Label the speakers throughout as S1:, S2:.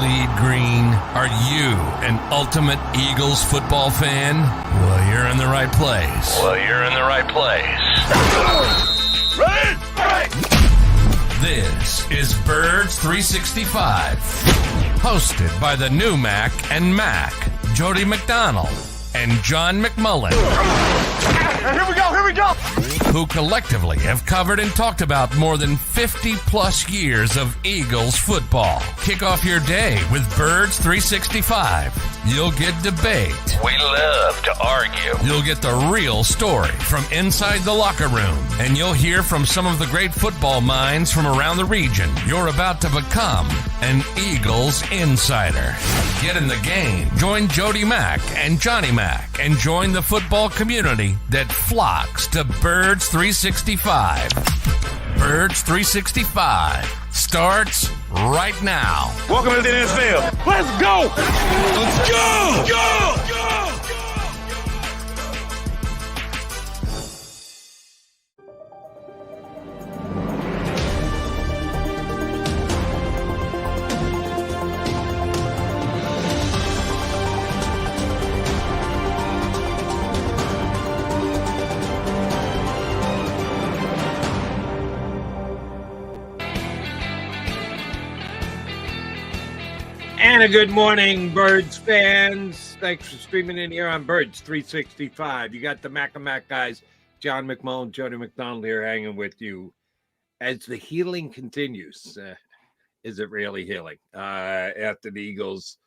S1: bleed green? Are you an ultimate Eagles football fan? Well, you're in the right place. This is Birds 365, hosted by the new Mac and Mac, Jody McDonald and John McMullen.
S2: Here we go!
S1: Who collectively have covered and talked about more than 50 plus years of Eagles football. Kick off your day with Birds 365. You'll get debate.
S3: We love to argue.
S1: You'll get the real story from inside the locker room. And you'll hear from some of the great football minds from around the region. You're about to become an Eagles insider. Get in the game. Join Jody Mack and Johnny Mack and join the football community that flocks to Birds 365. Birds 365 starts right now.
S2: Welcome to the NFL. Let's go! Let's go! Go!
S4: And a good morning, Birds fans. Thanks for streaming in here on Birds 365. You got the Mac and Mac guys, John McMullen, Jody McDonald here hanging with you. As the healing continues, is it really healing? After the Eagles'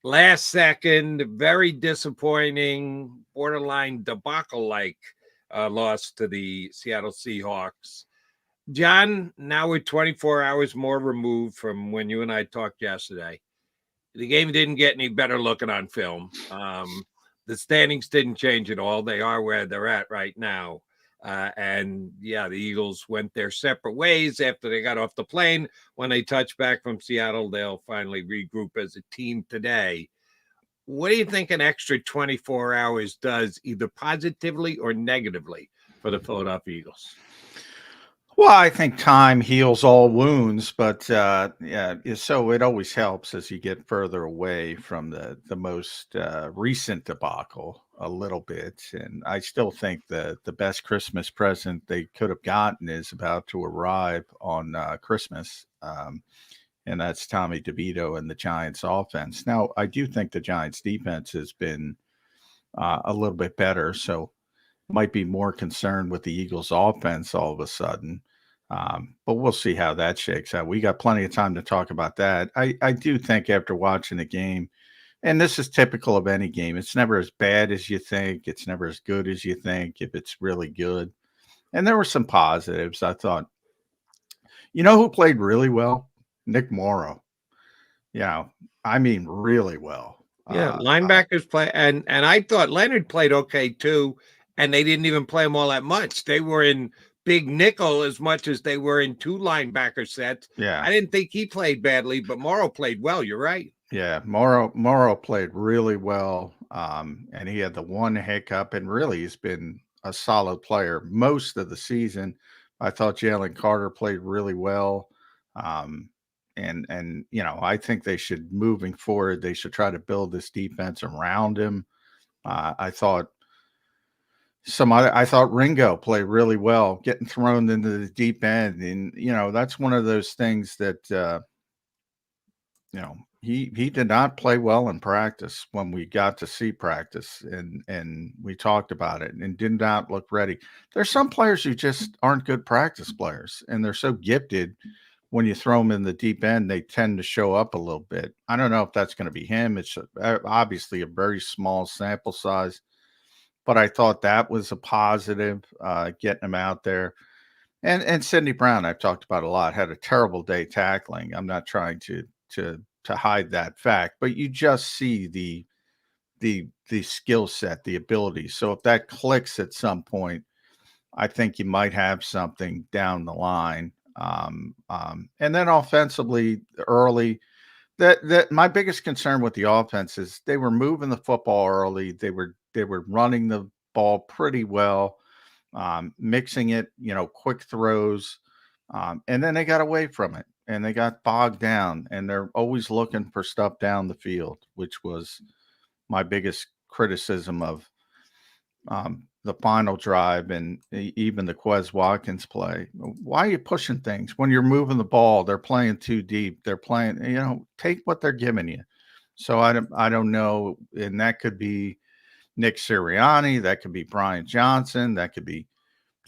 S4: last second, very disappointing, borderline debacle-like loss to the Seattle Seahawks. John, now we're 24 hours more removed from when you and I talked yesterday. The game didn't get any better looking on film. The standings didn't change at all. They are where they're at right now. And the Eagles went their separate ways after they got off the plane. When they touch back from Seattle, they'll finally regroup as a team today. What do you think an extra 24 hours does, either positively or negatively, for the Philadelphia Eagles?
S5: Well, I think time heals all wounds, but so it always helps as you get further away from the most recent debacle a little bit. And I still think the best Christmas present they could have gotten is about to arrive on Christmas, and that's Tommy DeVito and the Giants offense. Now, I do think the Giants defense has been a little bit better, so might be more concerned with the Eagles offense all of a sudden. But we'll see how that shakes out. We got plenty of time to talk about that. I do think after watching the game, and this is typical of any game, it's never as bad as you think. It's never as good as you think if it's really good. And there were some positives. I thought, you know who played really well? Nick Morrow. Really well.
S4: Linebackers play, and I thought Leonard played okay too, and they didn't even play him all that much. They were in big nickel as much as they were in two linebacker sets.
S5: Yeah,
S4: I didn't think he played badly, but Morrow played well. You're right.
S5: Yeah, Morrow played really well, and he had the one hiccup, and really he's been a solid player most of the season. I thought Jalen Carter played really well. And I think they should, moving forward, they should try to build this defense around him. I thought Ringo played really well, getting thrown into the deep end. And, that's one of those things that, he did not play well in practice when we got to see practice, and we talked about it, and did not look ready. There's some players who just aren't good practice players, and they're so gifted. When you throw them in the deep end, they tend to show up a little bit. I don't know if that's going to be him. It's obviously a very small sample size, but I thought that was a positive, getting him out there. And Sidney Brown, I've talked about a lot, had a terrible day tackling. I'm not trying to hide that fact, but you just see the skill set, the ability. So if that clicks at some point, I think you might have something down the line. And then offensively early, that my biggest concern with the offense is they were moving the football early. They were running the ball pretty well, mixing it, quick throws. And then they got away from it. and they got bogged down, and they're always looking for stuff down the field, which was my biggest criticism of the final drive and even the Quez Watkins play. Why are you pushing things when you're moving the ball? They're playing too deep. They're playing, take what they're giving you. So I don't know, and that could be Nick Sirianni, that could be Brian Johnson, that could be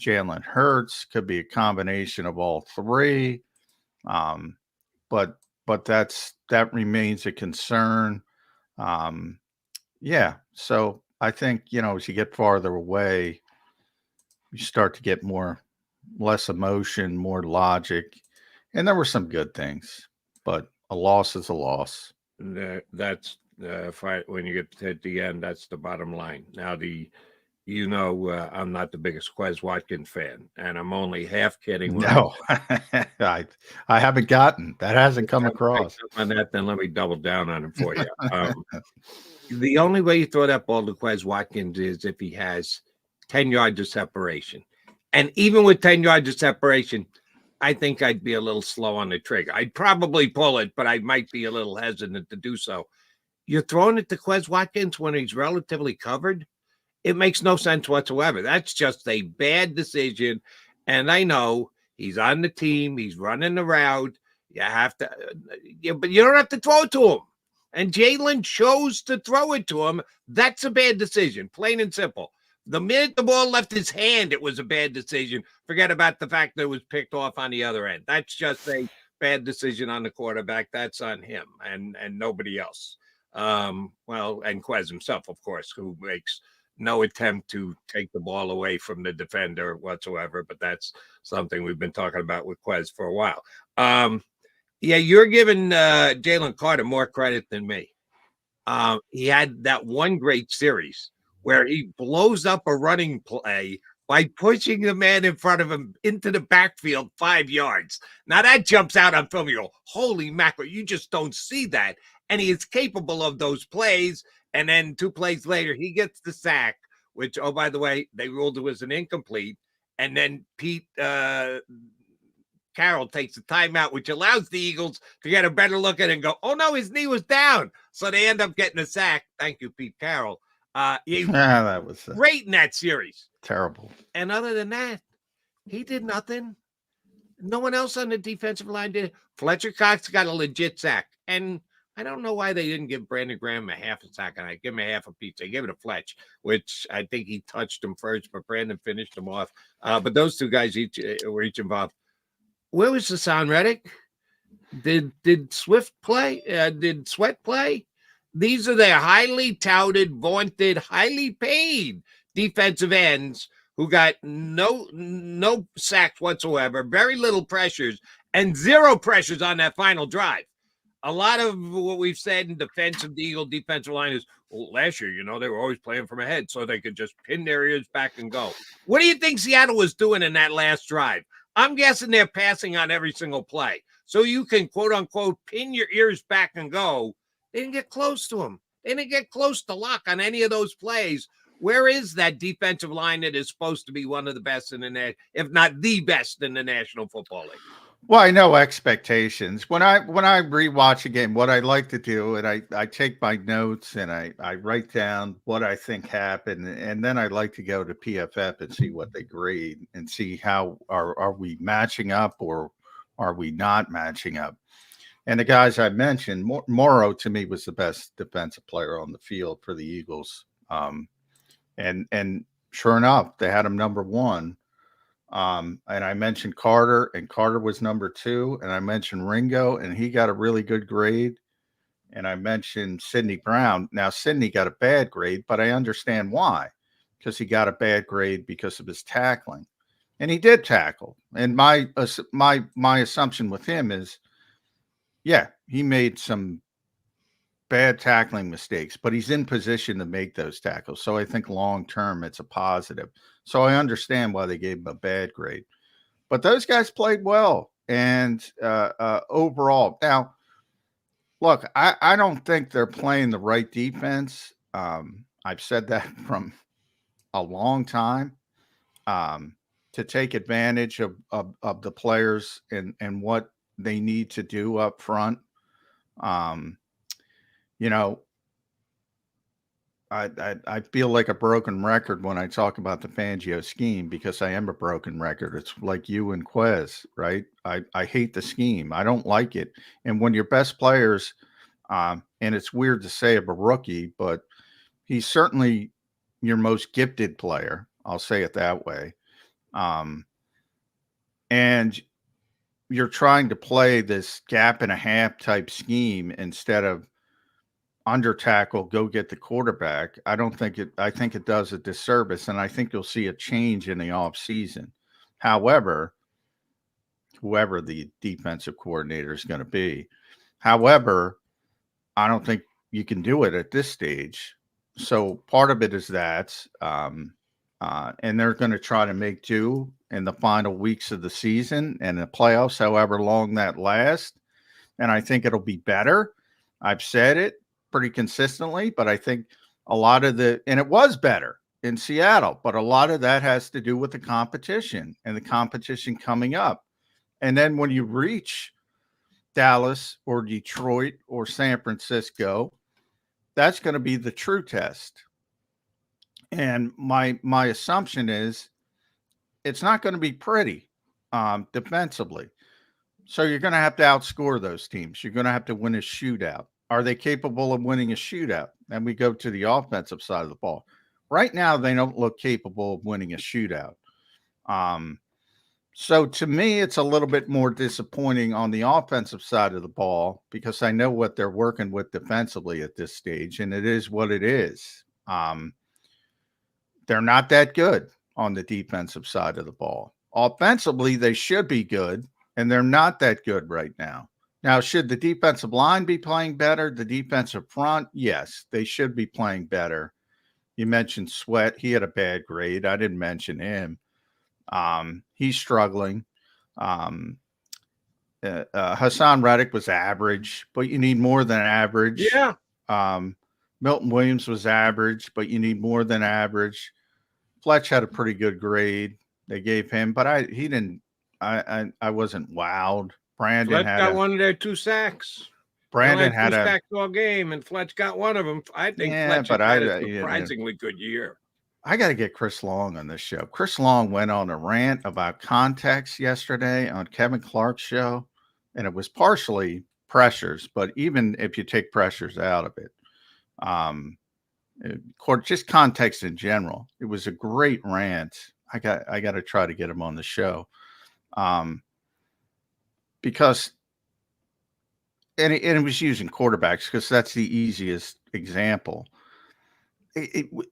S5: Jalen Hurts, could be a combination of all three. But that remains a concern. Yeah. So I think, as you get farther away, you start to get less emotion, more logic. And there were some good things, but a loss is a loss.
S4: That's when you get to the end, that's the bottom line. Now, I'm not the biggest Quez Watkins fan, and I'm only half kidding.
S5: No, I haven't gotten that. Hasn't come across
S4: on that. Then let me double down on it for you. The only way you throw that ball to Quez Watkins is if he has 10 yards of separation, and even with 10 yards of separation, I think I'd be a little slow on the trigger. I'd probably pull it, but I might be a little hesitant to do so. You're throwing it to Quez Watkins when he's relatively covered. It makes no sense whatsoever. That's just a bad decision. And I know he's on the team. He's running the route. You have to, but you don't have to throw it to him. And Jalen chose to throw it to him. That's a bad decision, plain and simple. The minute the ball left his hand, it was a bad decision. Forget about the fact that it was picked off on the other end. That's just a bad decision on the quarterback. That's on him and nobody else. And Quez himself, of course, who makes no attempt to take the ball away from the defender whatsoever. But that's something we've been talking about with Quez for a while. You're giving Jalen Carter more credit than me. He had that one great series where he blows up a running play by pushing the man in front of him into the backfield 5 yards. Now that jumps out on film. You go, holy mackerel, you just don't see that. And he is capable of those plays. And then 2 plays later, he gets the sack, which, oh, by the way, they ruled it was an incomplete. And then Pete Carroll takes a timeout, which allows the Eagles to get a better look at it and go, oh, no, his knee was down. So they end up getting a sack. Thank you, Pete Carroll.
S5: That was
S4: great in that series.
S5: Terrible.
S4: And other than that, he did nothing. No one else on the defensive line did. Fletcher Cox got a legit sack. And I don't know why they didn't give Brandon Graham a half a sack, and I give him a half a piece. They gave it to Fletch, which I think he touched him first, but Brandon finished him off. But those 2 guys were each involved. Where was Hassan Reddick? Did Swift play? Did Sweat play? These are their highly touted, vaunted, highly paid defensive ends who got no sacks whatsoever, very little pressures, and 0 pressures on that final drive. A lot of what we've said in defense of the Eagle defensive line is, well, last year, they were always playing from ahead so they could just pin their ears back and go. What do you think Seattle was doing in that last drive? I'm guessing they're passing on every single play. So you can, quote unquote, pin your ears back and go. They didn't get close to him. They didn't get close to Lock on any of those plays. Where is that defensive line that is supposed to be one of the best in the if not the best in the National Football League?
S5: Well, I know expectations. When I rewatch a game, what I like to do, and I take my notes and I write down what I think happened, and then I like to go to PFF and see what they grade and see how are we matching up or are we not matching up. And the guys I mentioned, Morrow to me was the best defensive player on the field for the Eagles. And sure enough, they had him number 1. And I mentioned Carter, and Carter was number 2. And I mentioned Ringo, and he got a really good grade. And I mentioned Sidney Brown. Now, Sidney got a bad grade, but I understand why, because he got a bad grade because of his tackling. And he did tackle. And my assumption with him is, yeah, he made some bad tackling mistakes, but he's in position to make those tackles. So I think long-term it's a positive. So I understand why they gave him a bad grade. But those guys played well. And overall, now, look, I don't think they're playing the right defense. I've said that from a long time. To take advantage of the players and what they need to do up front. You know, I feel like a broken record when I talk about the Fangio scheme because I am a broken record. It's like you and Quez, right? I hate the scheme. I don't like it. And when your best players, and it's weird to say of a rookie, but he's certainly your most gifted player. I'll say it that way. And you're trying to play this gap and a half type scheme instead of under tackle, go get the quarterback. I think it does a disservice, and I think you'll see a change in the offseason. However, whoever the defensive coordinator is going to be. However, I don't think you can do it at this stage. So part of it is that, and they're going to try to make do in the final weeks of the season and the playoffs, however long that lasts. And I think it'll be better. I've said it pretty consistently, but I think a lot of and it was better in Seattle, but a lot of that has to do with the competition and the competition coming up. And then when you reach Dallas or Detroit or San Francisco, that's going to be the true test. And my assumption is it's not going to be pretty defensively. So you're going to have to outscore those teams. You're going to have to win a shootout. Are they capable of winning a shootout? And we go to the offensive side of the ball. Right now, they don't look capable of winning a shootout. So to me, it's a little bit more disappointing on the offensive side of the ball because I know what they're working with defensively at this stage, and it is what it is. They're not that good on the defensive side of the ball. Offensively, they should be good, and they're not that good right now. Now, should the defensive line be playing better? The defensive front, yes, they should be playing better. You mentioned Sweat. He had a bad grade. I didn't mention him. He's struggling. Hassan Reddick was average, but you need more than average.
S4: Yeah.
S5: Milton Williams was average, but you need more than average. Fletch had a pretty good grade. They gave him, but I wasn't wowed. Brandon
S4: Fletch got one of their 2 sacks.
S5: Brandon had
S4: 2 sacks all game, and Fletch got one of them. I think Fletch had a surprisingly good year.
S5: I got to get Chris Long on this show. Chris Long went on a rant about context yesterday on Kevin Clark's show, and it was partially pressures, but even if you take pressures out of it, just context in general, it was a great rant. I got to try to get him on the show. Because it was using quarterbacks because that's the easiest example.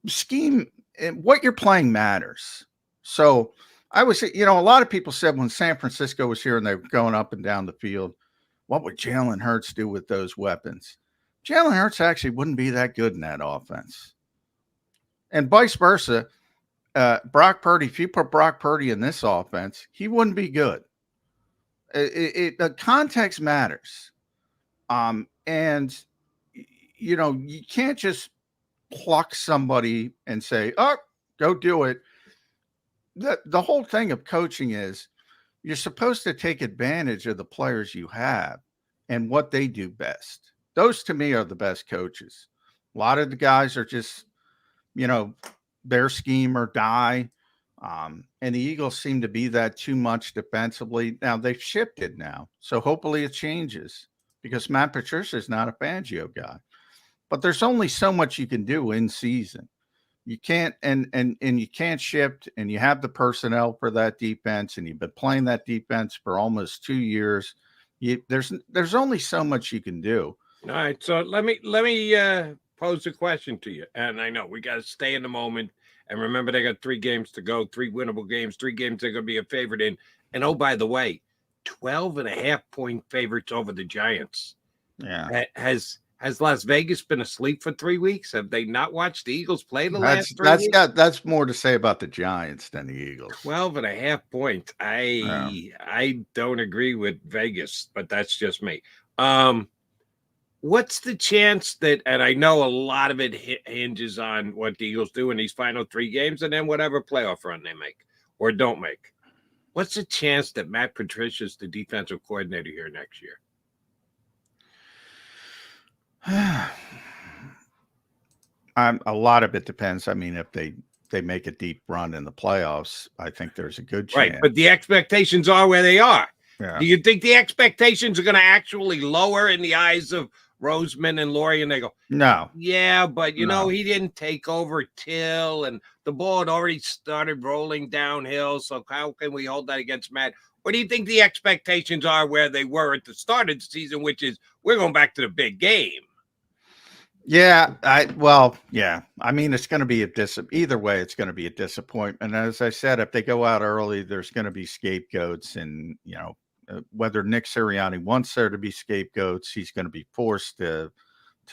S5: Scheme, what you're playing matters. So I was, a lot of people said when San Francisco was here and they were going up and down the field, what would Jalen Hurts do with those weapons? Jalen Hurts actually wouldn't be that good in that offense. And vice versa, Brock Purdy, if you put Brock Purdy in this offense, he wouldn't be good. The context matters. And, you can't just pluck somebody and say, oh, go do it. The whole thing of coaching is you're supposed to take advantage of the players you have and what they do best. Those to me are the best coaches. A lot of the guys are just, their scheme or die. And the Eagles seem to be that too much defensively. Now they've shifted now. So hopefully it changes because Matt Patricia is not a Fangio guy, but there's only so much you can do in season. You can't, and you can't shift, and you have the personnel for that defense, and you've been playing that defense for almost 2 years. There's only so much you can do.
S4: All right. So let me pose a question to you. And I know we got to stay in the moment. And remember, they got 3 games to go, 3 winnable games, 3 games they're going to be a favorite in. And oh, by the way, 12.5-point favorites over the Giants.
S5: Yeah.
S4: Has Las Vegas been asleep for 3 weeks? Have they not watched the Eagles play the last 3 weeks?
S5: That's more to say about the Giants than the Eagles.
S4: 12.5 points. I don't agree with Vegas, but that's just me. What's the chance that, and I know a lot of it hinges on what the Eagles do in these final 3 games and then whatever playoff run they make or don't make. What's the chance that Matt Patricia's the defensive coordinator here next year?
S5: A lot of it depends. I mean, if they make a deep run in the playoffs, I think there's a good chance.
S4: Right, but the expectations are where they are.
S5: Yeah.
S4: Do you think the expectations are going to actually lower in the eyes of Roseman and Laurie? And they go,
S5: no.
S4: Yeah, but, you know, he didn't take over till, and the ball had already started rolling downhill. So how can we hold that against Matt? Or do you think the expectations are where they were at the start of the season, which is we're going back to the big game?
S5: Yeah, I mean, it's going to be either way, it's going to be a disappointment. As I said, if they go out early, there's going to be scapegoats, and whether Nick Sirianni wants there to be scapegoats, he's going to be forced to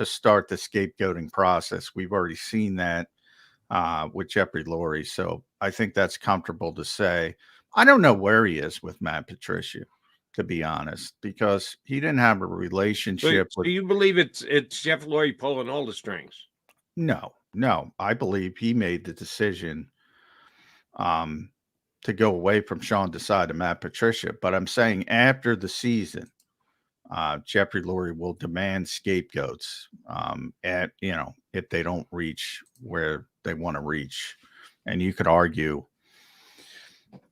S5: start the scapegoating process. We've already seen that with Jeffrey Lurie, so I think that's comfortable to say. I don't know where he is with Matt Patricia, to be honest, because he didn't have a relationship with.
S4: Do you believe it's Jeff Lurie pulling all the strings?
S5: No. I believe he made the decision to go away from Sean Desai to Matt Patricia. But I'm saying after the season, Jeffrey Lurie will demand scapegoats if they don't reach where they want to reach. And you could argue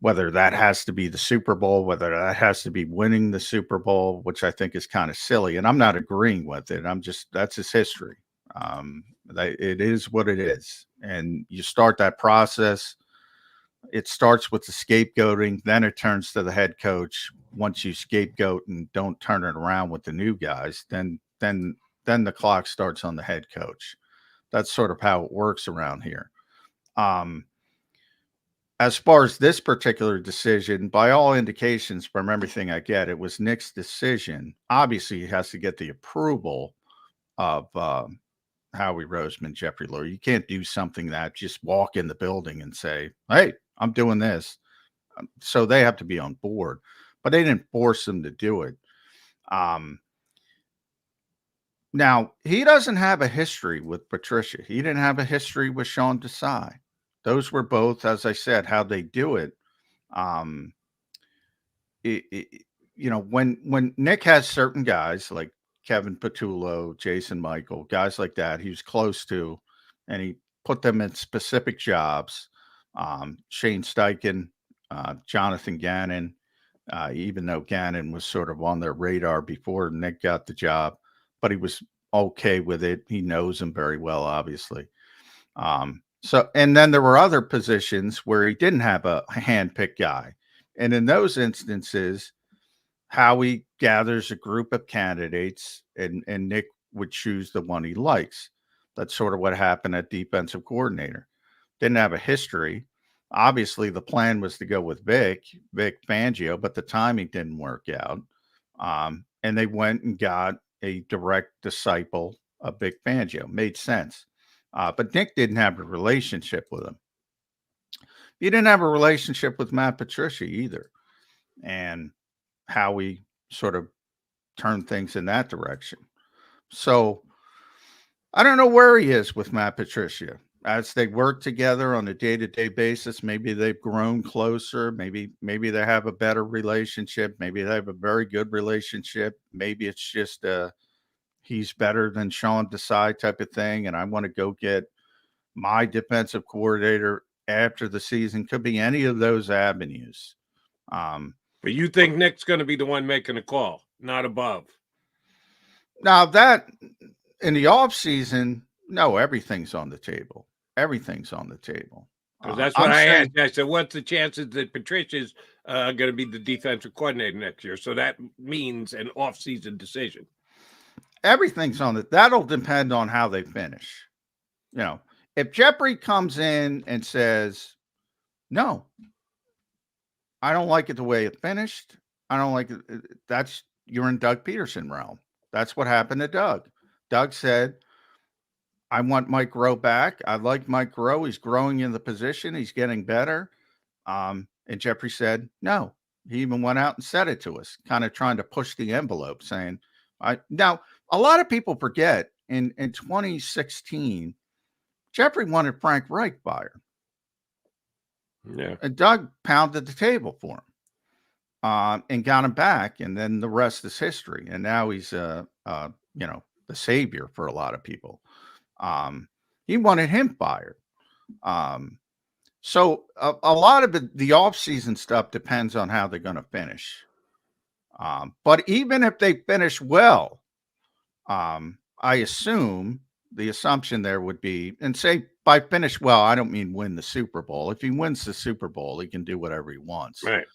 S5: whether that has to be the Super Bowl, whether that has to be winning the Super Bowl, which I think is kind of silly. And I'm not agreeing with it. That's his history. It is what it is. And you start that process. It starts with the scapegoating, then it turns to the head coach. Once you scapegoat and don't turn it around with the new guys, then the clock starts on the head coach. That's sort of how it works around here. As far as this particular decision, by all indications, from everything I get, it was Nick's decision. Obviously, he has to get the approval of Howie Roseman, Jeffrey Lurie. You can't do something that just walk in the building and say, hey, I'm doing this. So they have to be on board. But they didn't force him to do it. Now, he doesn't have a history with Patricia. He didn't have a history with Sean Desai. Those were both, as I said, how they do it. When Nick has certain guys like Kevin Patullo, Jason Michael, guys like that, he was close to, and he put them in specific jobs. Shane Steichen, Jonathan Gannon, even though Gannon was sort of on their radar before Nick got the job, but he was okay with it. He knows him very well, obviously. And then there were other positions where he didn't have a handpicked guy. And in those instances, Howie gathers a group of candidates and Nick would choose the one he likes. That's sort of what happened at defensive coordinator. Didn't have a history. Obviously, the plan was to go with Vic Fangio, but the timing didn't work out. And they went and got a direct disciple of Vic Fangio. Made sense. But Nick didn't have a relationship with him. He didn't have a relationship with Matt Patricia either. And Howie sort of turned things in that direction. So I don't know where he is with Matt Patricia. As they work together on a day-to-day basis, maybe they've grown closer. Maybe they have a better relationship. Maybe they have a very good relationship. Maybe it's just he's better than Sean Desai type of thing, and I want to go get my defensive coordinator after the season. Could be any of those avenues.
S4: But you think Nick's going to be the one making the call, not above?
S5: Now that in the offseason, no, everything's on the table. Everything's on the table.
S4: Because that's what I asked. I said, what's the chances that Patricia's going to be the defensive coordinator next year? So that means an off-season decision.
S5: Everything's on it. That'll depend on how they finish. If Jeffrey comes in and says, no, I don't like it the way it finished. I don't like it. You're in Doug Peterson realm. That's what happened to Doug. Doug said, I want Mike Rowe back. I like Mike Rowe. He's growing in the position. He's getting better. And Jeffrey said, no. He even went out and said it to us, kind of trying to push the envelope, saying, now, a lot of people forget in 2016, Jeffrey wanted Frank Reich fired.
S4: Yeah.
S5: And Doug pounded the table for him. and got him back, and then the rest is history. And now he's the savior for a lot of people. He wanted him fired. So a lot of the off-season stuff depends on how they're going to finish. But even if they finish well, I assume the assumption there would be, and say by finish well, I don't mean win the Super Bowl. If he wins the Super Bowl, he can do whatever he wants.
S4: Right.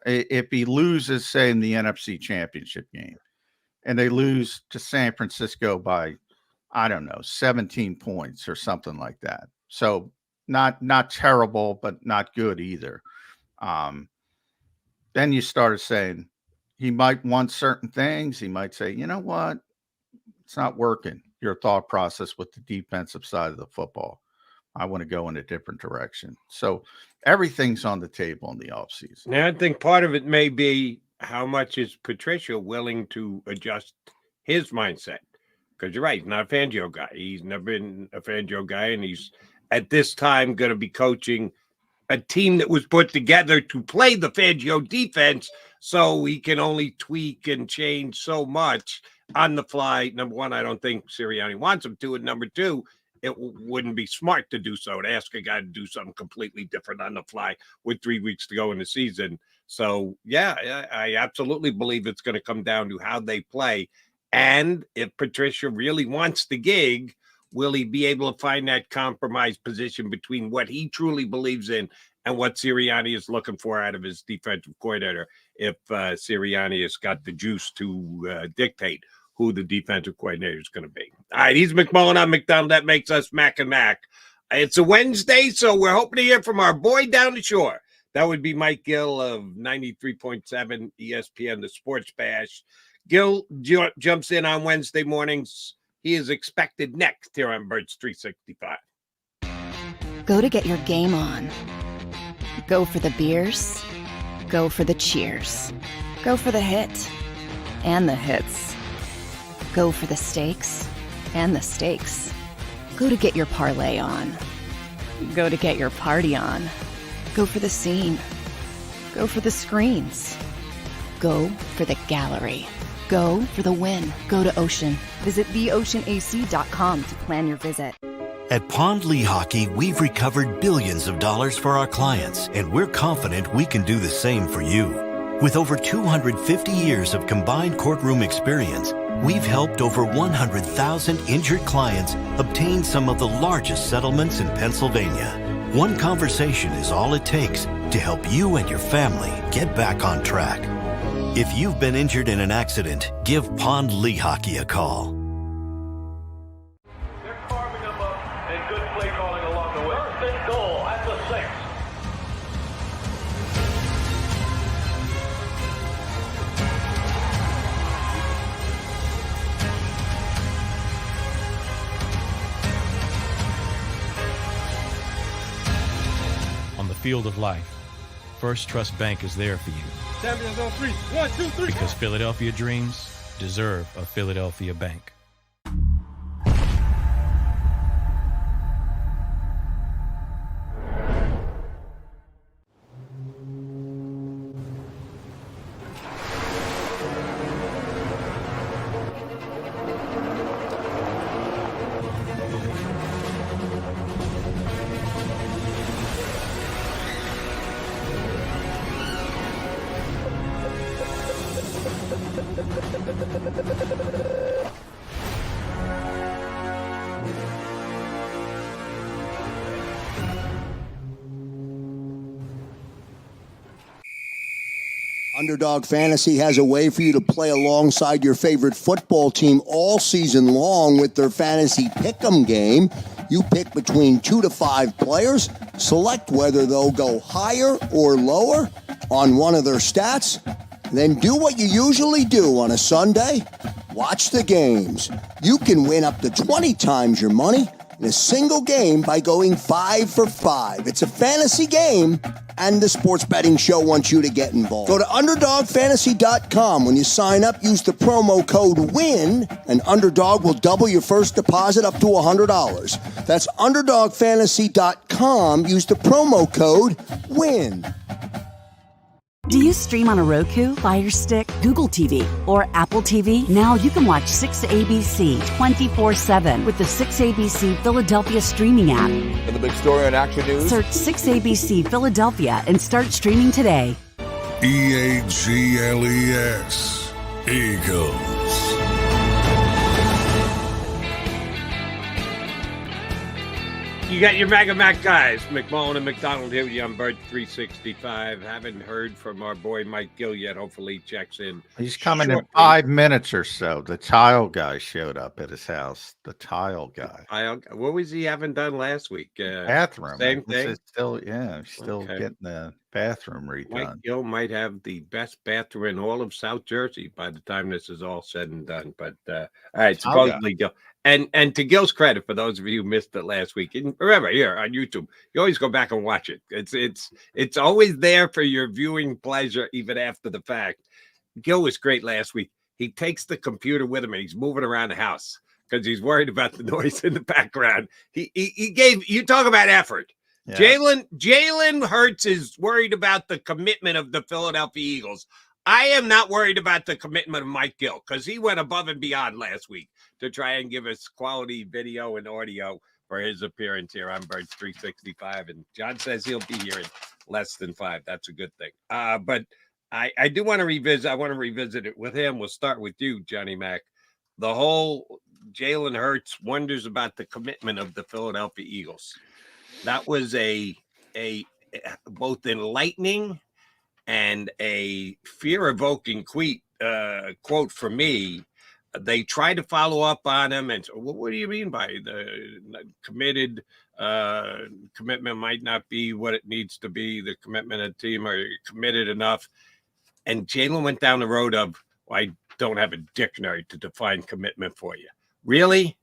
S5: If he loses, say, in the NFC Championship game, and they lose to San Francisco by, I don't know, 17 points or something like that. So not terrible, but not good either. Then you started saying he might want certain things. He might say, you know what? It's not working. Your thought process with the defensive side of the football. I want to go in a different direction. So everything's on the table in the offseason.
S4: Now, I think part of it may be how much is Patricia willing to adjust his mindset? Because you're right, he's not a Fangio guy. He's never been a Fangio guy, and he's at this time going to be coaching a team that was put together to play the Fangio defense, so he can only tweak and change so much on the fly. Number one, I don't think Sirianni wants him to, and number two, it wouldn't be smart to do so, to ask a guy to do something completely different on the fly with 3 weeks to go in the season. So, yeah, I absolutely believe it's going to come down to how they play. And if Patricia really wants the gig, will he be able to find that compromise position between what he truly believes in and what Sirianni is looking for out of his defensive coordinator, if Sirianni has got the juice to dictate who the defensive coordinator is going to be. All right, he's McMullen. I'm McDonald. That makes us Mac and Mac. It's a Wednesday, so we're hoping to hear from our boy down the shore. That would be Mike Gill of 93.7 ESPN, the Sports Bash. Gill jumps in on Wednesday mornings. He is expected next here on Birds 365.
S6: Go to get your game on. Go for the beers. Go for the cheers. Go for the hit and the hits. Go for the stakes and the stakes. Go to get your parlay on. Go to get your party on. Go for the scene. Go for the screens. Go for the gallery. Go for the win. Go to Ocean. Visit theoceanac.com to plan your visit.
S7: At Pond Lehocky, we've recovered billions of dollars for our clients, and we're confident we can do the same for you. With over 250 years of combined courtroom experience, we've helped over 100,000 injured clients obtain some of the largest settlements in Pennsylvania. One conversation is all it takes to help you and your family get back on track. If you've been injured in an accident, give Pond Lehocky a call.
S2: They're carving them up, and good play calling along the way. First and goal at the 6.
S8: On the field of life, First Trust Bank is there for you.
S2: Champions on 3. 1, 2, 3.
S8: Because Philadelphia dreams deserve a Philadelphia bank.
S9: Underdog Fantasy has a way for you to play alongside your favorite football team all season long with their Fantasy Pick'em game. You pick between 2 to 5 players, select whether they'll go higher or lower on one of their stats, then do what you usually do on a Sunday, watch the games. You can win up to 20 times your money in a single game by going 5 for 5. It's a fantasy game, and the Sports Betting Show wants you to get involved. Go to UnderdogFantasy.com. When you sign up, use the promo code WIN, and Underdog will double your first deposit up to $100. That's UnderdogFantasy.com. Use the promo code WIN.
S10: Do you stream on a Roku, Fire Stick, Google TV, or Apple TV? Now you can watch 6ABC 24/7 with the 6ABC Philadelphia streaming app.
S11: And the big story on Action News?
S10: Search 6ABC Philadelphia and start streaming today.
S12: EAGLES, Eagles.
S4: You got your Mega Mac guys, McMullen and McDonald here with you on Bird 365. Haven't heard from our boy Mike Gill yet. Hopefully he checks in.
S5: He's coming in 5 minutes or so. The tile guy showed up at his house. The tile guy.
S4: What was he having done last week?
S5: Bathroom.
S4: Same thing?
S5: Still getting the bathroom redone.
S4: Mike Gill might have the best bathroom in all of South Jersey by the time this is all said and done. But all right, supposedly Gill. And to Gill's credit, for those of you who missed it last week, and remember here on YouTube, you always go back and watch it. It's always there for your viewing pleasure, even after the fact. Gill was great last week. He takes the computer with him and he's moving around the house because he's worried about the noise in the background. He gave you talk about effort. Yeah. Jalen Hurts is worried about the commitment of the Philadelphia Eagles. I am not worried about the commitment of Mike Gill because he went above and beyond last week to try and give us quality video and audio for his appearance here on Birds 365. And John says he'll be here in less than 5. That's a good thing. But I do want to revisit. I want to revisit it with him. We'll start with you, Johnny Mac. The whole Jalen Hurts wonders about the commitment of the Philadelphia Eagles. That was a both enlightening and a fear-evoking quote for me. They tried to follow up on him and so, well, what do you mean by the committed commitment might not be what it needs to be? The commitment of the team are committed enough. And Jalen went down the road of, well, I don't have a dictionary to define commitment for you. Really?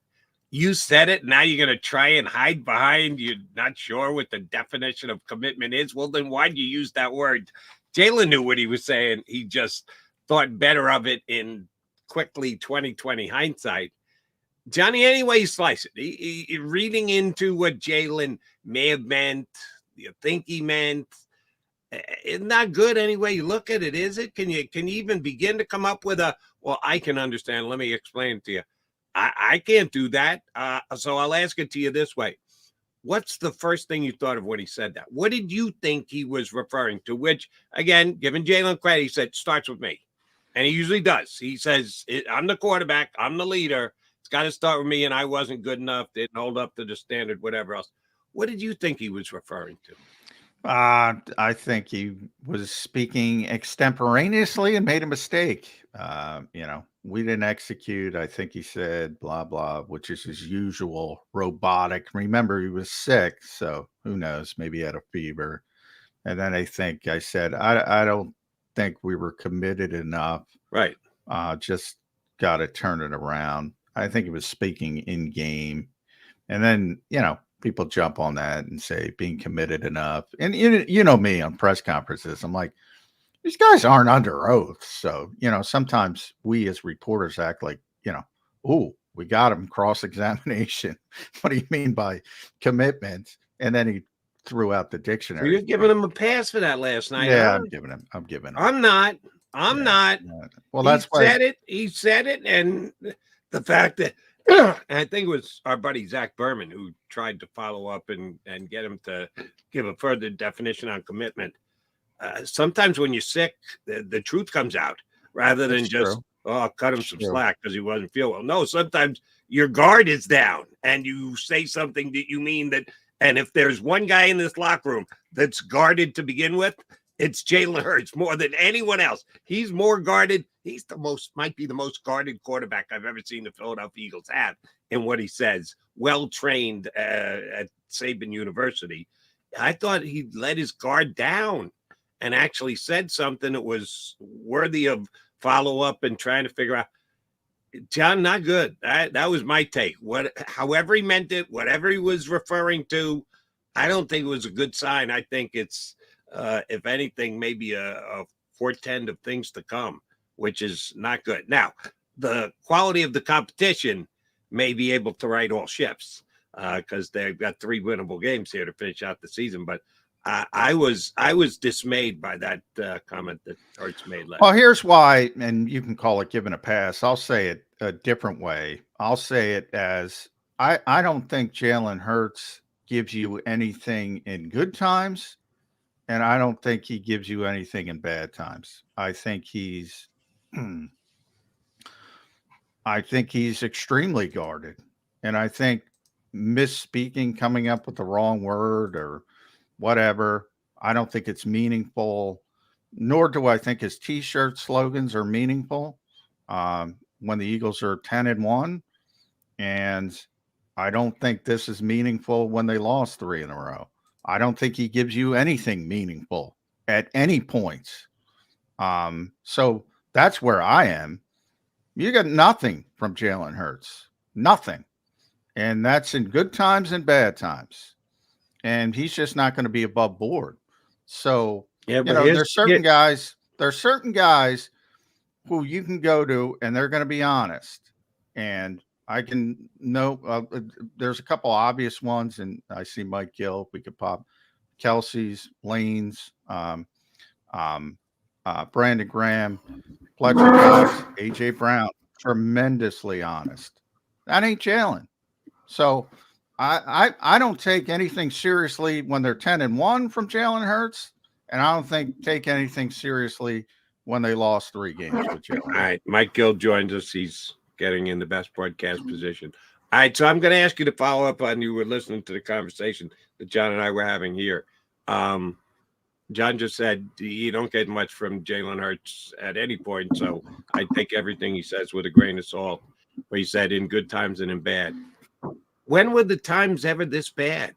S4: You said it. Now you're going to try and hide behind you're not sure what the definition of commitment is. Well, then why'd you use that word? Jalen knew what he was saying. He just thought better of it in quickly 2020 hindsight. Johnny, anyway you slice it, he reading into what Jalen may have meant, you think he meant, it's not good anyway you look at it, is it? Can you even begin to come up with well, I can understand, let me explain it to you. I can't do that. So I'll ask it to you this way. What's the first thing you thought of when he said that? What did you think he was referring to? Which, again, giving Jalen credit, he said, starts with me. And he usually does. He says, I'm the quarterback. I'm the leader. It's got to start with me, and I wasn't good enough. Didn't hold up to the standard, whatever else. What did you think he was referring to?
S5: I think he was speaking extemporaneously and made a mistake. We didn't execute. I think he said blah, blah, which is his usual robotic. Remember, he was sick, so who knows? Maybe he had a fever. And then I think I said, I don't think we were committed enough.
S4: Right.
S5: Just got to turn it around. I think he was speaking in game. And then, people jump on that and say being committed enough. And you know me on press conferences, I'm like, these guys aren't under oath. So, sometimes we as reporters act like, we got him cross-examination. What do you mean by commitment? And then he threw out the dictionary.
S4: You're giving him a pass for that last night.
S5: Yeah, I'm giving him.
S4: I'm not. Well, that's why he said it. And the fact that, and I think it was our buddy Zach Berman who tried to follow up and get him to give a further definition on commitment. Sometimes when you're sick, the truth comes out rather than just, cut him some slack because he wasn't feeling well. No, sometimes your guard is down and you say something that you mean that. And if there's one guy in this locker room that's guarded to begin with, it's Jalen Hurts more than anyone else. He's more guarded. He's might be the most guarded quarterback I've ever seen the Philadelphia Eagles have in what he says. Well trained at Saban University. I thought he let his guard down and actually said something that was worthy of follow up and trying to figure out. John, not good. That was my take. However he meant it, whatever he was referring to, I don't think it was a good sign. I think it's, if anything, maybe a portend of things to come, which is not good. Now, the quality of the competition may be able to right all ships because they've got 3 winnable games here to finish out the season. But I was dismayed by that comment that Hurts made last.
S5: Well, here's why, and you can call it giving a pass. I'll say it a different way. I'll say it as I don't think Jalen Hurts gives you anything in good times, and I don't think he gives you anything in bad times. I think he's extremely guarded, and I think misspeaking, coming up with the wrong word or whatever, I don't think it's meaningful, nor do I think his T-shirt slogans are meaningful when the Eagles are 10-1, and I don't think this is meaningful when they lost 3 in a row. I don't think he gives you anything meaningful at any point. So that's where I am. You got nothing from Jalen Hurts, nothing. And that's in good times and bad times. And he's just not going to be above board. So,
S4: yeah, but
S5: there's certain guys who you can go to and they're going to be honest. And I can know there's a couple obvious ones, and I see Mike Gill. We could pop Kelsey's, Lane's, Brandon Graham, Fletcher Cox, AJ Brown, tremendously honest. That ain't Jalen. So I don't take anything seriously when they're 10-1 from Jalen Hurts, and I don't take anything seriously when they lost 3 games with Jalen.
S4: All right, Mike Gill joins us. He's getting in the best broadcast position. All right, so I'm going to ask you to follow up on, you were listening to the conversation that John and I were having here. John just said you don't get much from Jalen Hurts at any point, so I take everything he says with a grain of salt. But he said in good times and in bad. When were the times ever this bad?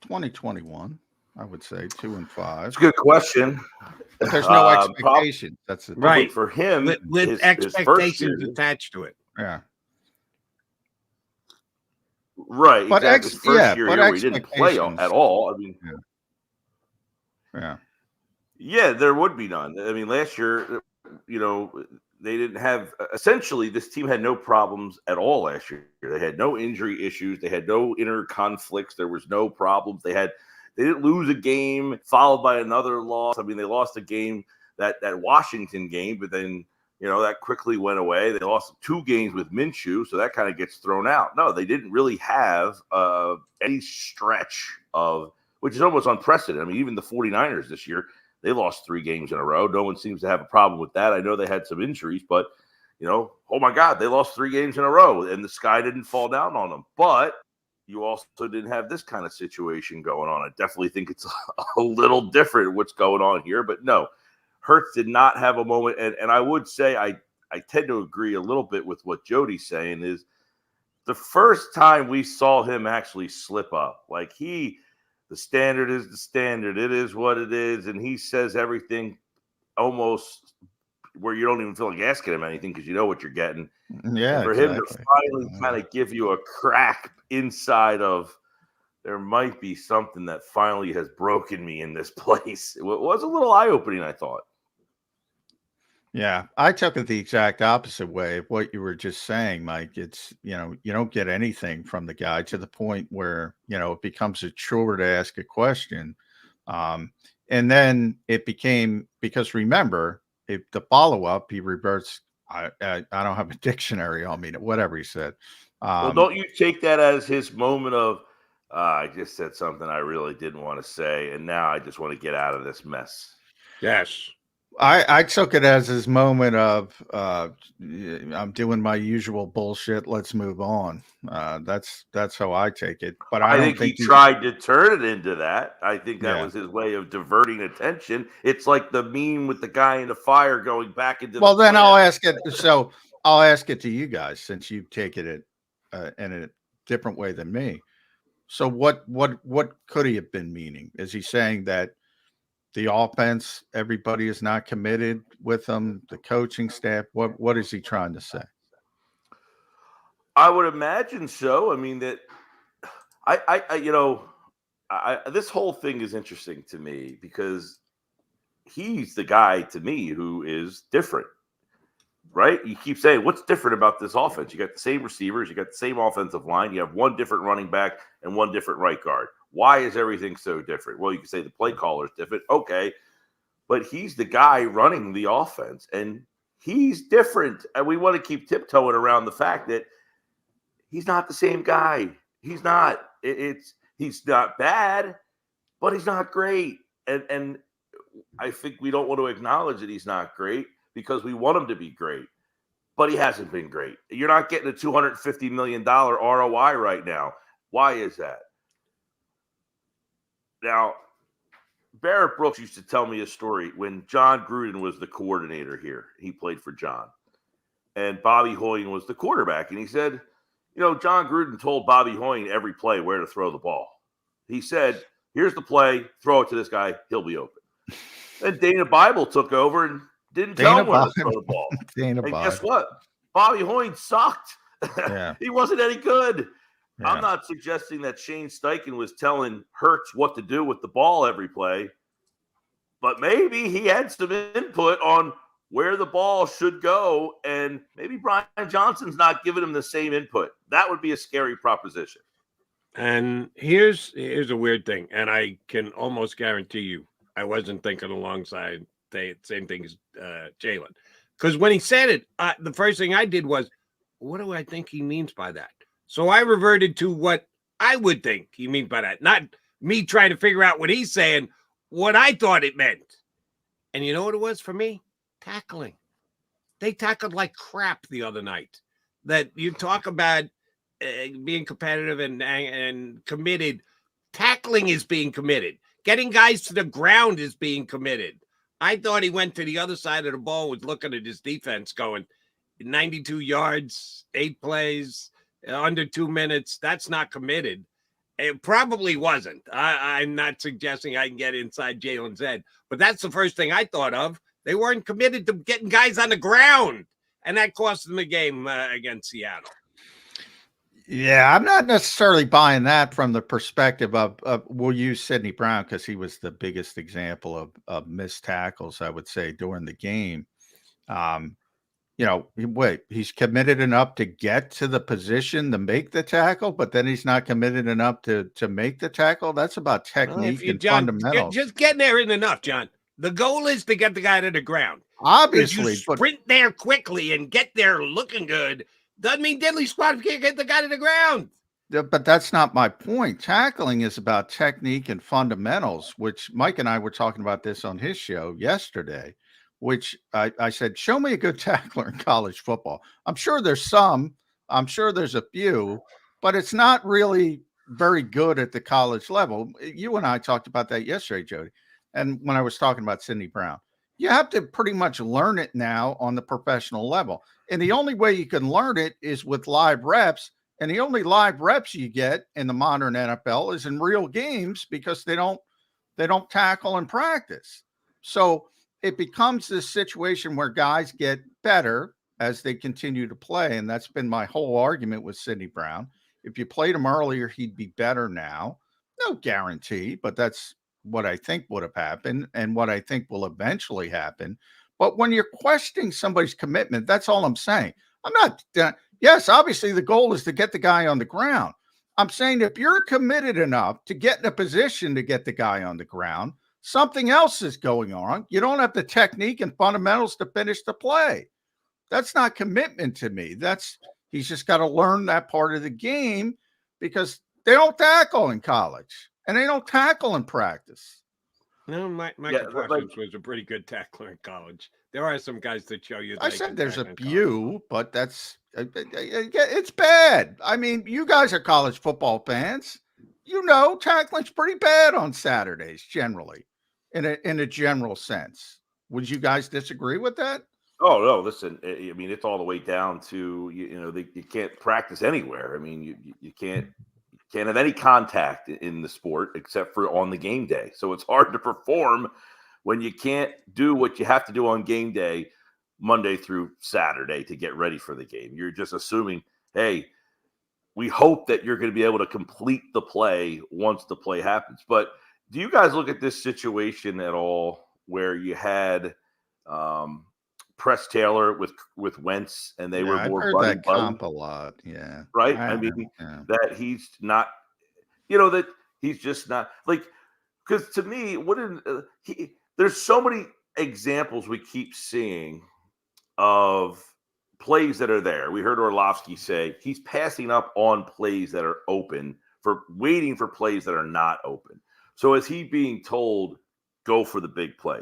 S5: 2021, I would say 2-5.
S13: It's a good question.
S5: But there's no expectation. That's it.
S13: Right for him
S4: with expectations attached to it.
S5: Yeah.
S13: Right.
S5: But
S13: exactly. First year here, we didn't play at all. I mean, yeah, there would be none. I mean, last year, they didn't have essentially this team had no problems at all last year. They had no injury issues. They had no inner conflicts. There was no problems. They didn't lose a game followed by another loss. I mean, they lost a game, that Washington game, but then, that quickly went away. They lost 2 games with Minshew, so that kind of gets thrown out. No, they didn't really have any stretch of, which is almost unprecedented. I mean, even the 49ers this year, they lost 3 games in a row. No one seems to have a problem with that. I know they had some injuries, but, oh my God, they lost 3 games in a row, and the sky didn't fall down on them. But you also didn't have this kind of situation going on. I definitely think it's a little different what's going on here. But no, Hurts did not have a moment. And I would say I tend to agree a little bit with what Jody's saying is the first time we saw him actually slip up. Like the standard is the standard. It is what it is. And he says everything almost where you don't even feel like asking him anything because you know what you're getting.
S5: Yeah.
S13: And for him to finally kind of give you a crack inside of there might be something that finally has broken me in this place. It was a little eye-opening, I thought.
S5: Yeah, I took it the exact opposite way of what you were just saying, Mike. It's, you don't get anything from the guy to the point where, it becomes a chore to ask a question. And then it became, because remember, if the follow-up, he reverts, I don't have a dictionary on me, whatever he said.
S13: Well, don't you take that as his moment of, I just said something I really didn't want to say, and now I just want to get out of this mess.
S4: Yes.
S5: I took it as his moment of I'm doing my usual bullshit. Let's move on. That's how I take it. But I don't think
S13: he tried to turn it into that. I think that was his way of diverting attention. It's like the meme with the guy in the fire going back into.
S5: Well, then I'll ask it. So I'll ask it to you guys since you've taken it in a different way than me. So what could he have been meaning? Is he saying that the offense, everybody is not committed with them, the coaching staff? What is he trying to say?
S13: I would imagine so. I mean, that this whole thing is interesting to me because he's the guy to me who is different, right? You keep saying, what's different about this offense? You got the same receivers, you got the same offensive line, you have one different running back and one different right guard. Why is everything so different? Well, you can say the play caller is different. Okay. But he's the guy running the offense, and he's different. And we want to keep tiptoeing around the fact that he's not the same guy. He's not. He's not bad, but he's not great. And I think we don't want to acknowledge that he's not great because we want him to be great. But he hasn't been great. You're not getting a $250 million ROI right now. Why is that? Now, Barrett Brooks used to tell me a story when John Gruden was the coordinator here. He played for John. And Bobby Hoying was the quarterback. And he said, John Gruden told Bobby Hoying every play where to throw the ball. He said, here's the play, throw it to this guy, he'll be open. And Dana Bible took over and didn't tell him where to throw the ball. Guess what? Bobby Hoying sucked. Yeah. He wasn't any good. Yeah. I'm not suggesting that Shane Steichen was telling Hurts what to do with the ball every play, but maybe he had some input on where the ball should go, and maybe Brian Johnson's not giving him the same input. That would be a scary proposition.
S4: And here's a weird thing, and I can almost guarantee you I wasn't thinking alongside the same thing as Jalen. Because when he said it, the first thing I did was, what do I think he means by that? So I reverted to what I would think he means by that, not me trying to figure out what he's saying, what I thought it meant. And you know what it was for me? Tackling. They tackled like crap the other night. That you talk about being competitive and committed. Tackling is being committed. Getting guys to the ground is being committed. I thought he went to the other side of the ball, was looking at his defense going 92 yards, 8 plays, under 2 minutes. That's not committed. It probably wasn't. I'm not suggesting I can get inside Jalen's head, but that's the first thing I thought of. They weren't committed to getting guys on the ground, and that cost them the game against Seattle.
S5: Yeah, I'm not necessarily buying that from the perspective of we'll use Sidney Brown because he was the biggest example of missed tackles, I would say, during the game. He's committed enough to get to the position to make the tackle, but then he's not committed enough to make the tackle. That's about technique and fundamentals.
S4: Just getting there isn't enough, John. The goal is to get the guy to the ground.
S5: Obviously,
S4: you sprint there quickly and get there looking good. Doesn't mean diddly squat if you can't get the guy to the ground.
S5: But that's not my point. Tackling is about technique and fundamentals, which Mike and I were talking about this on his show yesterday, which I said, show me a good tackler in college football. I'm sure there's some. I'm sure there's a few, but it's not really very good at the college level. You and I talked about that yesterday, Jody. And when I was talking about Sidney Brown, you have to pretty much learn it now on the professional level. And the only way you can learn it is with live reps. And the only live reps you get in the modern NFL is in real games because they don't tackle in practice. So it becomes this situation where guys get better as they continue to play. And that's been my whole argument with Sidney Brown. If you played him earlier, he'd be better now. No guarantee, but that's what I think would have happened and what I think will eventually happen. But when you're questioning somebody's commitment, that's all I'm saying. I'm not, yes, obviously the goal is to get the guy on the ground. I'm saying if you're committed enough to get in a position to get the guy on the ground, something else is going on. You don't have the technique and fundamentals to finish the play. That's not commitment to me. He's just got to learn that part of the game because they don't tackle in college. And they don't tackle in practice.
S4: No, Michael Parsons was a pretty good tackler in college. There are some guys that show you.
S5: I said there's a few, but that's it's bad. I mean, you guys are college football fans. Tackling's pretty bad on Saturdays generally, in a general sense. Would you guys disagree with that?
S13: Oh no! Listen, I mean, it's all the way down to you can't practice anywhere. I mean, you can't have any contact in the sport except for on the game day. So it's hard to perform when you can't do what you have to do on game day, Monday through Saturday, to get ready for the game. You're just assuming, hey, we hope that you're going to be able to complete the play once the play happens. But do you guys look at this situation at all where you had Press Taylor with Wentz, and they were more
S5: I've heard that comp a lot. Yeah,
S13: right. I mean, that he's not. That He's just not like, because to me, there's so many examples we keep seeing of plays that are there. We heard Orlovsky say he's passing up on plays that are open for waiting for plays that are not open. So is he being told, go for the big play,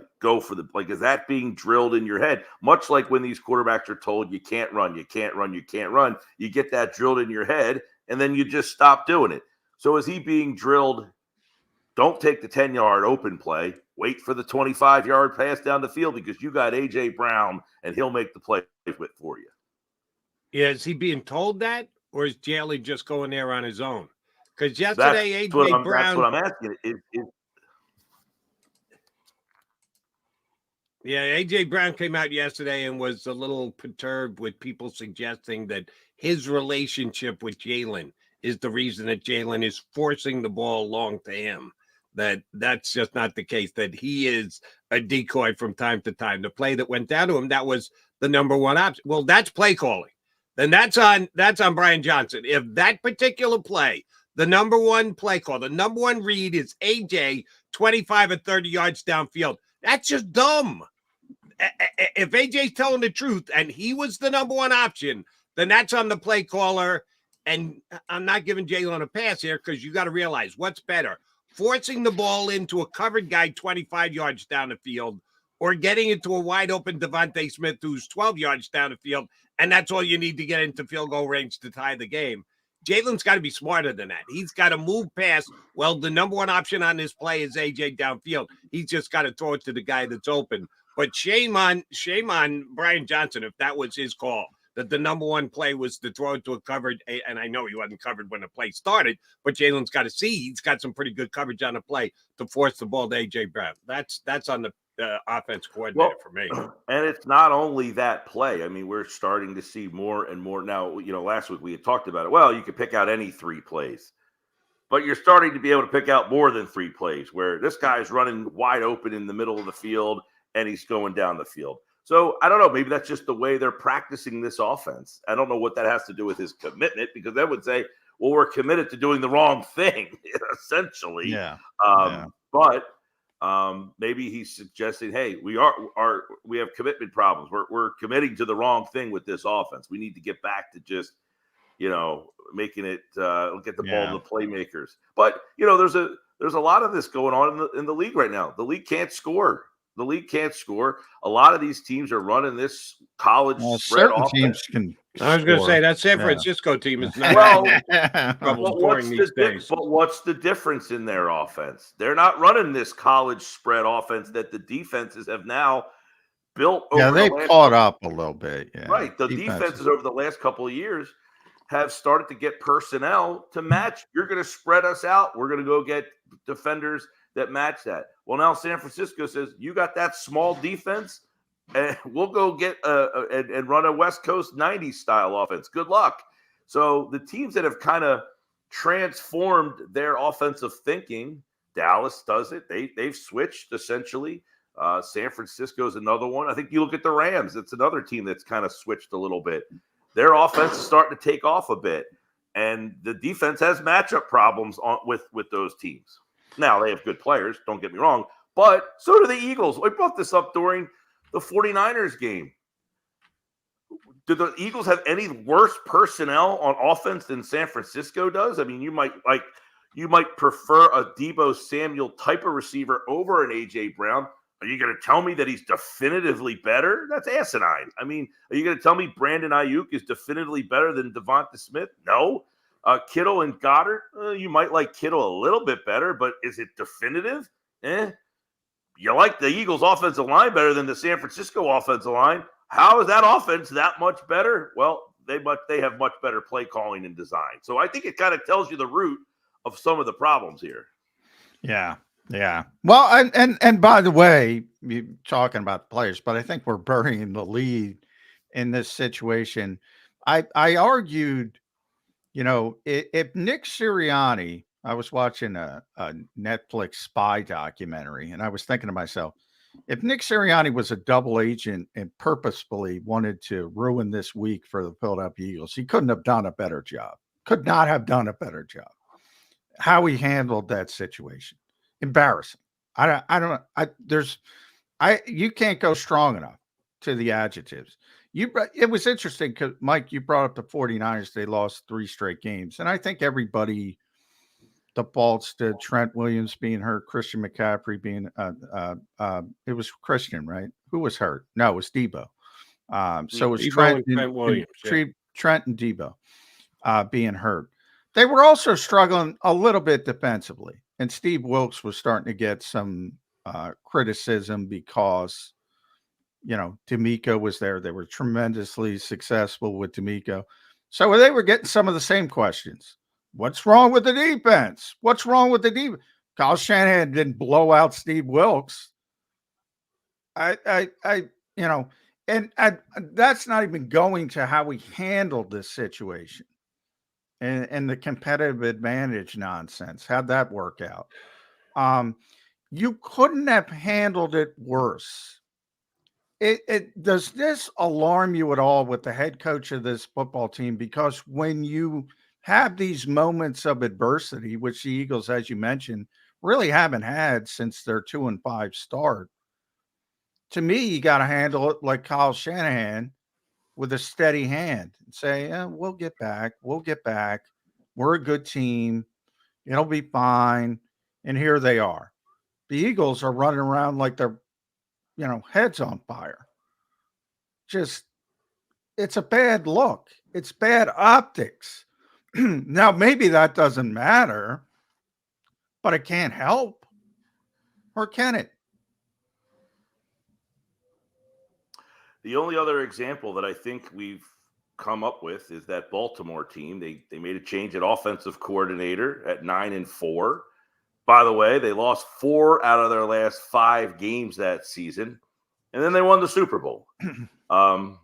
S13: is that being drilled in your head? Much like when these quarterbacks are told you can't run, you get that drilled in your head and then you just stop doing it. So is he being drilled, don't take the 10-yard open play, wait for the 25-yard pass down the field because you got A.J. Brown and he'll make the play for you?
S4: Yeah, is he being told that, or is Jalen just going there on his own? Because yesterday, A.J. Brown.
S13: That's what I'm asking.
S4: Yeah, A.J. Brown came out yesterday and was a little perturbed with people suggesting that his relationship with Jalen is the reason that Jalen is forcing the ball long to him. That's just not the case, that he is a decoy from time to time. The play that went down to him, that was the number one option. Well, that's play calling. Then that's on Brian Johnson. If that particular play, the number one play call, the number one read is AJ 25 or 30 yards downfield, that's just dumb. If AJ's telling the truth and he was the number one option, then that's on the play caller. And I'm not giving Jalen a pass here because you got to realize what's better, forcing the ball into a covered guy 25 yards down the field or getting into a wide open Devontae Smith who's 12 yards down the field, and that's all you need to get into field goal range to tie the game. Jalen's got to be smarter than that. He's got to move past, well, the number one option on this play is AJ downfield. He's just got to throw it to the guy that's open. But shame on Brian Johnson if that was his call, that the number one play was to throw it to a covered, and I know he wasn't covered when the play started, but Jalen's got to see he's got some pretty good coverage on the play to force the ball to A.J. Brown. That's on the offense coordinator for me.
S13: And it's not only that play. I mean, we're starting to see more and more now. Last week we had talked about it. Well, you could pick out any 3 plays, but you're starting to be able to pick out more than 3 plays where this guy's running wide open in the middle of the field and he's going down the field. So I don't know. Maybe that's just the way they're practicing this offense. I don't know what that has to do with his commitment, because that would say, well, we're committed to doing the wrong thing, essentially.
S5: Yeah.
S13: But maybe he's suggesting, hey, we have commitment problems. We're committing to the wrong thing with this offense. We need to get back to just, making it get the ball to the playmakers. But there's a lot of this going on in the league right now. The league can't score. A lot of these teams are running this college spread offense.
S5: Teams can.
S4: I was going to say that San Francisco team is not.
S13: But what's the difference in their offense? They're not running this college spread offense that the defenses have now built.
S5: They've caught up a little bit. Yeah.
S13: Right. The defenses over the last couple of years have started to get personnel to match. You're going to spread us out. We're going to go get defenders that match that. Well, now San Francisco says, you got that small defense, and we'll go get and run a West Coast 90s style offense. Good luck. So the teams that have kind of transformed their offensive thinking, Dallas does it. They've switched essentially. San Francisco is another one. I think you look at the Rams. It's another team that's kind of switched a little bit. Their offense is starting to take off a bit, and the defense has matchup problems with those teams. Now, they have good players, don't get me wrong, but so do the Eagles. We brought this up during the 49ers game. Do the Eagles have any worse personnel on offense than San Francisco does? I mean, you might prefer a Deebo Samuel type of receiver over an A.J. Brown. Are you going to tell me that he's definitively better? That's asinine. I mean, are you going to tell me Brandon Ayuk is definitively better than Devonta Smith? No. Kittle and Goddard, you might like Kittle a little bit better, but is it definitive? You like the Eagles' offensive line better than the San Francisco offensive line. How is that offense that much better? Well, they have much better play calling and design. So I think it kind of tells you the root of some of the problems here.
S5: Yeah. Well, and by the way, you're talking about the players, but I think we're burying the lead in this situation. I argued, if Nick Sirianni, I was watching a Netflix spy documentary, and I was thinking to myself, if Nick Sirianni was a double agent and purposefully wanted to ruin this week for the Philadelphia Eagles, he couldn't have done a better job. Could not have done a better job. how he handled that situation. Embarrassing. You can't go strong enough to the adjectives. It was interesting because, Mike, you brought up the 49ers. They lost 3 straight games. And I think everybody defaults to Trent Williams being hurt, Christian McCaffrey being it was Christian, right? Who was hurt? No, it was Debo. So it was Trent and Debo being hurt. They were also struggling a little bit defensively. And Steve Wilkes was starting to get some criticism because, DeMeco was there. They were tremendously successful with DeMeco. So they were getting some of the same questions. What's wrong with the defense? What's wrong with the defense? Kyle Shanahan didn't blow out Steve Wilkes. And that's not even going to how we handled this situation and the competitive advantage nonsense. How'd that work out? You couldn't have handled it worse. Does this alarm you at all with the head coach of this football team? Because when you have these moments of adversity, which the Eagles, as you mentioned, really haven't had since their 2-5 start, to me, you got to handle it like Kyle Shanahan with a steady hand and say, yeah, we'll get back. We'll get back. We're a good team. It'll be fine. And here they are. The Eagles are running around like they're, heads on fire. It's a bad look. It's bad optics. Now, maybe that doesn't matter, but it can't help. Or can it?
S13: The only other example that I think we've come up with is that Baltimore team. They made a change at offensive coordinator at 9-4. By the way, they lost 4 out of their last 5 games that season, and then they won the Super Bowl. Don't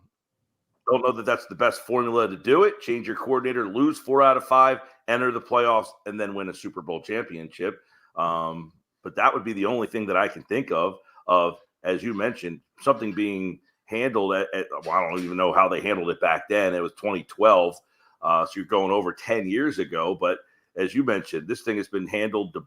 S13: know that that's the best formula to do it. Change your coordinator, lose 4 out of 5, enter the playoffs, and then win a Super Bowl championship. But that would be the only thing that I can think of, as you mentioned, something being handled I don't even know how they handled it back then. It was 2012. So you're going over 10 years ago. But as you mentioned, this thing has been handled to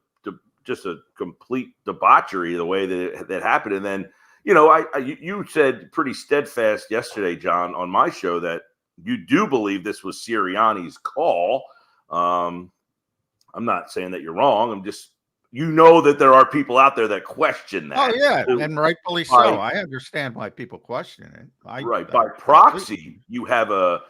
S13: just a complete debauchery the way that happened. And then, you said pretty steadfast yesterday, John, on my show that you do believe this was Sirianni's call. I'm not saying that you're wrong. I'm just, that there are people out there that question that.
S5: Oh, yeah, and rightfully so. I understand why people question it.
S13: By proxy, you have a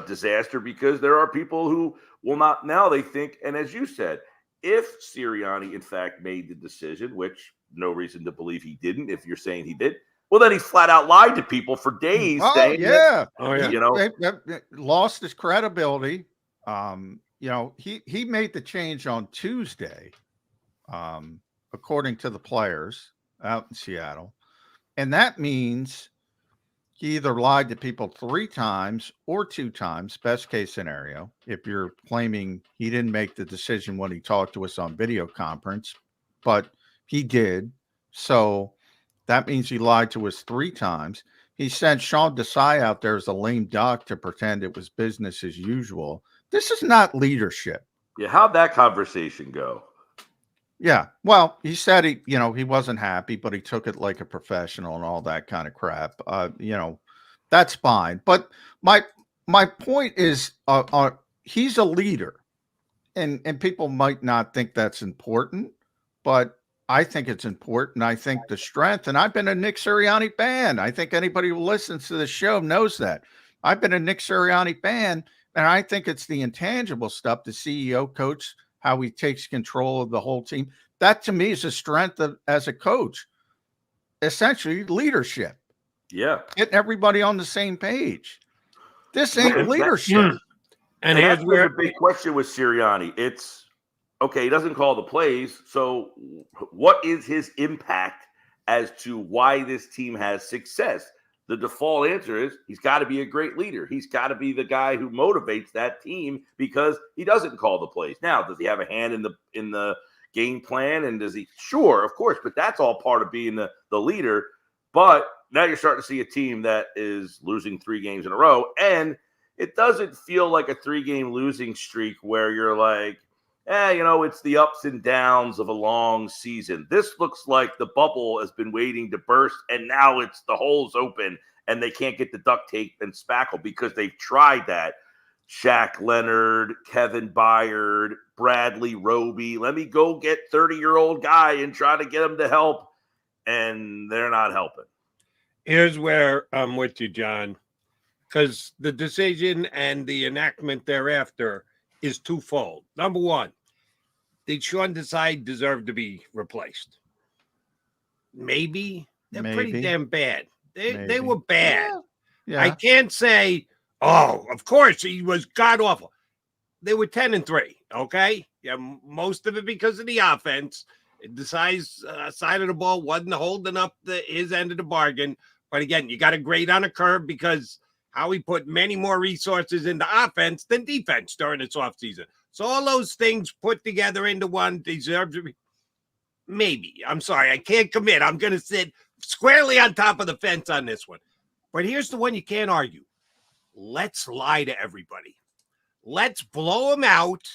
S13: disaster because there are people who will not now. They think, and as you said, if Sirianni in fact made the decision, which no reason to believe he didn't, if you're saying he did, well, then he flat out lied to people for days.
S5: Saying that,
S13: They
S5: lost his credibility. He made the change on Tuesday, according to the players out in Seattle. And that means he either lied to people 3 times or 2 times, best case scenario, if you're claiming he didn't make the decision when he talked to us on video conference, but he did. So that means he lied to us 3 times. He sent Sean Desai out there as a lame duck to pretend it was business as usual. This is not leadership.
S13: Yeah, how'd that conversation go?
S5: Yeah, well, he said he wasn't happy, but he took it like a professional and all that kind of crap. That's fine. But my point is, he's a leader, and people might not think that's important, but I think it's important. I think the strength, and I've been a Nick Sirianni fan. I think anybody who listens to the show knows that. I've been a Nick Sirianni fan. And I think it's the intangible stuff, the CEO coach, how he takes control of the whole team. That to me is a strength as a coach, essentially leadership.
S13: Yeah.
S5: Getting everybody on the same page. This ain't leadership.
S13: And that's where the big question with Sirianni. It's okay, he doesn't call the plays. So what is his impact as to why this team has success? The default answer is he's got to be a great leader. He's got to be the guy who motivates that team because he doesn't call the plays. Now, does he have a hand in the game plan? And does he? Sure, of course. But that's all part of being the leader. But now you're starting to see a team that is losing 3 games in a row. And, it doesn't feel like a 3-game losing streak where you're like, it's the ups and downs of a long season. This looks like the bubble has been waiting to burst, and now it's the hole's open, and they can't get the duct tape and spackle because they've tried that. Shaq Leonard, Kevin Byard, Bradley Roby. Let me go get 30-year-old guy and try to get him to help, and they're not helping.
S4: Here's where I'm with you, John, because the decision and the enactment thereafter is twofold. Number one, did Sean Desai deserve to be replaced? Maybe. They're pretty damn bad. They were bad.
S5: Yeah.
S4: I can't say, oh, of course he was god awful. They were 10-3. Okay. Yeah. Most of it because of the offense. Desai's side of the ball wasn't holding up his end of the bargain. But again, you got to grade on a curve because Howie put many more resources into offense than defense during its offseason. So all those things put together into one deserve to be. Maybe. I'm sorry. I can't commit. I'm going to sit squarely on top of the fence on this one. But here's the one you can't argue. Let's lie to everybody. Let's blow them out.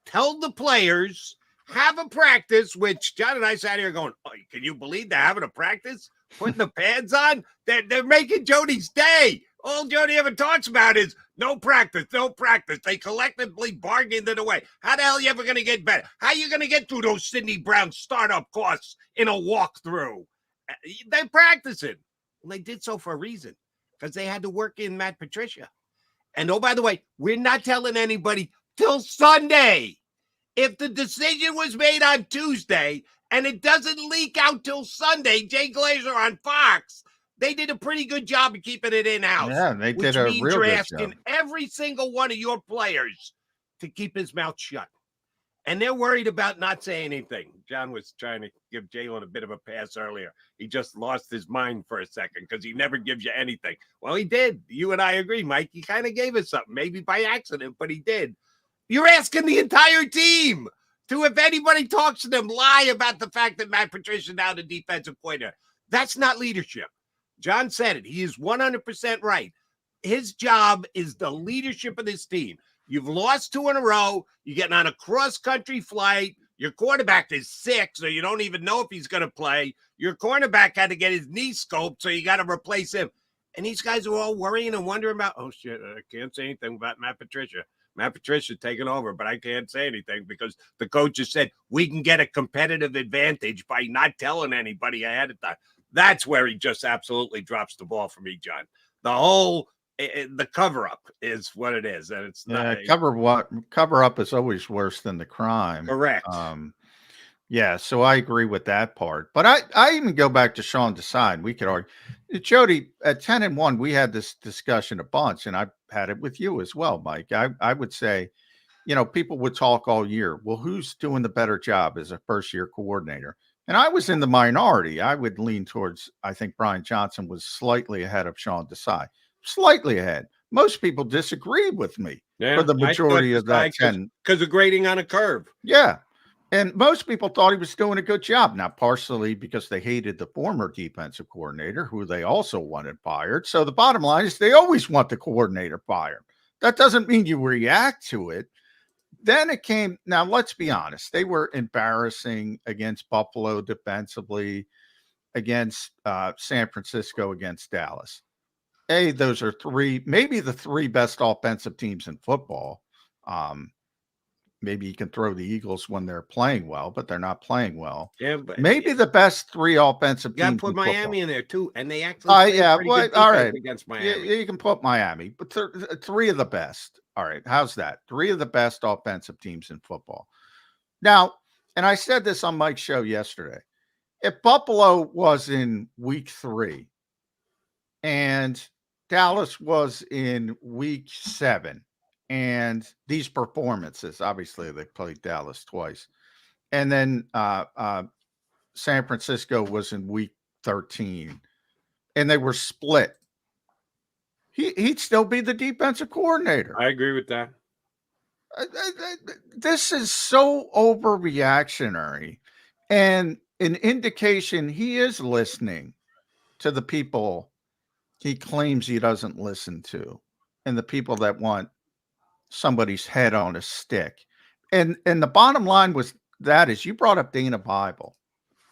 S4: Tell the players. Have a practice, which John and I sat here going, oh, can you believe they're having a practice? Putting the pads on? They're making Jody's day. All Jody ever talks about is no practice, no practice. They collectively bargained it away. How the hell are you ever going to get better? How are you going to get through those Sidney Brown startup costs in a walkthrough? They're practicing. Well, they did so for a reason, because they had to work in Matt Patricia. And oh, by the way, we're not telling anybody till Sunday. If the decision was made on Tuesday and it doesn't leak out till Sunday, Jay Glazer on Fox, they did a pretty good job of keeping it in-house.
S5: Yeah, they did a real
S4: you're
S5: good
S4: asking
S5: job.
S4: every single one of your players to keep his mouth shut. And they're worried about not saying anything. John was trying to give Jalen a bit of a pass earlier. He just lost his mind for a second because he never gives you anything. Well, he did. You and I agree, Mike. He kind of gave us something, maybe by accident, but he did. You're asking the entire team to, if anybody talks to them, lie about the fact that Matt Patricia now the defensive coordinator. That's not leadership. John said it. He is 100% right. His job is the leadership of this team. You've lost 2 in a row. You're getting on a cross-country flight. Your quarterback is sick, so you don't even know if he's going to play. Your cornerback had to get his knee scoped, so you got to replace him. And these guys are all worrying and wondering about, oh, shit, I can't say anything about Matt Patricia. Matt Patricia taking over, but I can't say anything because the coach has said we can get a competitive advantage by not telling anybody ahead of time. That's where he just absolutely drops the ball for me, John. The whole the cover up is what it is, and it's not
S5: cover up is always worse than the crime.
S4: Correct.
S5: Yeah, so I agree with that part. But I even go back to Sean Desai. We could argue, Jody, at 10-1, we had this discussion a bunch, and I had it with you as well, Mike. I would say, people would talk all year. Well, who's doing the better job as a first-year coordinator? And I was in the minority. I would lean towards, I think Brian Johnson was slightly ahead of Sean Desai. Slightly ahead. Most people disagreed with me for the majority of that 10.
S4: Because of grading on a curve.
S5: Yeah. And most people thought he was doing a good job. Now, partially because they hated the former defensive coordinator, who they also wanted fired. So the bottom line is they always want the coordinator fired. That doesn't mean you react to it. Then it came. Now, let's be honest. They were embarrassing against Buffalo defensively, against San Francisco, against Dallas. Those are maybe the 3 best offensive teams in football. Maybe you can throw the Eagles when they're playing well, but they're not playing well.
S4: Yeah, but
S5: maybe the best 3 offensive teams.
S4: You got to put Miami in there too, and they actually
S5: all right
S4: against Miami.
S5: You can put Miami, but 3 of the best. All right, how's that? 3 of the best offensive teams in football. Now, and I said this on Mike's show yesterday. If Buffalo was in week 3 and Dallas was in week 7, and these performances, obviously they played Dallas twice, and then San Francisco was in week 13, and they were split, he'd still be the defensive coordinator.
S4: I agree with that.
S5: This is so overreactionary, and an indication he is listening to the people he claims he doesn't listen to. and the people that want somebody's head on a stick. And the bottom line was that is you brought up Dana Bible.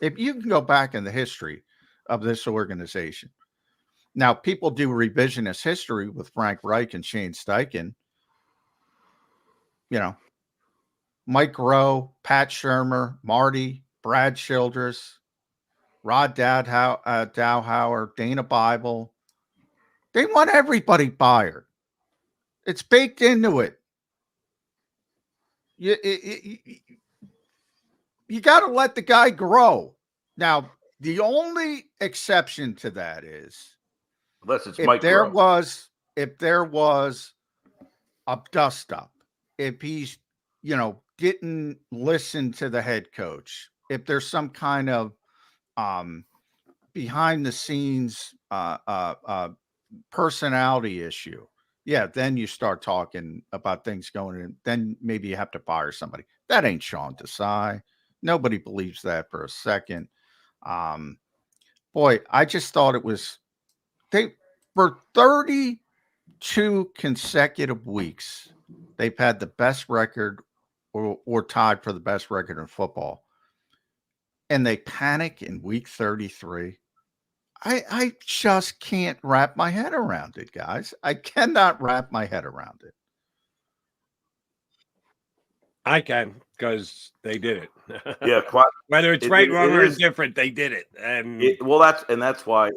S5: If you can go back in the history of this organization. Now, people do revisionist history with Frank Reich and Shane Steichen. You know, Mike Rowe, Pat Shermer, Marty, Brad Childress, Rod Dowhauer, Dana Bible. They want everybody fired. It's baked into it. You got to let the guy grow. Now, the only exception to that is
S13: unless it's
S5: if
S13: Mike
S5: there
S13: Rowe.
S5: if there was a dust up, if he's, didn't listen to the head coach, if there's some kind of behind the scenes personality issue, yeah, then you start talking about things going in. Then maybe you have to fire somebody. That ain't Sean Desai. Nobody believes that for a second. Boy, I just thought it was for 32 consecutive weeks, they've had the best record or tied for the best record in football. And they panic in week 33. I just can't wrap my head around it, guys. I cannot wrap my head around it.
S4: I can, because they did it.
S13: Yeah,
S4: whether it's right, wrong, or indifferent, they did it. And
S13: that's why.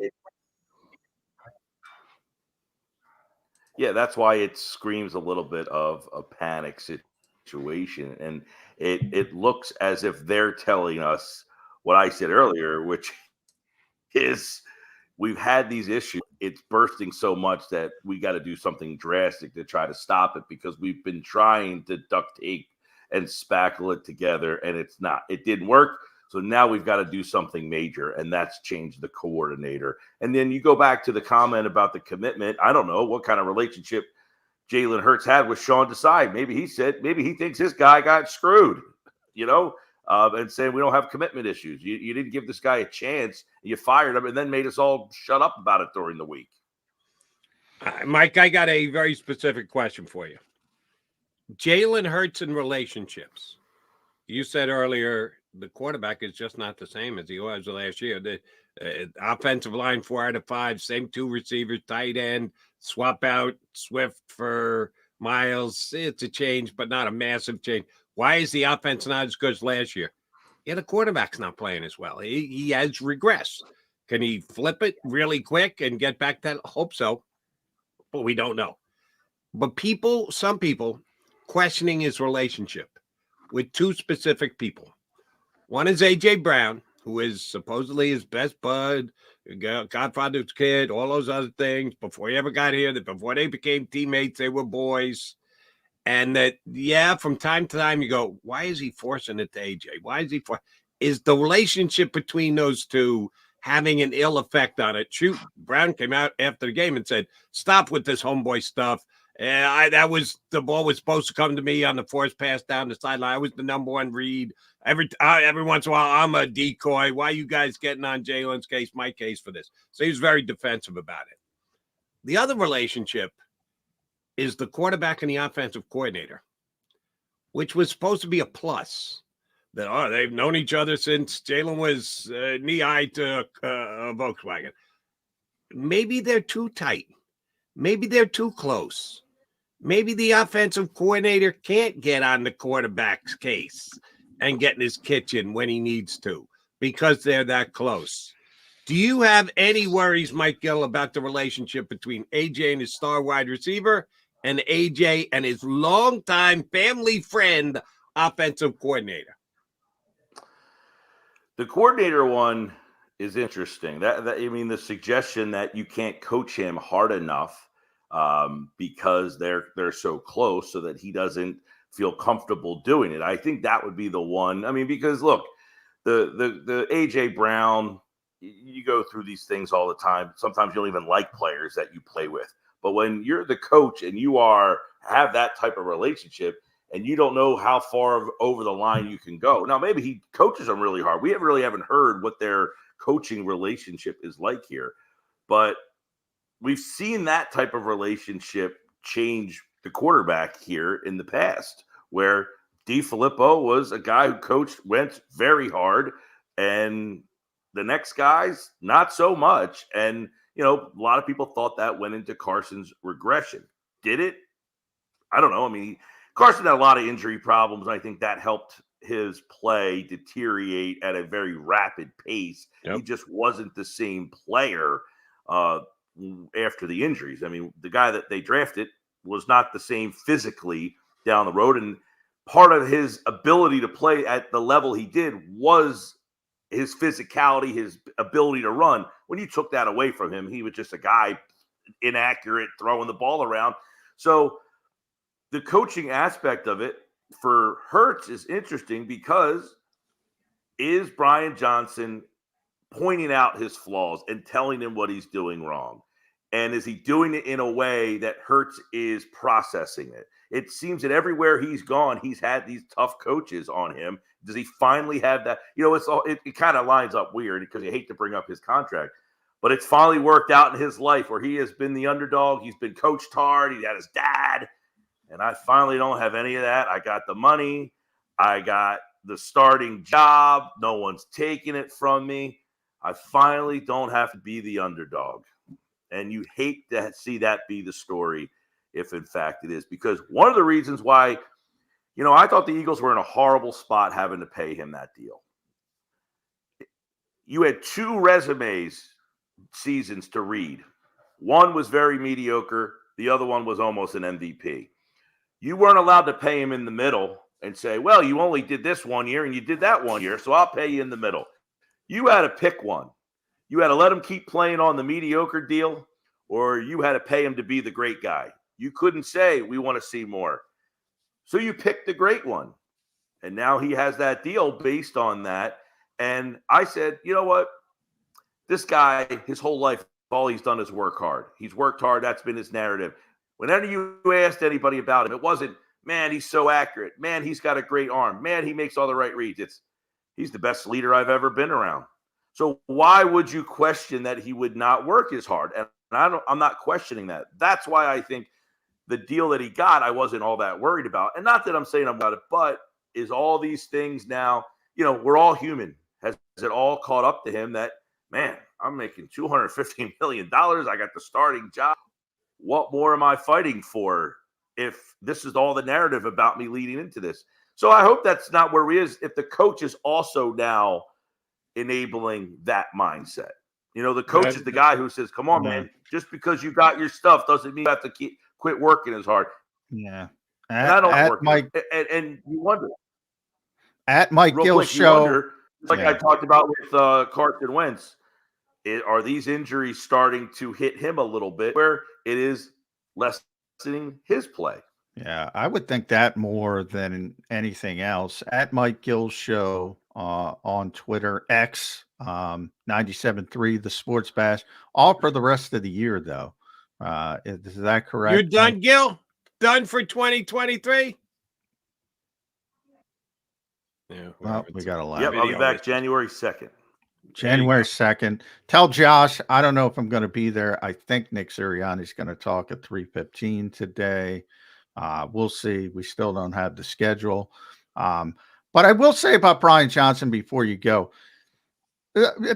S13: That's why it screams a little bit of a panic situation, and it looks as if they're telling us what I said earlier, which is we've had these issues. It's bursting so much that we got to do something drastic to try to stop it, because we've been trying to duct tape and spackle it together, and it didn't work. So now we've got to do something major, and that's change the coordinator. And then you go back to the comment about the commitment. I don't know what kind of relationship Jalen Hurts had with Sean Desai. Maybe he thinks this guy got screwed, and saying we don't have commitment issues. You didn't give this guy a chance. You fired him and then made us all shut up about it during the week.
S4: Mike, I got a very specific question for you. Jalen Hurts in relationships. You said earlier the quarterback is just not the same as he was last year. The offensive line 4 out of 5, same 2 receivers, tight end, swap out Swift for Miles. It's a change, but not a massive change. Why is the offense not as good as last year? Yeah, the quarterback's not playing as well. He has regressed. Can he flip it really quick and get back that? Hope so, but we don't know. But some people questioning his relationship with 2 specific people. One is A.J. Brown, who is supposedly his best bud, Godfather's kid, all those other things before he ever got here, that before they became teammates, they were boys. And that, from time to time you go, why is he forcing it to A.J.? Why is he is the relationship between those two having an ill effect on it? Brown came out after the game and said, stop with this homeboy stuff. The ball was supposed to come to me on the forced pass down the sideline. I was the number 1 read. Every once in a while, I'm a decoy. Why are you guys getting on Jalen's case, my case for this? So he was very defensive about it. The other relationship is the quarterback and the offensive coordinator, which was supposed to be a plus. That they've known each other since Jalen was knee-high to a Volkswagen. Maybe they're too tight. Maybe they're too close. Maybe the offensive coordinator can't get on the quarterback's case and get in his kitchen when he needs to because they're that close. Do you have any worries, Mike Gill, about the relationship between AJ and his star wide receiver and AJ and his longtime family friend offensive coordinator?
S13: The coordinator one is interesting. The suggestion that you can't coach him hard enough because they're so close, so that he doesn't feel comfortable doing it. I think that would be the one. Because look, the AJ Brown, you go through these things all the time. Sometimes you don't even like players that you play with. But when you're the coach and you have that type of relationship, and you don't know how far over the line you can go. Now, maybe he coaches them really hard. We haven't heard what their coaching relationship is like here. But we've seen that type of relationship change the quarterback here in the past, where DeFilippo was a guy who coached Wentz very hard, and the next guys, not so much. And, a lot of people thought that went into Carson's regression. Did it? I don't know. I mean, Carson had a lot of injury problems, and I think that helped his play deteriorate at a very rapid pace. He just wasn't the same player after the injuries. I mean, the guy that they drafted was not the same physically down the road, and part of his ability to play at the level he did was his physicality, his ability to run. When you took that away from him, he was just a guy inaccurate, throwing the ball around. So the coaching aspect of it for Hurts is interesting, because is Brian Johnson pointing out his flaws and telling him what he's doing wrong? And is he doing it in a way that Hurts is processing it? It seems that everywhere he's gone, he's had these tough coaches on him. Does he finally have that? It kind of lines up weird, because you hate to bring up his contract, but it's finally worked out in his life where he has been the underdog. He's been coached hard. He had his dad. And I finally don't have any of that. I got the money. I got the starting job. No one's taking it from me. I finally don't have to be the underdog. And you hate to see that be the story if, in fact, it is. Because one of the reasons why, I thought the Eagles were in a horrible spot having to pay him that deal. You had 2 seasons to read. One was very mediocre. The other one was almost an MVP. You weren't allowed to pay him in the middle and say, well, you only did this 1 year and you did that 1 year, so I'll pay you in the middle. You had to pick one. You had to let him keep playing on the mediocre deal, or you had to pay him to be the great guy. You couldn't say, we want to see more. So you picked the great one. And now he has that deal based on that. And I said, you know what? This guy, his whole life, all he's done is work hard. He's worked hard. That's been his narrative. Whenever you asked anybody about him, it wasn't, man, he's so accurate. Man, he's got a great arm. Man, he makes all the right reads. He's the best leader I've ever been around. So why would you question that he would not work as hard? And I'm not questioning that. That's why I think the deal that he got, I wasn't all that worried about. And not that I'm saying I'm about it, but is all these things now, we're all human. Has it all caught up to him that, man, I'm making $215 million. I got the starting job. What more am I fighting for if this is all the narrative about me leading into this? So I hope that's not where he is. If the coach is also now enabling that mindset, the coach is the guy who says, come on, man, just because you got your stuff doesn't mean you have to quit working as hard.
S5: Yeah.
S13: And I don't work. And you wonder.
S5: At Mike Gill's show.
S13: Wonder, I talked about with Carson Wentz, are these injuries starting to hit him a little bit where it is lessening his play?
S5: Yeah, I would think that more than anything else. At Mike Gill's show on Twitter, X, 97.3, the Sports Bash, all for the rest of the year, though. Is that correct?
S4: You're done, Gill? Done for 2023?
S5: Yeah, well, we got a lot.
S13: Yep, I'll be back January 2nd.
S5: January 2nd. Tell Josh, I don't know if I'm going to be there. I think Nick Sirianni's going to talk at 3:15 today. We'll see. We still don't have the schedule. But I will say about Brian Johnson before you go,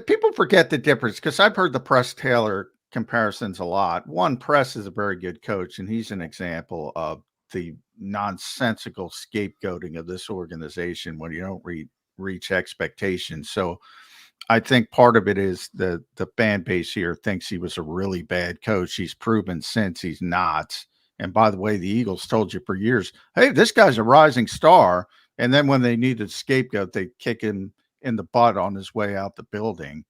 S5: people forget the difference, because I've heard the Press Taylor comparisons a lot. One, Press is a very good coach, and he's an example of the nonsensical scapegoating of this organization when you don't reach expectations. So I think part of it is the fan base here thinks he was a really bad coach. He's proven since he's not. And by the way, the Eagles told you for years, hey, this guy's a rising star. And then when they needed a scapegoat, they kick him in the butt on his way out the building.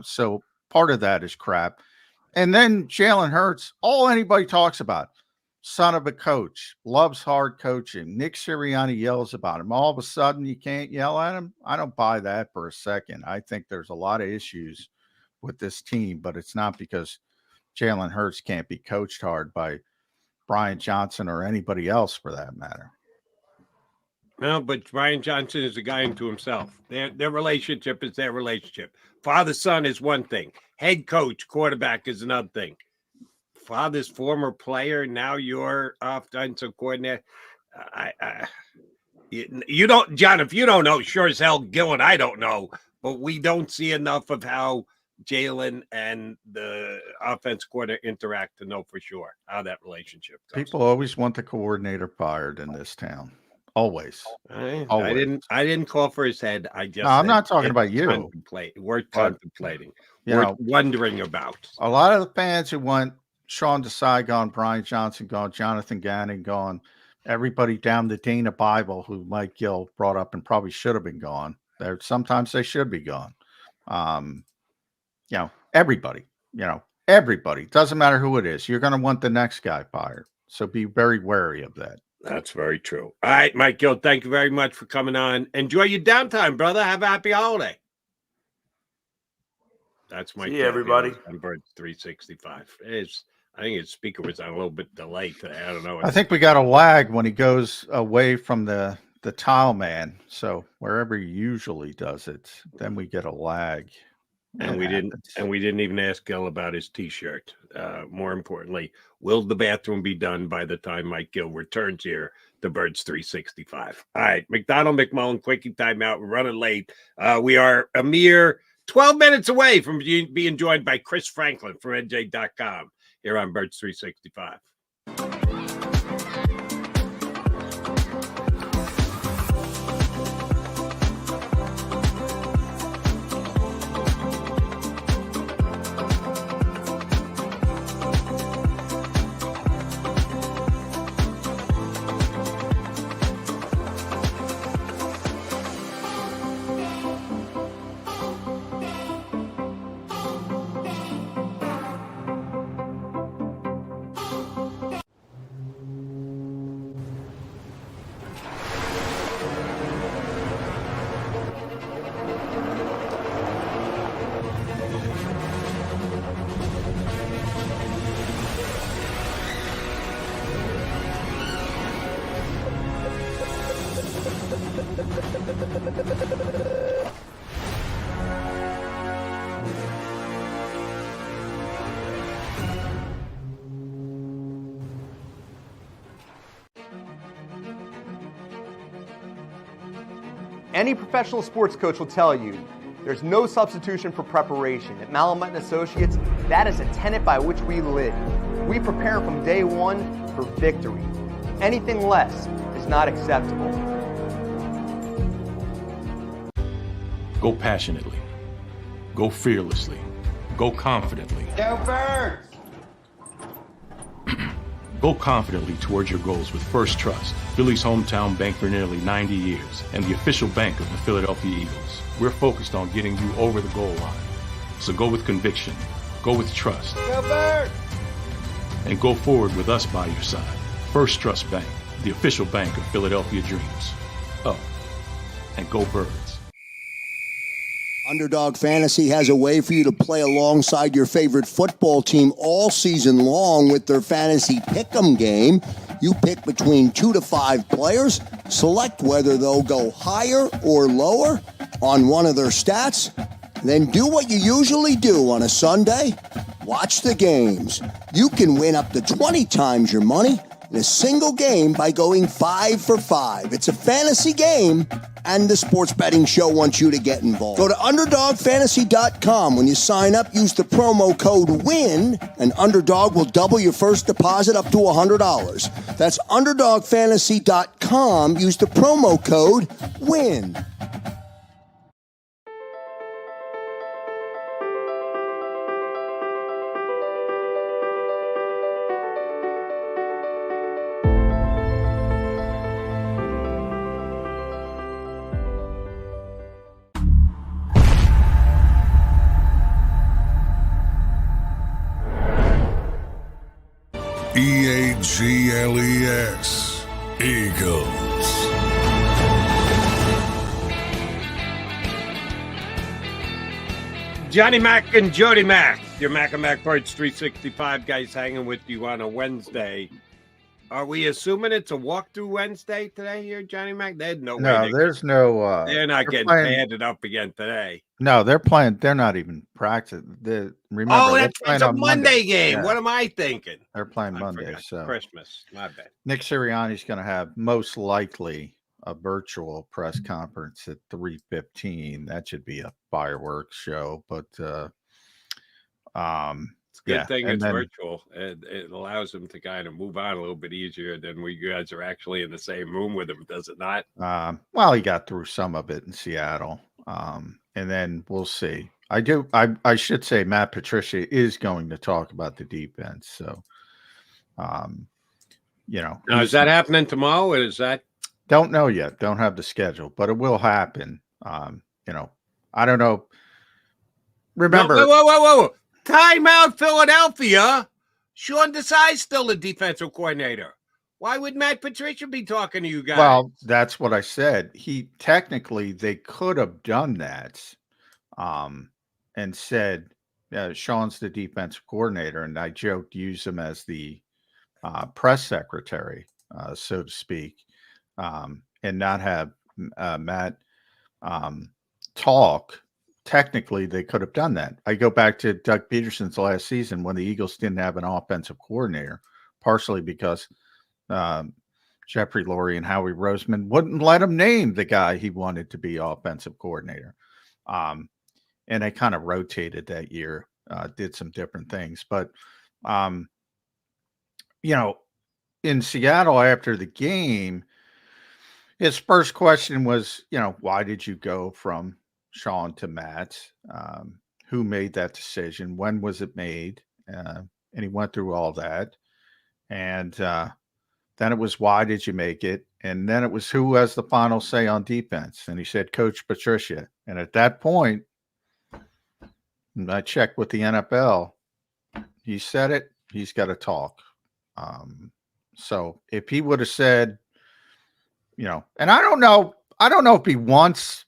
S5: So part of that is crap. And then Jalen Hurts, all anybody talks about, son of a coach, loves hard coaching. Nick Sirianni yells about him. All of a sudden, you can't yell at him. I don't buy that for a second. I think there's a lot of issues with this team, but it's not because Jalen Hurts can't be coached hard by Brian Johnson or anybody else for that matter.
S4: No, but Brian Johnson is a guy unto himself. Their relationship is their relationship. Father-son is one thing. Head coach, quarterback is another thing. father's former player, now you're offensive coordinator. You don't, John, if you don't know, sure as hell, Gill and I don't know, but we don't see enough of how Jalen and the offense coordinator interact to know for sure how that relationship goes.
S5: People always want the coordinator fired in this town. Always.
S4: I didn't call for his head. I just
S5: I'm not talking about you.
S4: We're contemplating. We're wondering about.
S5: A lot of the fans who want Sean Desai gone, Brian Johnson gone, Jonathan Gannon gone, everybody down the Dana Bible who Mike Gill brought up and probably should have been gone. Sometimes they should be gone. Everybody. Doesn't matter who it is. You're going to want the next guy fired. So be very wary of that.
S4: That's very true. All right, Mike Gill, thank you very much for coming on. Enjoy your downtime, brother. Have a happy holiday. That's Mike.
S13: See everybody.
S4: On Birds 365. I think his speaker was on a little bit delayed today. I don't know.
S5: I think we got a lag when he goes away from the tile man. So wherever he usually does it, then we get a lag.
S4: And we didn't even ask Gill about his T-shirt. More importantly, will the bathroom be done by the time Mike Gill returns here to Birds 365? All right, McDonald, McMullen, quickie timeout. We're running late. We are a mere 12 minutes away from being joined by Chris Franklin from NJ.com here on Birds 365.
S14: Any professional sports coach will tell you there's no substitution for preparation. At Malamut & Associates, that is a tenet by which we live. We prepare from day one for victory. Anything less is not acceptable.
S8: Go passionately. Go fearlessly. Go confidently.
S2: Go Birds!
S8: Go confidently towards your goals with First Trust, Philly's hometown bank for nearly 90 years, and the official bank of the Philadelphia Eagles. We're focused on getting you over the goal line. So go with conviction, go with trust,
S2: Go Birds!
S8: and go forward with us by your side. First Trust Bank, the official bank of Philadelphia dreams. Oh, and go Birds.
S9: Underdog Fantasy has a way for you to play alongside your favorite football team all season long with their fantasy pick'em game. You pick between 2 to 5 players, select whether they'll go higher or lower on one of their stats, then do what you usually do on a Sunday, watch the games. You can win up to 20 times your money in a single game by going 5 for 5. It's a fantasy game, and the Sports Betting Show wants you to get involved. Go to UnderdogFantasy.com. When you sign up, use the promo code WIN, and Underdog will double your first deposit up to $100. That's UnderdogFantasy.com. Use the promo code WIN.
S12: EAGLES, Eagles.
S4: Johnny Mac and Jody Mac, your Mac and Mac Birds 365 guys hanging with you on a Wednesday. Are we assuming it's a walkthrough Wednesday today here, Johnny Mac? There's no way.
S5: No, there's no.
S4: They're not getting padded up again today.
S5: No, they're playing. They're not even practicing. Remember,
S4: it's a Monday game.
S5: Yeah.
S4: What am I thinking?
S5: They're playing Monday. So
S4: Christmas. My bad.
S5: Nick Sirianni's going to have most likely a virtual press conference at 3:15. That should be a fireworks show. But
S4: it's a good thing it's virtual. It allows them to kind of move on a little bit easier than we guys are actually in the same room with them, does it not?
S5: Well, he got through some of it in Seattle. And then we'll see. I should say Matt Patricia is going to talk about the defense. So,
S4: now, is that happening tomorrow? Or is that?
S5: Don't know yet. Don't have the schedule, but it will happen. I don't know. Remember,
S4: whoa. Timeout, Philadelphia. Sean Desai's still the defensive coordinator. Why would Matt Patricia be talking to you guys?
S5: Well, that's what I said. They could have done that and said, Sean's the defensive coordinator. And I joked, use him as the press secretary, so to speak, and not have Matt talk. Technically, they could have done that. I go back to Doug Peterson's last season when the Eagles didn't have an offensive coordinator, partially because Jeffrey Lurie and Howie Roseman wouldn't let him name the guy he wanted to be offensive coordinator. And they kind of rotated that year, did some different things. But, in Seattle after the game, his first question was, why did you go from Sean to Matt? Who made that decision? When was it made? And he went through all that. And then it was, why did you make it? And then it was, who has the final say on defense? And he said, Coach Patricia. And at that point, I checked with the NFL. He said it. He's got to talk. So if he would have said, and I don't know if he wants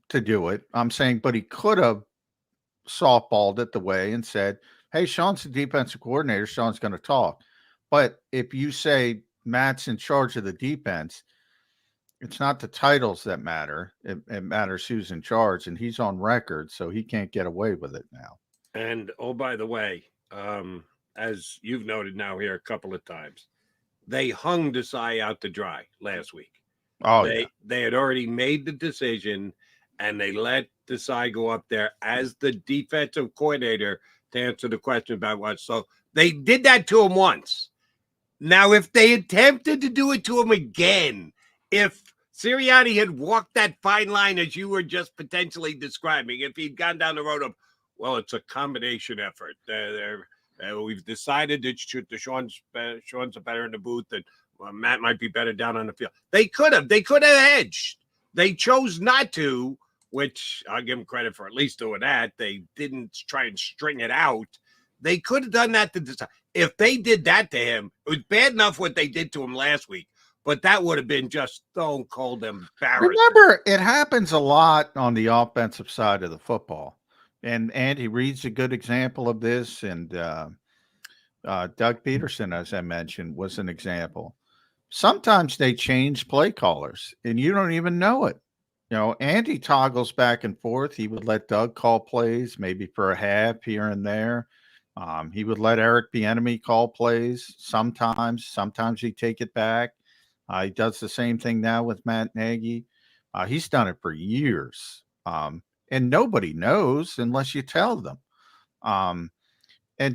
S5: to do it. I'm saying, but he could have softballed it the way and said, hey, Sean's the defensive coordinator. Sean's going to talk. But if you say Matt's in charge of the defense, it's not the titles that matter. It matters who's in charge, and he's on record, so he can't get away with it now.
S4: And, oh, by the way, as you've noted now here a couple of times, they hung Desai out to dry last week. They had already made the decision, and they let Desai go up there as the defensive coordinator to answer the question about what. So they did that to him once. Now, if they attempted to do it to him again, if Sirianni had walked that fine line as you were just potentially describing, if he'd gone down the road of, well, it's a combination effort. We've decided that Sean's better in the booth, and Matt might be better down on the field. They could have hedged. They chose not to, which I'll give them credit for at least doing that. They didn't try and string it out. They could have done that to decide. If they did that to him, it was bad enough what they did to him last week, but that would have been just stone cold embarrassing.
S5: Remember, it happens a lot on the offensive side of the football. And Andy Reid's a good example of this. And Doug Peterson, as I mentioned, was an example. Sometimes they change play callers, and you don't even know it. Andy toggles back and forth. He would let Doug call plays, maybe for a half here and there. He would let Eric Bieniemy call plays sometimes. Sometimes he'd take it back. He does the same thing now with Matt Nagy. He's done it for years. And nobody knows unless you tell them. And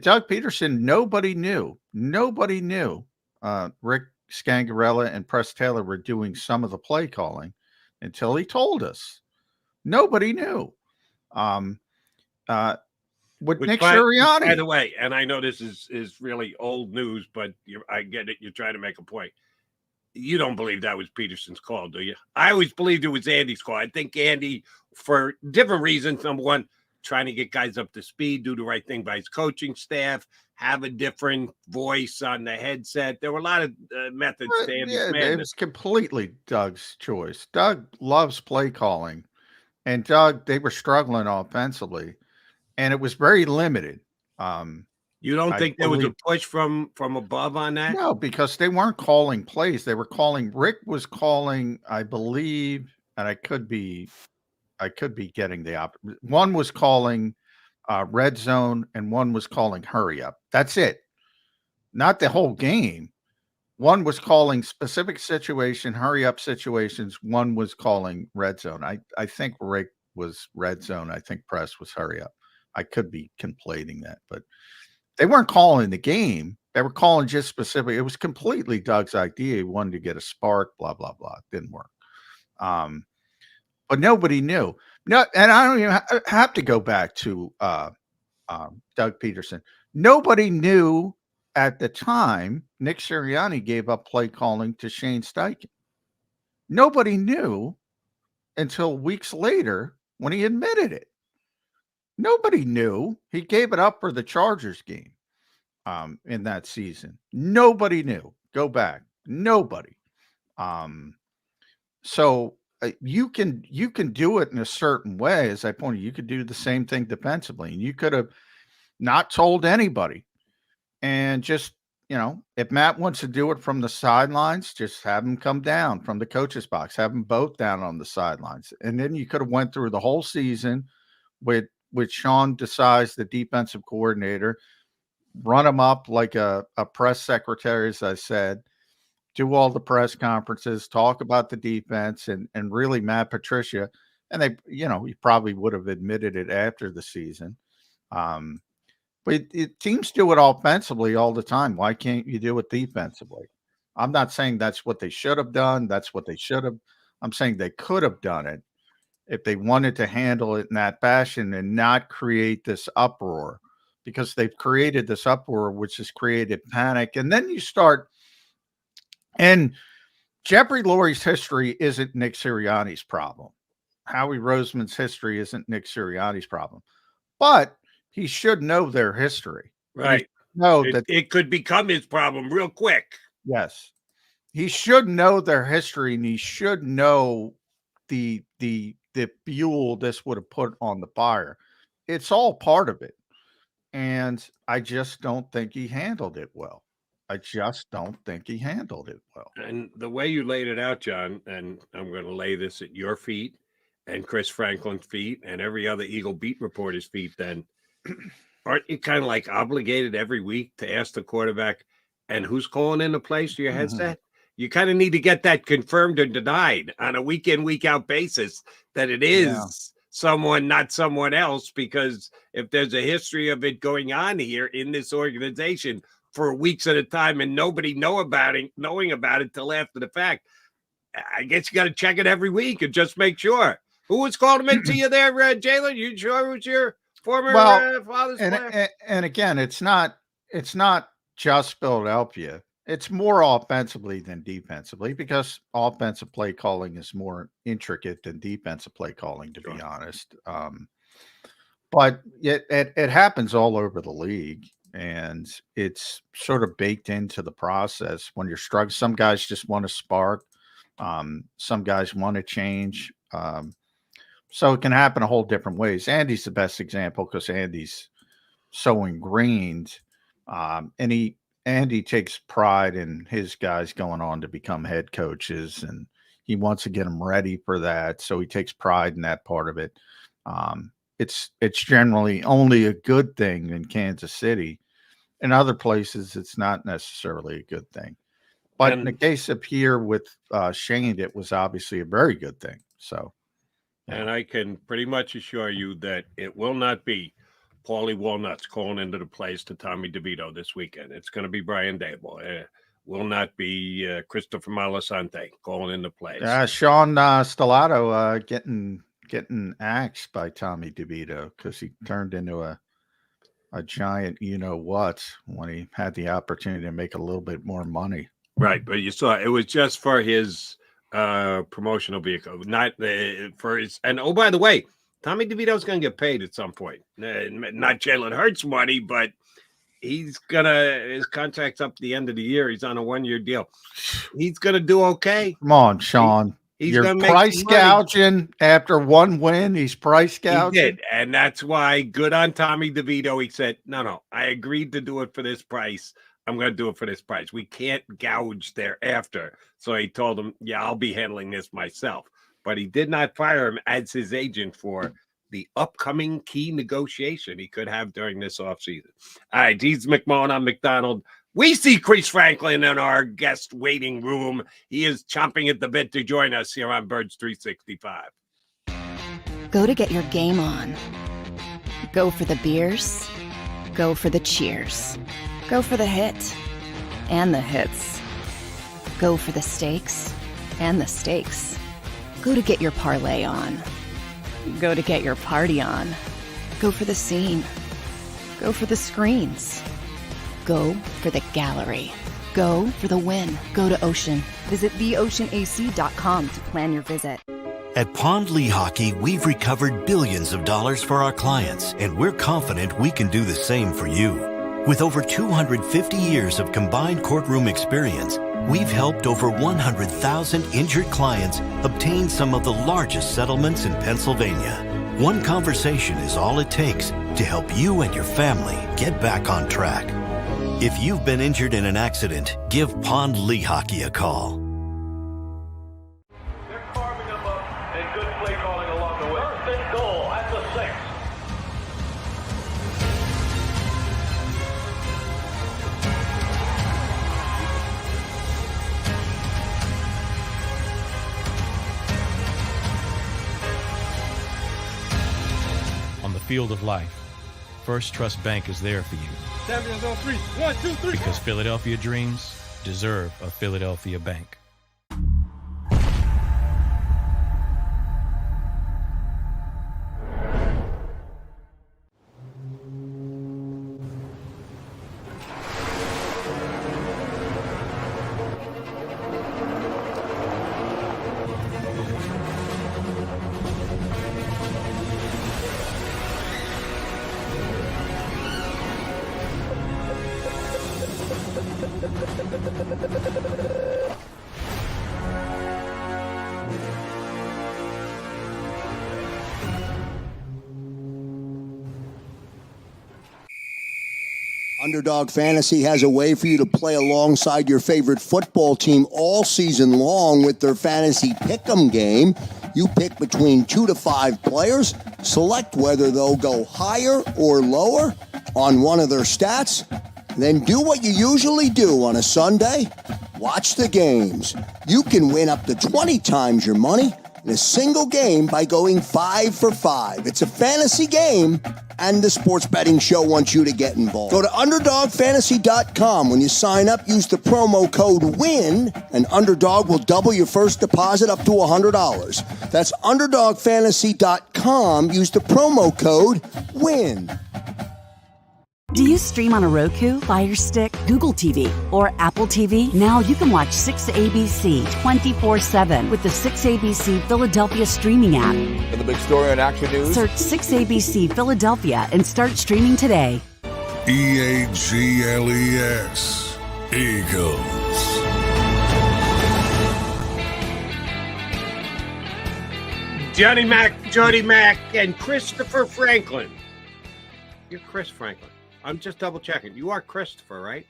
S5: Doug Peterson, nobody knew. Nobody knew. Rick Scangarella and Press Taylor were doing some of the play calling until he told us. Nobody knew. With Nick Sirianni.
S4: By the way, and I know this is really old news, but I get it. You're trying to make a point. You don't believe that was Peterson's call, do you? I always believed it was Andy's call. I think Andy, for different reasons, number one, trying to get guys up to speed, do the right thing by his coaching staff, have a different voice on the headset. There were a lot of methods to Andy's madness.
S5: It was completely Doug's choice. Doug loves play calling, and Doug, they were struggling offensively, and it was very limited.
S4: You don't think there was a push from above on that?
S5: No, because they weren't calling plays. They were calling. Rick was calling, I believe, and I could be getting the opposite. One was calling red zone, and one was calling hurry up. That's it. Not the whole game. One was calling specific situation, hurry up situations. One was calling red zone. I think Rick was red zone. I think Press was hurry up. I could be conflating that, but they weren't calling the game. They were calling just specific. It was completely Doug's idea. He wanted to get a spark, blah, blah, blah. It didn't work. But nobody knew. No, and I don't even have to go back to Doug Peterson. Nobody knew at the time Nick Sirianni gave up play calling to Shane Steichen. Nobody knew until weeks later when he admitted it. Nobody knew. He gave it up for the Chargers game in that season. Nobody knew. Go back. Nobody. So you can do it in a certain way. As I pointed, you could do the same thing defensively, and you could have not told anybody. And just, if Matt wants to do it from the sidelines, just have him come down from the coach's box, have them both down on the sidelines. And then you could have went through the whole season with Sean Desai's, the defensive coordinator, run him up like a press secretary, as I said, do all the press conferences, talk about the defense, and really Matt Patricia. And they, he probably would have admitted it after the season. But teams do it offensively all the time. Why can't you do it defensively? I'm not saying that's what they should have done. That's what they should have. I'm saying they could have done it if they wanted to handle it in that fashion and not create this uproar, because they've created this uproar, which has created panic. And then you start, and Jeffrey Lurie's history isn't Nick Sirianni's problem. Howie Roseman's history isn't Nick Sirianni's problem, but he should know their history.
S4: Right.
S5: That
S4: it could become his problem real quick.
S5: Yes. He should know their history, and he should know the fuel this would have put on the fire. It's all part of it. And I just don't think he handled it well. And
S4: the way you laid it out, John, and I'm going to lay this at your feet and Chris Franklin's feet and every other Eagle beat reporter's feet, then aren't you kind of like obligated every week to ask the quarterback, and who's calling in the plays to your headset? You kind of need to get that confirmed or denied on a week in, week out basis that it is someone, not someone else, because if there's a history of it going on here in this organization for weeks at a time and nobody knowing about it till after the fact, I guess you got to check it every week and just make sure. Who was calling them into you there, Jalen? You sure it was your former father's player?
S5: And again, it's not just Philadelphia. It's more offensively than defensively, because offensive play calling is more intricate than defensive play calling, to be honest. But it happens all over the league, and it's sort of baked into the process when you're struggling. Some guys just want to spark. Some guys want to change. So it can happen a whole different ways. Andy's the best example because Andy's so ingrained, and Andy takes pride in his guys going on to become head coaches, and he wants to get them ready for that. So he takes pride in that part of it. It's generally only a good thing in Kansas City. In other places, it's not necessarily a good thing. But in the case of here with Shane, it was obviously a very good thing. So,
S4: and I can pretty much assure you that it will not be Paulie Walnuts calling into the plays to Tommy DeVito this weekend. It's going to be Brian Daboll. Will not be Christopher Malasante calling into plays.
S5: Sean Stellato getting axed by Tommy DeVito because he turned into a giant what when he had the opportunity to make a little bit more money.
S4: Right, but you saw it was just for his promotional vehicle, not for his. And oh, by the way, Tommy DeVito's going to get paid at some point. Not Jalen Hurts money, but his contract's up at the end of the year. He's on a 1-year deal. He's going to do okay.
S5: Come on, Sean.
S4: He's
S5: You're
S4: going to make
S5: price
S4: some money.
S5: gouging after one win. He's price gouging.
S4: He did, and that's why good on Tommy DeVito. He said, no, I agreed to do it for this price. I'm going to do it for this price. We can't gouge thereafter. So he told him, yeah, I'll be handling this myself. But he did not fire him as his agent for the upcoming key negotiation he could have during this offseason. All right, he's McMullen. I'm McDonald. We see Chris Franklin in our guest waiting room. He is chomping at the bit to join us here on Birds 365.
S6: Go to get your game on. Go for the beers. Go for the cheers. Go for the hit and the hits. Go for the stakes and the stakes. Go to get your parlay on. Go to get your party on. Go for the scene. Go for the screens. Go for the gallery. Go for the win. Go to Ocean. Visit theoceanac.com to plan your visit.
S7: At Pond Lehocky, we've recovered billions of dollars for our clients, and we're confident we can do the same for you. With over 250 years of combined courtroom experience, we've helped over 100,000 injured clients obtain some of the largest settlements in Pennsylvania. One conversation is all it takes to help you and your family get back on track. If you've been injured in an accident, give Pond Lehocky a call.
S2: They're carving them up and good play calling along the way. First and goal at the 6.
S15: On the field of life, First Trust Bank is there for you.
S2: Champions on 3. 1, 2, 3.
S15: Because Philadelphia dreams deserve a Philadelphia bank.
S9: Underdog Fantasy has a way for you to play alongside your favorite football team all season long with their fantasy pick'em game. You pick between 2 to 5 players, select whether they'll go higher or lower on one of their stats, then do what you usually do on a Sunday, watch the games. You can win up to 20 times your money in a single game by going 5 for 5. It's a fantasy game, and the Sports Betting Show wants you to get involved. Go to UnderdogFantasy.com. When you sign up, use the promo code WIN, and Underdog will double your first deposit up to $100. That's UnderdogFantasy.com. Use the promo code WIN.
S10: Do you stream on a Roku, Fire Stick, Google TV, or Apple TV? Now you can watch 6ABC 24/7 with the 6ABC Philadelphia streaming app.
S11: For the big story on Action News,
S10: Search 6ABC Philadelphia and start streaming today.
S12: EAGLES. Eagles.
S4: Johnny Mac, Jody Mac, and Christopher Franklin. You're Chris Franklin. I'm just double checking. You are Christopher, right?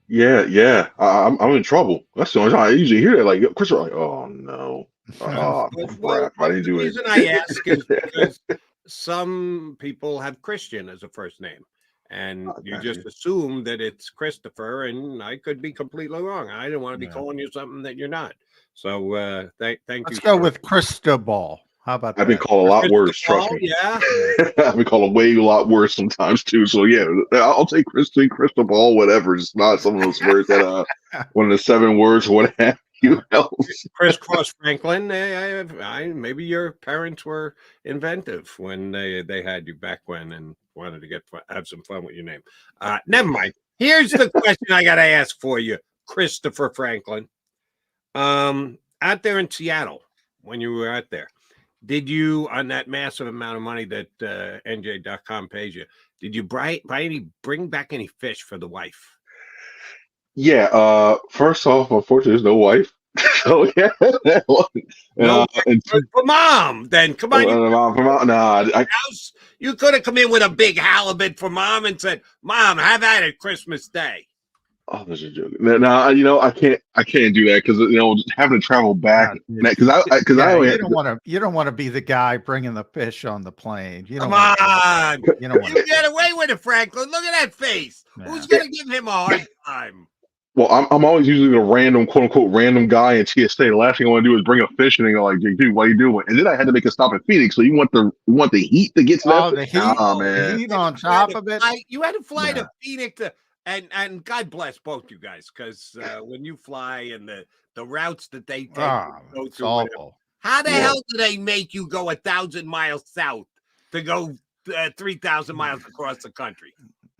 S16: Yeah. I'm in trouble. That's the only time I usually hear that. Like, Christopher, like, oh no. Oh, crap. I didn't do it.
S4: The reason I ask is because some people have Christian as a first name. And you just assume that it's Christopher, and I could be completely wrong. I didn't want to be calling you something that you're not. So thank you.
S5: Let's go with Cristobal. How about that?
S16: I've been called a lot worse, trust me.
S4: Yeah.
S16: I've been called way a lot worse sometimes too. So yeah, I'll take crystal ball, whatever. It's not some of those words that one of the 7 words or what have you else.
S4: Crisscross Franklin. Maybe your parents were inventive when they had you back when and wanted to have some fun with your name. Never mind. Here's the question I got to ask for you, Christopher Franklin. Out there in Seattle, when you were out there, did you, on that massive amount of money that NJ.com pays you, did you bring back any fish for the wife?
S16: Yeah. First off, unfortunately, there's no wife. So yeah,
S4: and for Mom. Then come on, you could have come in with a big halibut for Mom and said, "Mom, have at it Christmas Day."
S16: Oh, this is a joke. Now, I can't do that because having to travel back because
S5: you don't want to be the guy bringing the fish on the plane. You don't
S4: Come on,
S5: you don't want
S4: to get away with it, Franklin. Look at that face. Yeah. Who's gonna give him a hard time?
S16: Well, I'm always usually the random, quote unquote, random guy in TSA. The last thing I want to do is bring a fish and go like, dude, what are you doing? And then I had to make a stop in Phoenix. So you want the heat to get to that?
S5: The heat, the heat on top of it.
S4: You had to fly to Phoenix and God bless both you guys, because when you fly and the routes that they take, go through, awful. How the hell do they make you go 1,000 miles south to go 3,000 miles across the country?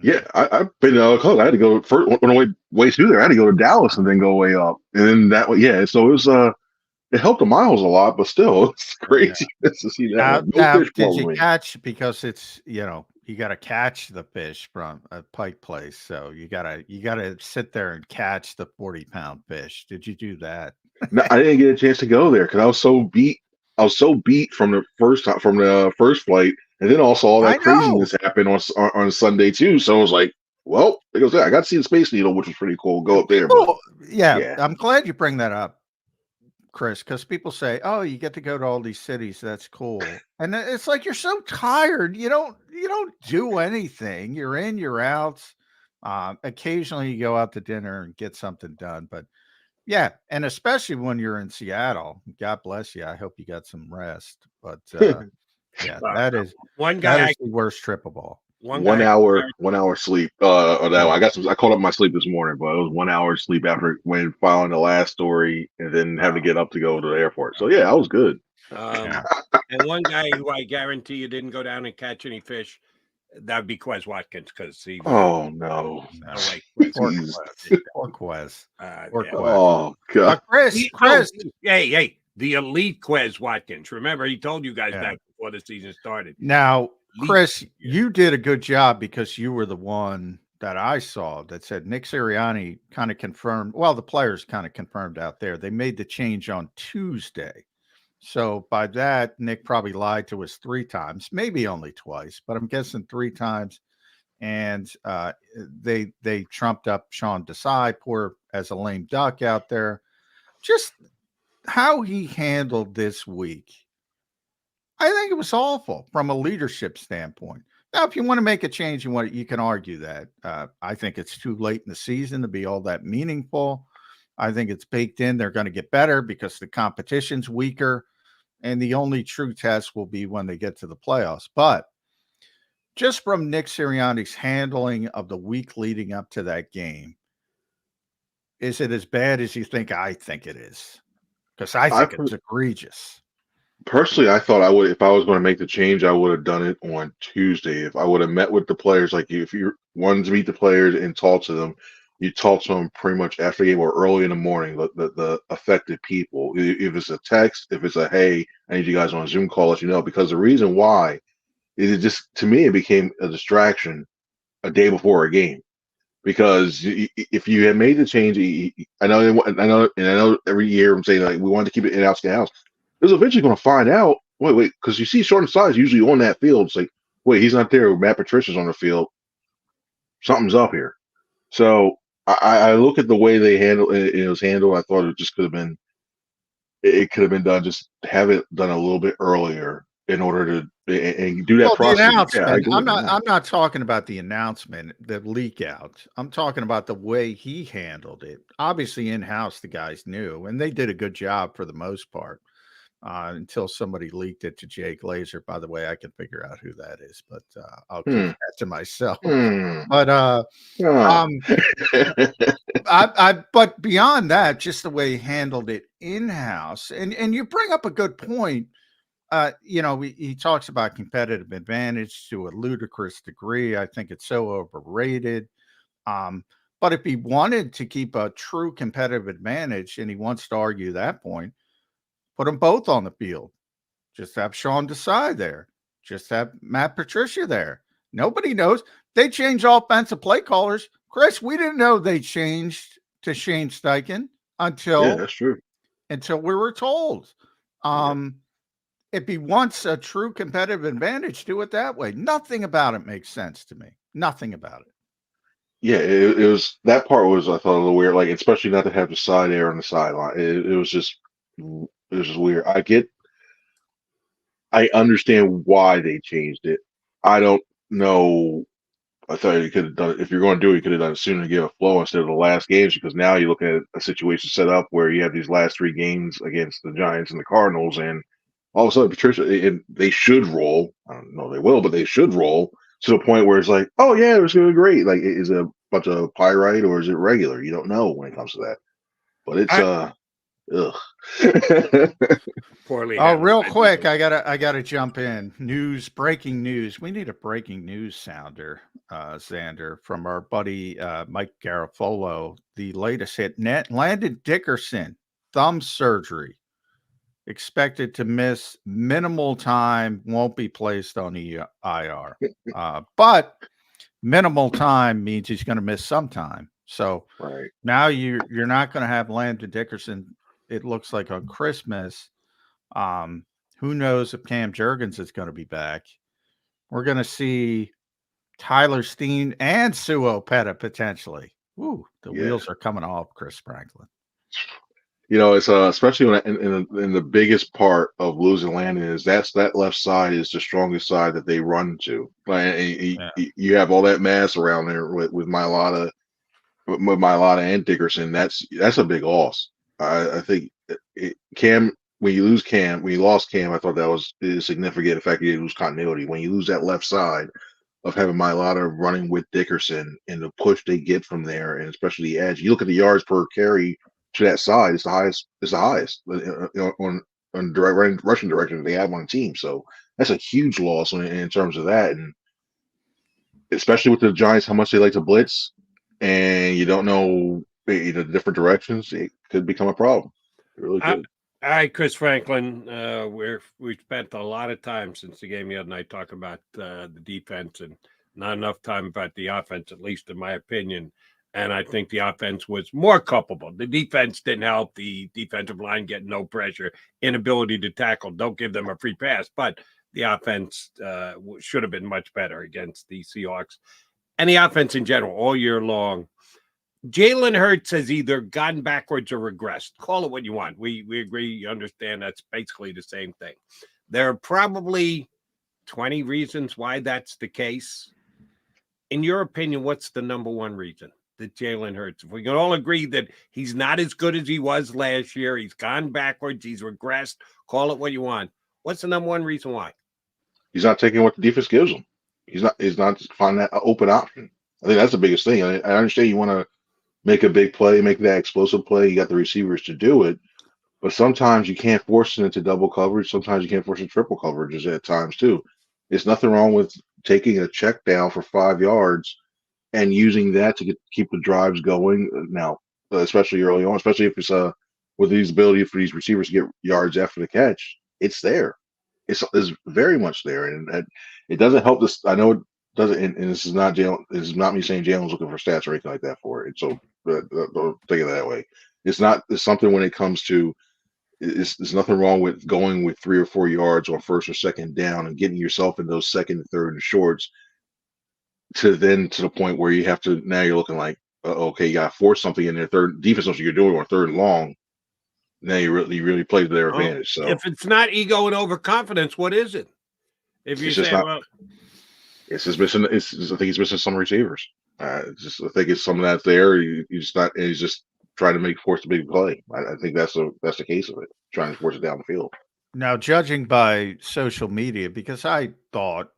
S16: Yeah, I've been close. I had to go first on the way through there. I had to go to Dallas and then go way up, and then that way. Yeah, so it was it helped the miles a lot, but still, it's crazy to see that.
S5: Did you catch, because it's you got to catch the fish from a pike place, so you gotta sit there and catch the 40-pound fish. Did you do that?
S16: No, I didn't get a chance to go there because I was so beat. I was so beat from the first flight. And then also all that craziness happened on Sunday too. So I was like, well, there goes that. I got to see the Space Needle, which was pretty cool. Go up there.
S5: Yeah, I'm glad you bring that up, Chris, because people say, oh, you get to go to all these cities. That's cool. And it's like, you're so tired. You don't do anything. You're in, you're out. Occasionally you go out to dinner and get something done. But yeah, and especially when you're in Seattle, God bless you. I hope you got some rest. But yeah, that is
S4: one guy.
S16: That is
S5: the worst trip of all.
S16: 1 hour sleep. Or that one. I called up my sleep this morning, but it was 1 hour sleep after filing the last story, and then having to get up to go to the airport. So yeah, I was good.
S4: And one guy who I guarantee you didn't go down and catch any fish, that'd be Quez Watkins, because he.
S16: Oh no!
S5: Poor Quez.
S16: Oh god,
S5: Chris.
S4: Hey. The elite Quez Watkins. Remember, he told you guys that before the season started.
S5: Now, Chris, you did a good job because you were the one that I saw that said Nick Sirianni kind of confirmed. Well, the players kind of confirmed out there. They made the change on Tuesday. So by that, Nick probably lied to us 3 times, maybe only twice, but I'm guessing 3 times. And they trumped up Sean Desai, poor as a lame duck out there. Just how he handled this week, I think it was awful from a leadership standpoint. Now, if you want to make a change, you can argue that. I think it's too late in the season to be all that meaningful. I think it's baked in. They're going to get better because the competition's weaker, and the only true test will be when they get to the playoffs. But just from Nick Sirianni's handling of the week leading up to that game, is it as bad as you think? I think it is. Because I think it's egregious.
S16: Personally, I thought I would, if I was going to make the change, I would have done it on Tuesday. If I would have met with the players, like if you wanted to meet the players and talk to them, you talk to them pretty much after the game or early in the morning, the affected people. If it's a text, if it's a, hey, I need you guys on a Zoom call, let you know. Because the reason why is it just, to me, it became a distraction a day before a game. Because if you had made the change, I know every year I'm saying like we wanted to keep it in-house, in-house. It was eventually going to find out. Wait, because you see Short and Size usually on that field. It's like, wait, he's not there. Matt Patricia's on the field. Something's up here. So I look at the way they handled it. It was handled. I thought it just could have been. It could have been done. Just have it done a little bit earlier in order to and do that process.
S5: The announcement. I'm not talking about the announcement, the leak out. I'm talking about the way he handled it. Obviously, in-house, the guys knew, and they did a good job for the most part. Until somebody leaked it to Jake Laser. By the way, I can figure out who that is, but I'll keep that to myself. But but beyond that, just the way he handled it in-house, and you bring up a good point. He talks about competitive advantage to a ludicrous degree. I think it's so overrated. But if he wanted to keep a true competitive advantage, and he wants to argue that point, put them both on the field. Just have Sean Desai there. Just have Matt Patricia there. Nobody knows. They changed offensive play callers. Chris, we didn't know they changed to Shane Steichen until
S16: that's true.
S5: until we were told. If he wants a true competitive advantage, do it that way. Nothing about it makes sense to me. Nothing about it.
S16: Yeah, it was that part was I thought a little weird, like especially not to have the side air on the sideline. It was just weird. I understand why they changed it. I don't know. I thought you could have done it. If you're going to do it, you could have done it sooner to give a flow instead of the last games, because now you're looking at a situation set up where you have these last 3 games against the Giants and the Cardinals, and all of a sudden Patricia, they should roll. I don't know they will, but they should roll to the point where it's like, oh yeah, it was going to be great. Like, is it a bunch of pyrite or is it regular? You don't know when it comes to that. But it's ugh.
S4: Poorly.
S5: Oh, real quick, I gotta jump in. Breaking news. We need a breaking news sounder, Zander, from our buddy Mike Garafolo. The latest hit. Landon Dickerson, thumb surgery, expected to miss minimal time. Won't be placed on the IR, but minimal time means he's going to miss some time. So now you're not going to have Landon Dickerson. It looks like on Christmas. Who knows if Cam Jurgens is going to be back? We're going to see Tyler Steen and Suo Peta potentially. Ooh, the wheels are coming off, Chris Franklin.
S16: You know, it's especially when in the biggest part of losing Landon is that left side is the strongest side that they run to. Like, you have all that mass around there with Mailata and Dickerson. That's a big loss. I think Cam. When you lost Cam, I thought that is significant. In fact, you lose continuity. When you lose that left side of having Mailata running with Dickerson and the push they get from there, and especially the edge, you look at the yards per carry to that side, it's the highest. It's the highest on direct rushing direction they have on the team. So that's a huge loss in terms of that, and especially with the Giants, how much they like to blitz, and you don't know the different directions. It could become a problem. It really could.
S4: All right, Chris Franklin, we spent a lot of time since the game the other night talking about the defense and not enough time about the offense, at least in my opinion. And I think the offense was more culpable. The defense didn't help. The defensive line getting no pressure, inability to tackle. Don't give them a free pass. But the offense should have been much better against the Seahawks. And the offense in general all year long. Jalen Hurts has either gone backwards or regressed. Call it what you want. We agree, you understand that's basically the same thing. There are probably 20 reasons why that's the case. In your opinion, what's the number one reason that Jalen Hurts? If we can all agree that he's not as good as he was last year, he's gone backwards, he's regressed, call it what you want. What's the number one reason why?
S16: He's not taking what the defense gives him. He's not finding that open option. I think that's the biggest thing. I understand you want to make a big play, make that explosive play. You got the receivers to do it, but sometimes you can't force it into double coverage. Sometimes you can't force it triple coverages at times too. There's nothing wrong with taking a check down for 5 yards and using that to keep the drives going. Now, especially early on, especially if it's with these ability for these receivers to get yards after the catch, it's there. It's very much there, and it doesn't help this. I know it doesn't, and this is not Jalen. This is not me saying Jalen's looking for stats or anything like that for it. So don't take it that way. It's not. It's something when it comes to. There's nothing wrong with going with 3 or 4 yards on first or second down and getting yourself in those second and third and shorts. To the point where you have to now you're looking like okay, you got to force something in their third defense. What you're doing on third and long. Now you really play to their advantage. So
S4: if it's not ego and overconfidence, what is it? If you say,
S16: it's just missing. I think he's missing some receivers. I think it's some of that's there. He's not. He's just trying to force a big play. I think that's the case of it. Trying to force it down the field.
S5: Now, judging by social media, because I thought,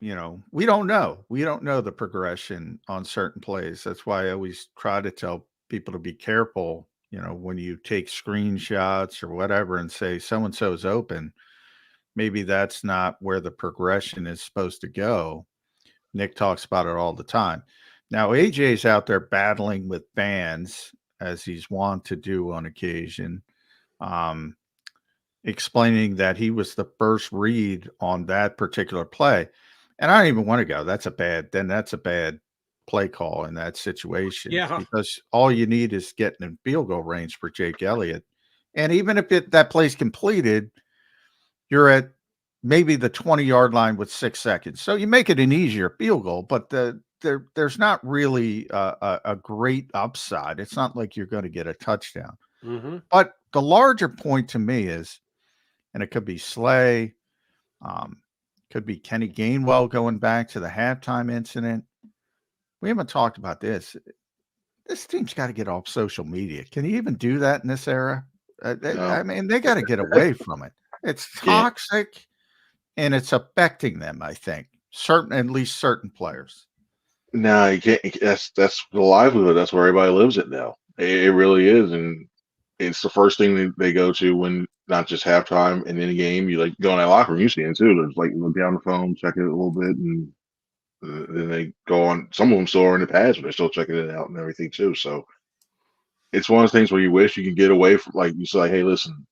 S5: we don't know. We don't know the progression on certain plays. That's why I always try to tell people to be careful. When you take screenshots or whatever and say so-and-so is open, maybe that's not where the progression is supposed to go. Nick talks about it all the time. Now, AJ's out there battling with fans, as he's wont to do on occasion, explaining that he was the first read on that particular play. And I don't even want to go. That's a bad play call in that situation.
S4: Yeah.
S5: Because all you need is getting in field goal range for Jake Elliott. And even if that play's completed, you're at maybe the 20-yard line with 6 seconds. So you make it an easier field goal, but there's not really a great upside. It's not like you're going to get a touchdown.
S4: Mm-hmm.
S5: But the larger point to me is, and it could be Slay, could be Kenny Gainwell going back to the halftime incident. We haven't talked about this. This team's got to get off social media. Can you even do that in this era?
S16: No.
S5: I mean, they got to get away from it. It's toxic, and it's affecting them, I think. At least certain players.
S16: No, you can't. That's the livelihood. That's where everybody lives it now. It really is, and it's the first thing they go to when not just halftime and in a game. You like go in that locker room. You see it too. There's like look down the phone, check it a little bit, and then they go on. Some of them still are in the pads, but they're still checking it out and everything too. So it's one of those things where you wish you could get away from. Like you say, hey, listen,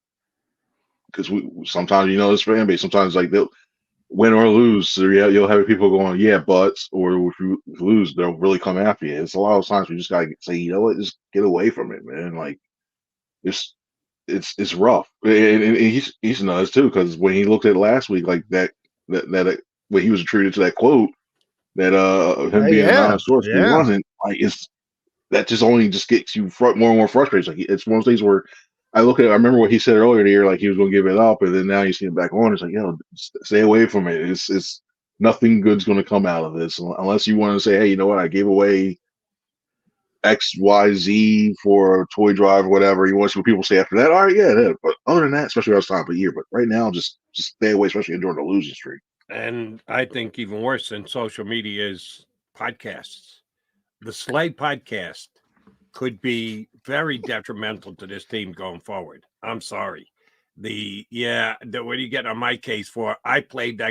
S16: because sometimes this fan base. Sometimes like they'll win or lose, so you'll have people going, yeah, but, or if you lose, they'll really come after you. It's a lot of times we just gotta say, you know what, just get away from it, man. Like it's rough, and he's nuts too, because when he looked at it last week, like that when he was treated to that quote that him being anonymous source, he wasn't like that just only just gets you more and more frustrated. Like it's one of those things where I remember what he said earlier in the year, like he was going to give it up, and then now you see it back on. It's like, stay away from it. It's nothing good's going to come out of this unless you want to say, hey, you know what? I gave away X, Y, Z for a toy drive or whatever. You want to see what people say after that? All right, yeah. But other than that, especially around time of year, but right now, just stay away, especially during the losing streak.
S4: And I think even worse than social media is podcasts. The Slay podcast could be very detrimental to this team going forward. I'm sorry. What are you getting on my case for? I played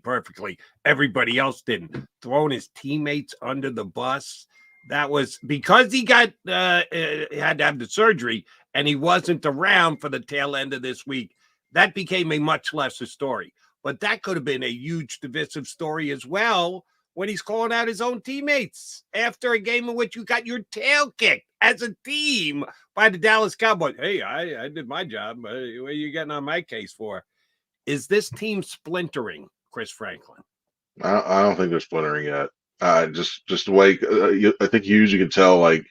S4: perfectly. Everybody else didn't. Throwing his teammates under the bus. That was because he had to have the surgery and he wasn't around for the tail end of this week. That became a much lesser story. But that could have been a huge divisive story as well when he's calling out his own teammates after a game in which you got your tail kicked as a team by the Dallas Cowboys. Hey, I did my job. What are you getting on my case for? Is this team splintering, Chris Franklin?
S16: I don't think they're splintering yet. Just the way I think you usually can tell, like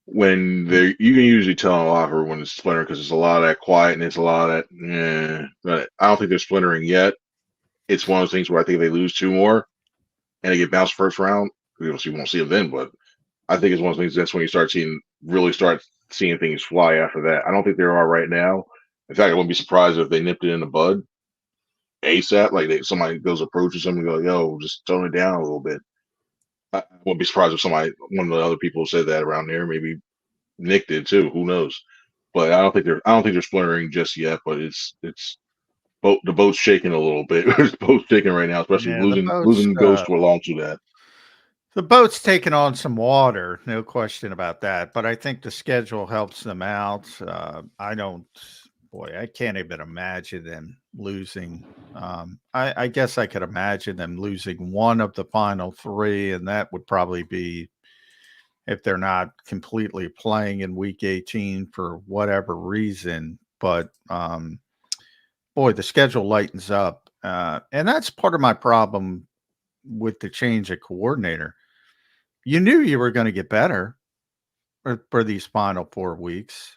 S16: when you can usually tell in a locker room when it's splintering because there's a lot of that quiet and it's a lot of that. But I don't think they're splintering yet. It's one of those things where I think if they lose 2 more and they get bounced first round, we won't see them then. But I think it's one of those things that's when you start seeing things fly after that. I don't think they are right now. In fact, I wouldn't be surprised if they nipped it in the bud ASAP. Like somebody goes approaches them and go, "Yo, just tone it down a little bit." I wouldn't be surprised if one of the other people said that around there. Maybe Nick did too. Who knows? But I don't think they're splintering just yet. But the boat's shaking a little bit. The boat's shaking right now, especially losing Ghost to along to that.
S5: The boat's taking on some water, no question about that. But I think the schedule helps them out. I can't even imagine them losing. I guess I could imagine them losing one of the final 3, and that would probably be if they're not completely playing in week 18 for whatever reason. But the schedule lightens up. And that's part of my problem with the change of coordinator. You knew you were going to get better for these final 4 weeks.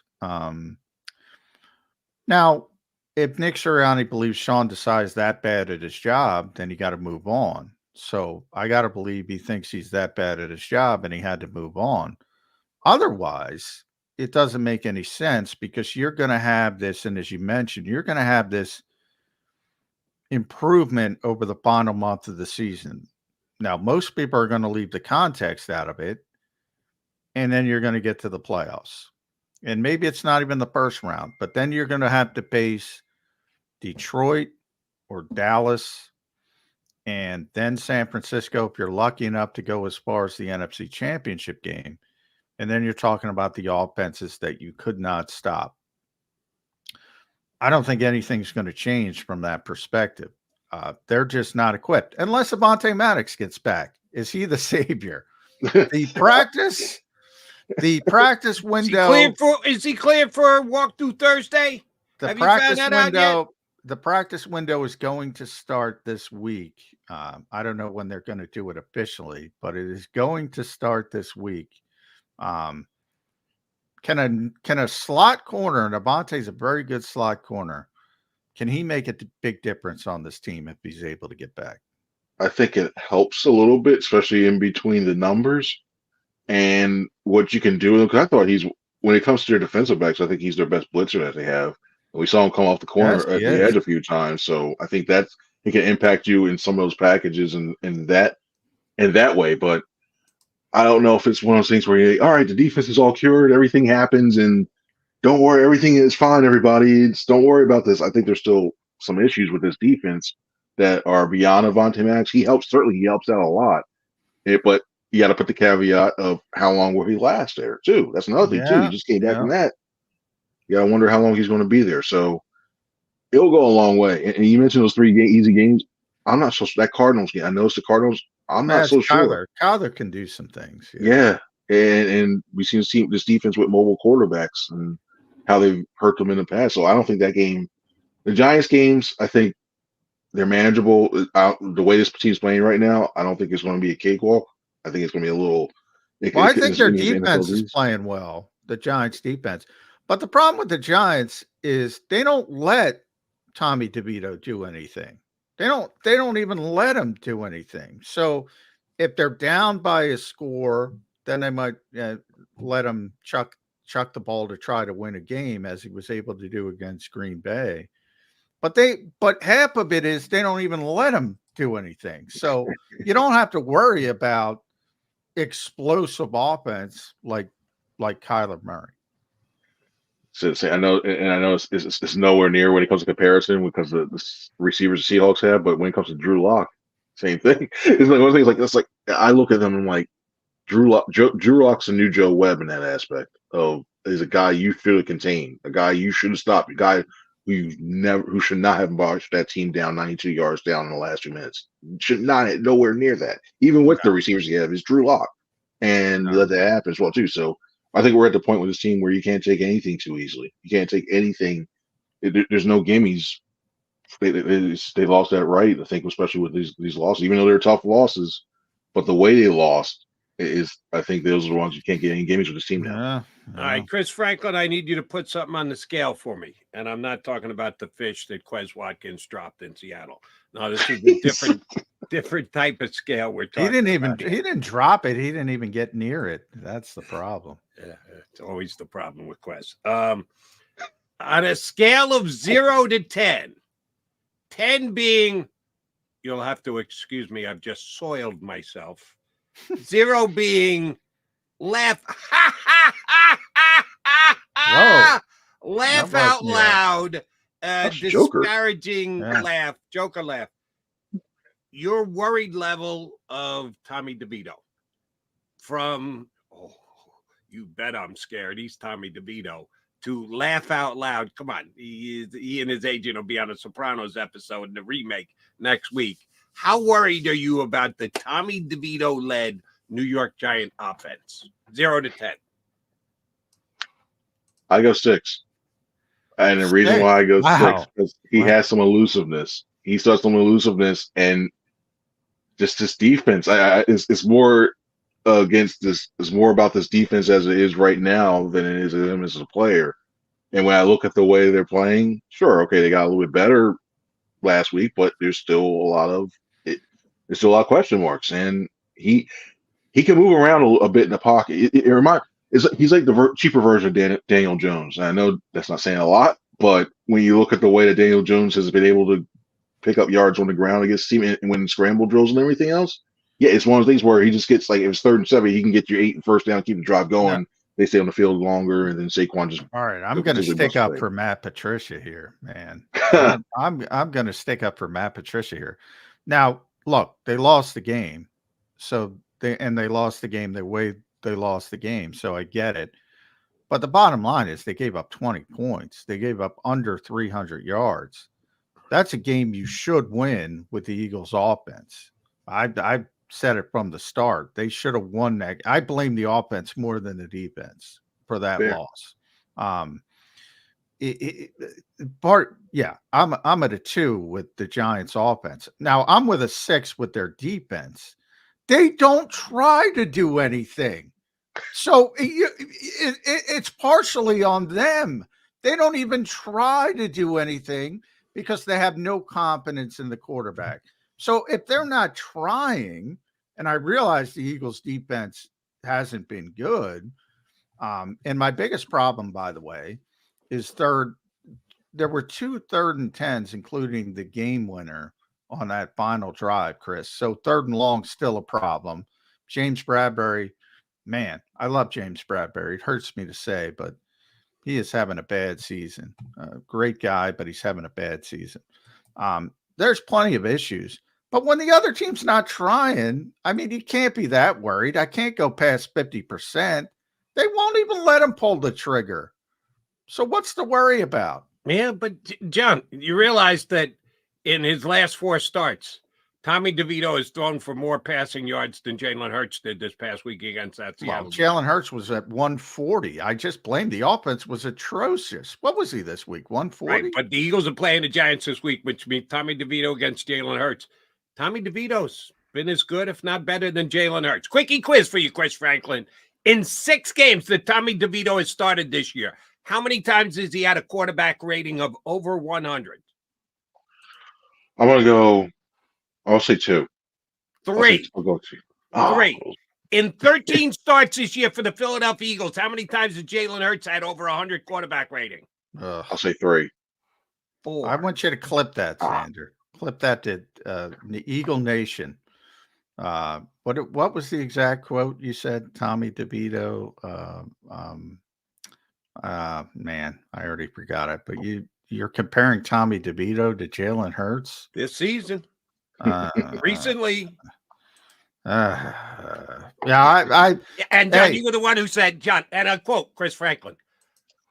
S5: Now, if Nick Sirianni believes Sean Desai's that bad at his job, then you got to move on. So I got to believe he thinks he's that bad at his job and he had to move on. Otherwise, it doesn't make any sense because you're going to have this, and as you mentioned, you're going to have this improvement over the final month of the season. Now, most people are going to leave the context out of it, and then you're going to get to the playoffs. And maybe it's not even the first round, but then you're going to have to face Detroit or Dallas and then San Francisco if you're lucky enough to go as far as the NFC Championship game. And then you're talking about the offenses that you could not stop. I don't think anything's going to change from that perspective. They're just not equipped. Unless Avonte Maddox gets back. Is he the savior? The The practice window.
S4: Is he cleared for a walkthrough Thursday?
S5: The
S4: Have you found
S5: practice
S4: that out yet?
S5: window. The practice window is going to start this week. I don't know when they're going to do it officially, but it is going to start this week. Can a slot corner, and Avante's a very good slot corner, can he make a big difference on this team if he's able to get back?
S16: I think it helps a little bit, especially in between the numbers and what you can do with him. Because I thought when it comes to their defensive backs, I think he's their best blitzer that they have. And we saw him come off the corner at the edge a few times. So I think that he can impact you in some of those packages and that way. But I don't know if it's one of those things where you're like, all right, the defense is all cured, everything happens, and don't worry, everything is fine, everybody. Don't worry about this. I think there's still some issues with this defense that are beyond Avonte Maddox. He helps out a lot. But you got to put the caveat of how long will he last there, too. That's another thing, too. He just came back from that. You got to wonder how long he's going to be there. So it'll go a long way. And you mentioned those 3 easy games. I'm not so that Cardinals game. I noticed the Cardinals. I'm not so sure.
S5: Kyler can do some things.
S16: Yeah. And we've seen this defense with mobile quarterbacks and how they've hurt them in the past. So I don't think that game, the Giants games, I think they're manageable. The way this team's playing right now, I don't think it's going to be a cakewalk. I think it's going to be a little.
S5: I think their defense is playing well, the Giants' defense. But the problem with the Giants is they don't let Tommy DeVito do anything. They don't even let him do anything. So if they're down by a score, then they might let him chuck the ball to try to win a game, as he was able to do against Green Bay. But half of it is they don't even let him do anything. So you don't have to worry about explosive offense like Kyler Murray.
S16: So I know it's nowhere near when it comes to comparison because of the receivers the Seahawks have, but when it comes to Drew Lock, same thing. It's like one thing. It's like I look at them and I'm like, Drew Lock's a new Joe Webb in that aspect of is a guy you should contain, a guy you should have stopped, a guy who should not have marched that team down 92 yards down in the last 2 minutes. Should not nowhere near that. Even with the receivers you have, is Drew Lock, and let that happen as well too. So I think we're at the point with this team where you can't take anything too easily. You can't take anything. There's no gimmies. They lost that right. I think, especially with these losses, even though they're tough losses, but the way they lost is, I think those are the ones you can't get any gimmies with this team now.
S4: All right, Chris Franklin, I need you to put something on the scale for me. And I'm not talking about the fish that Quez Watkins dropped in Seattle. No, this is a different type of scale we're talking about.
S5: He didn't drop it. He didn't even get near it. That's the problem.
S4: Yeah, it's always the problem with Quez. On a scale of 0 to 10, 10 being, you'll have to excuse me, I've just soiled myself. 0 being laugh.
S5: Whoa.
S4: Laugh out loud. Disparaging laugh. Joker laugh. Your worried level of Tommy DeVito from, you bet I'm scared, he's Tommy DeVito, to laugh out loud. Come on. He and his agent will be on a Sopranos episode in the remake next week. How worried are you about the Tommy DeVito-led New York Giant offense? 0 to 10.
S16: I go 6. And the reason why I go 6 is he has some elusiveness. He starts some elusiveness, and just this defense. It's more against this. It's more about this defense as it is right now than it is him as a player. And when I look at the way they're playing, sure, okay, they got a little bit better last week, but there's still a lot of question marks, and he can move around a bit in the pocket. He's like the cheaper version of Daniel Jones. And I know that's not saying a lot, but when you look at the way that Daniel Jones has been able to pick up yards on the ground against team and win scramble drills and everything else, yeah, it's one of those things where he just gets, like, if it's 3rd and 7, he can get you 8 and first down, keep the drive going. Yeah. They stay on the field longer, and then Saquon just.
S5: All right, I'm going to stick up for Matt Patricia here, man. I'm going to stick up for Matt Patricia here. Now, look, they lost the game, they lost the game the way they lost the game, so I get it. But the bottom line is they gave up 20 points. They gave up under 300 yards. That's a game you should win with the Eagles' offense. I said it from the start. They should have won that. I blame the offense more than the defense for that loss. I'm at a 2 with the Giants offense. Now I'm with a 6 with their defense. They don't try to do anything. So it's partially on them. They don't even try to do anything because they have no confidence in the quarterback. So if they're not trying, and I realize the Eagles defense hasn't been good. And my biggest problem, by the way, is there were 2 3rd and 10s, including the game winner on that final drive, Chris. So 3rd and long, still a problem. James Bradbury, man, I love James Bradbury. It hurts me to say, but he is having a bad season. Great guy, but he's having a bad season. There's plenty of issues. But when the other team's not trying, I mean, you can't be that worried. I can't go past 50%. They won't even let him pull the trigger. So what's the worry about?
S4: Yeah, but John, you realize that in his last 4 starts, Tommy DeVito has thrown for more passing yards than Jalen Hurts did this past week against that Seattle.
S5: Well, Jalen Hurts was at 140. I just blame the offense was atrocious. What was he this week? 140?
S4: Right, but the Eagles are playing the Giants this week, which means Tommy DeVito against Jalen Hurts. Tommy DeVito's been as good, if not better, than Jalen Hurts. Quickie quiz for you, Chris Franklin. In 6 games that Tommy DeVito has started this year, how many times has he had a quarterback rating of over 100?
S16: I'm going to go, I'll say 2.
S4: 3.
S16: I'll go 2.
S4: 3. In 13 starts this year for the Philadelphia Eagles, how many times has Jalen Hurts had over 100 quarterback rating?
S16: I'll say 3.
S4: 4.
S5: I want you to clip that, Zander. Clip that to the Eagle Nation. What was the exact quote you said, Tommy DeVito? Man, I already forgot it. But you're comparing Tommy DeVito to Jalen Hurts
S4: this season. Recently.
S5: Yeah,
S4: and John, you were the one who said, John, and I quote Chris Franklin,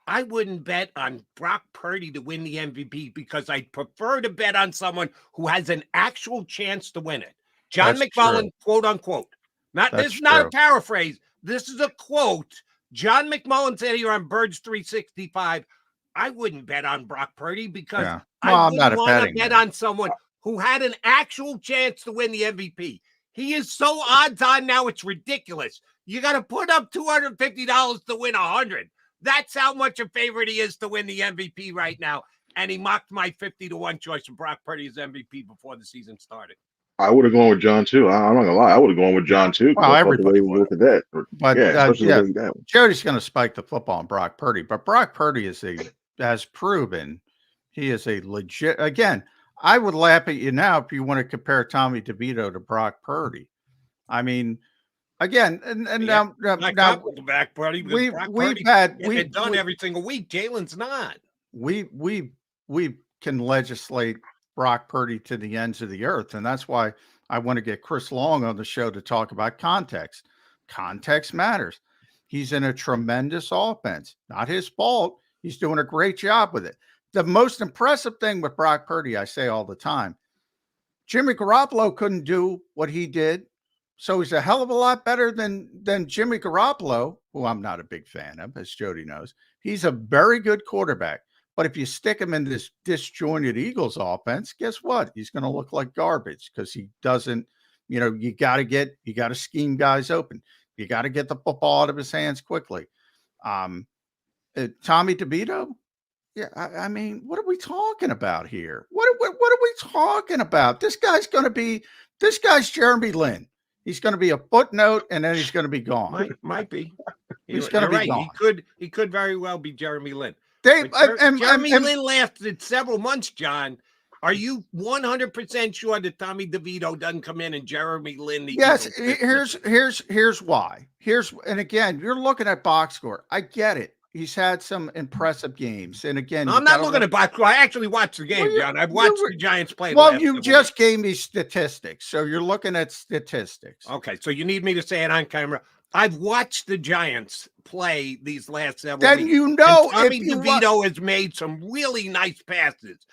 S4: I wouldn't bet on Brock Purdy to win the MVP because I prefer to bet on someone who has an actual chance to win it. John McMullen, quote unquote. This is not a paraphrase. This is a quote. John McMullen said here on Birds 365, I wouldn't bet on Brock Purdy because I wouldn't want to bet on someone who had an actual chance to win the MVP. He is so odds on now, it's ridiculous. You got to put up $250 to win 100. That's how much a favorite he is to win the MVP right now. And he mocked my 50-1 choice of Brock Purdy as MVP before the season started.
S16: I would have gone with John too. I'm not gonna lie. I would have gone with John too.
S5: Well, everybody would
S16: look at that.
S5: But
S16: that
S5: Jody's going to spike the football on Brock Purdy. But Brock Purdy has proven he is a legit. Again, I would laugh at you now if you want to compare Tommy DeVito to Brock Purdy. I mean, again, now
S4: back Purdy.
S5: We've
S4: done every single week. Jalen's not.
S5: We can legislate Brock Purdy to the ends of the earth. And that's why I want to get Chris Long on the show to talk about context. Context matters. He's in a tremendous offense. Not his fault. He's doing a great job with it. The most impressive thing with Brock Purdy, I say all the time, Jimmy Garoppolo couldn't do what he did. So he's a hell of a lot better than Jimmy Garoppolo, who I'm not a big fan of, as Jody knows. He's a very good quarterback. But if you stick him in this disjointed Eagles offense, guess what? He's going to look like garbage because he doesn't, you got to scheme guys open. You got to get the football out of his hands quickly. Tommy DeVito? Yeah, I mean, what are we talking about here? What are we talking about? This guy's Jeremy Lin. He's going to be a footnote, and then he's going to be gone.
S4: Might be.
S5: He's going to be gone.
S4: He could very well be Jeremy Lin.
S5: Jeremy
S4: Lin lasted several months, John. Are you 100% sure that Tommy DeVito doesn't come in and Jeremy Lin?
S5: Yes, here's why. And again, you're looking at box score. I get it. He's had some impressive games. And again,
S4: I'm not looking at box score. I actually watched the game, John. I've watched the Giants play.
S5: Well, you just gave me statistics. So you're looking at statistics.
S4: Okay, so you need me to say it on camera. I've watched the Giants play these last several weeks.
S5: You know,
S4: Tommy DeVito has made some really nice passes.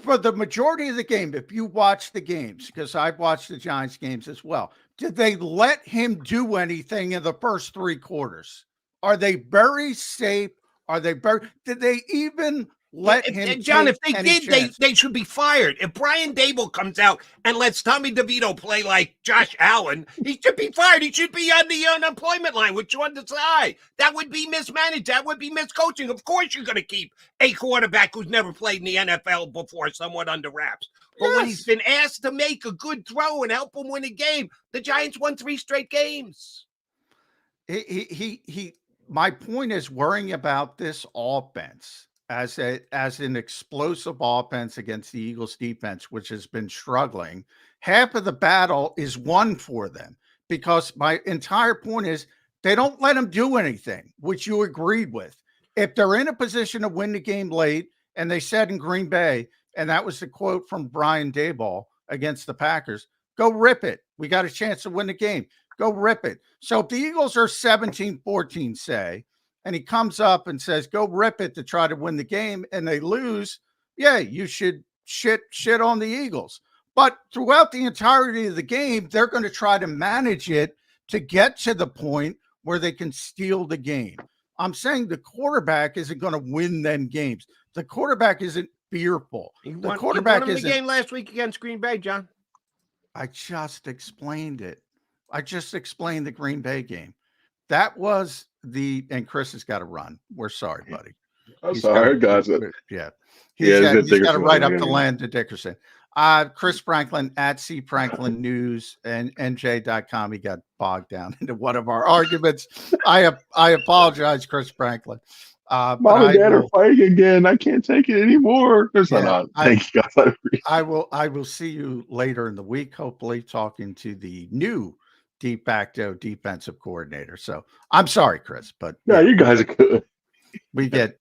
S5: for the majority of the game, if you watch the games, because I've watched the Giants games as well, did they let him do anything in the first 3 quarters? Are they very safe? Are they very, did they even let him?
S17: John, if they did,
S5: chance?
S17: they should be fired. If Brian Dable comes out and lets Tommy DeVito play like Josh Allen, he should be fired. He should be on the unemployment line with Sean Desai. That would be mismanaged. That would be miscoaching. Of course, you're going to keep a quarterback who's never played in the NFL before somewhat under wraps. But when he's been asked to make a good throw and help him win a game, the Giants won 3 straight games.
S5: My point is worrying about this offense as an explosive offense against the Eagles defense, which has been struggling. Half of the battle is won for them because my entire point is they don't let them do anything, which you agreed with. If they're in a position to win the game late, and they said in Green Bay, and that was the quote from Brian Daboll against the Packers, go rip it. We got a chance to win the game. Go rip it. So if the Eagles are 17-14, say, and he comes up and says, go rip it to try to win the game, and they lose, yeah, you should shit on the Eagles. But throughout the entirety of the game, they're going to try to manage it to get to the point where they can steal the game. I'm saying the quarterback isn't going to win them games. The quarterback isn't fearful. The quarterback
S17: isn't. The game last week against Green Bay, John.
S5: I just explained it. I just explained the Green Bay game. That was and Chris has got to run. We're sorry, buddy.
S16: I'm sorry, guys.
S5: Yeah. He's got to write up to Landon Dickerson. Chris Franklin at C Franklin News and NJ.com. He got bogged down into one of our arguments. I apologize, Chris Franklin.
S16: Mom and Dad are fighting again. I can't take it anymore. Thank you, guys.
S5: I will see you later in the week, hopefully talking to the new de facto defensive coordinator. So I'm sorry, Chris, but
S16: yeah, you guys are good.
S5: We get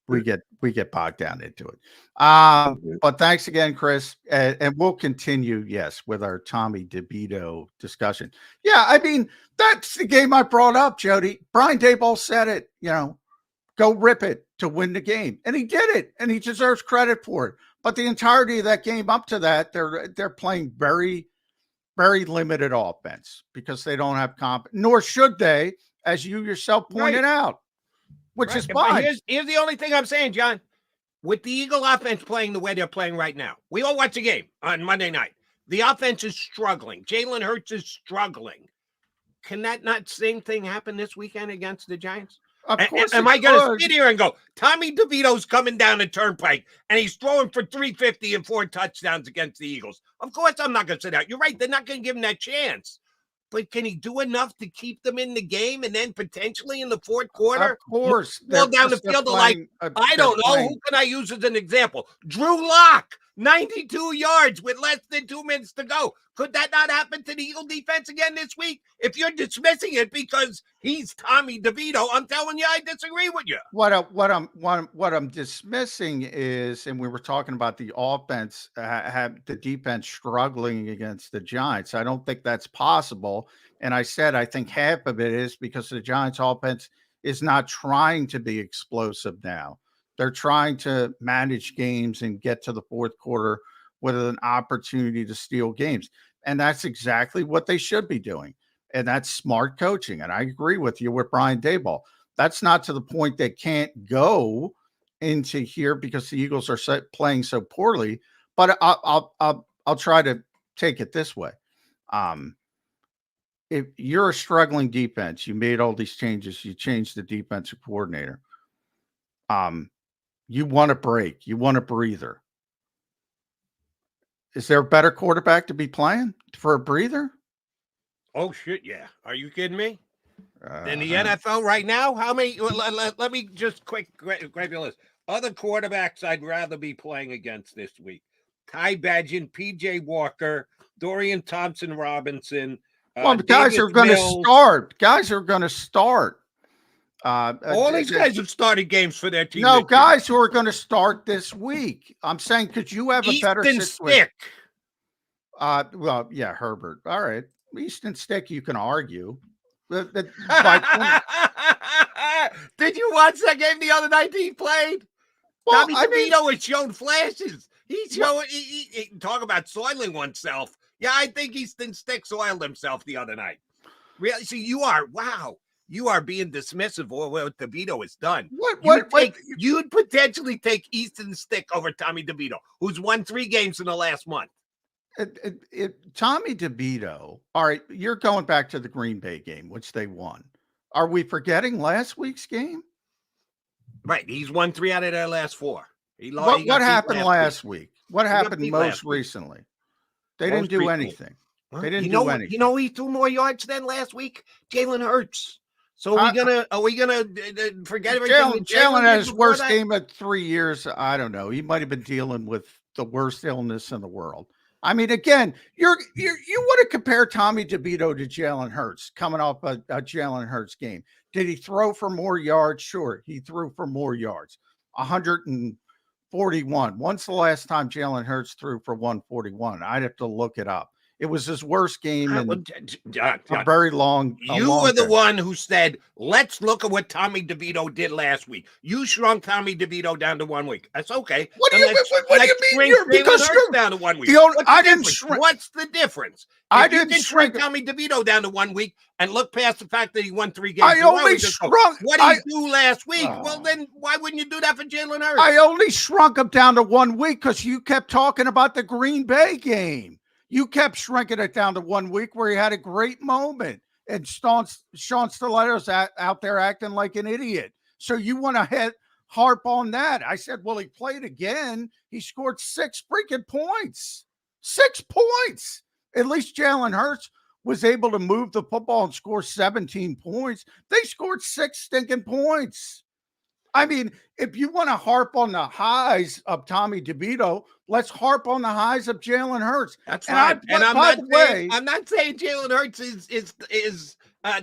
S5: bogged down into it. But thanks again, Chris. And we'll continue, yes, with our Tommy DeVito discussion. Yeah, I mean, that's the game I brought up, Jody. Brian Daboll said it, go rip it to win the game. And he did it, and he deserves credit for it. But the entirety of that game up to that, they're playing very, very limited offense because they don't have nor should they, as you yourself pointed out. Which is fine.
S17: Here's the only thing I'm saying, John. With the Eagle offense playing the way they're playing right now, we all watch the game on Monday night. The offense is struggling. Jalen Hurts is struggling. Can that not same thing happen this weekend against the Giants?
S5: Of course.
S17: Am I going to sit here and go, Tommy DeVito's coming down the turnpike and he's throwing for 350 and 4 touchdowns against the Eagles? Of course, I'm not going to sit out. You're right. They're not going to give him that chance. But can he do enough to keep them in the game and then potentially in the fourth quarter?
S5: Of course.
S17: Go down the field I don't know. Who can I use as an example? Drew Lock, 92 yards with less than 2 minutes to go. Could that not happen to the Eagle defense again this week? If you're dismissing it because he's Tommy DeVito, I'm telling you I disagree with you.
S5: What I'm dismissing is, and we were talking about the offense, have the defense struggling against the Giants. I don't think that's possible. And I said I think half of it is because the Giants offense is not trying to be explosive now. They're trying to manage games and get to the fourth quarter with an opportunity to steal games. And that's exactly what they should be doing. And that's smart coaching. And I agree with you with Brian Daboll. That's not to the point they can't go into here because the Eagles are playing so poorly. But I'll try to take it this way. If you're a struggling defense, you made all these changes, you changed the defensive coordinator. You want a break. You want a breather. Is there a better quarterback to be playing for a breather?
S17: Oh, shit, yeah. Are you kidding me? In the NFL right now, how many? Let me just quick grab your list. Other quarterbacks I'd rather be playing against this week. Ty Badgett, P.J. Walker, Dorian Thompson-Robinson.
S5: Well, the guys are going to start. Guys are going to start.
S17: All these guys have started games for their team.
S5: No, guys who are going to start this week. I'm saying, could you have a better situation?
S17: Stick.
S5: Well, yeah, Herbert. All right. Easton Stick, you can argue. Did you
S17: watch that game the other night he played?
S5: Well,
S17: Tommy DeVito has shown flashes. He's showing. He talk about soiling oneself. Yeah, I think Easton Stick soiled himself the other night. Really? So you are being dismissive of what DeVito has done. You'd potentially take Easton Stick over Tommy DeVito, who's won 3 games in the last month.
S5: Tommy DeVito. All right, you're going back to the Green Bay game, which they won. Are we forgetting last week's game?
S17: Right, he's won 3 out of their last 4.
S5: What happened last week? What happened most recently? They didn't do anything. They didn't do anything.
S17: You know, he threw more yards than last week. Jalen Hurts. So are we gonna forget everything?
S5: Jalen had his worst game of 3 years. I don't know. He might have been dealing with the worst illness in the world. I mean, again, you want to compare Tommy DeVito to Jalen Hurts coming off a Jalen Hurts game. Did he throw for more yards? Sure, he threw for more yards. 141. When's the last time Jalen Hurts threw for 141? I'd have to look it up. It was his worst game in a very long time.
S17: You were the one who said, let's look at what Tommy DeVito did last week. You shrunk Tommy DeVito down to 1 week. That's okay.
S5: What do you mean? Because you're
S17: down to 1 week.
S5: I didn't shrink.
S17: What's the difference?
S5: I didn't
S17: shrink Tommy DeVito down to 1 week and look past the fact that he won 3 games.
S5: I only shrunk.
S17: What did he do last week? Well, then why wouldn't you do that for Jalen Hurts?
S5: I only shrunk him down to 1 week because you kept talking about the Green Bay game. You kept shrinking it down to 1 week where he had a great moment. And Sean Stiletto's out there acting like an idiot. So you want to harp on that. I said, well, he played again. He scored 6 freaking points. 6 points. At least Jalen Hurts was able to move the football and score 17 points. They scored 6 stinking points. I mean, if you want to harp on the highs of Tommy DeVito, let's harp on the highs of Jalen Hurts.
S17: That's fine. I'm not saying Jalen Hurts is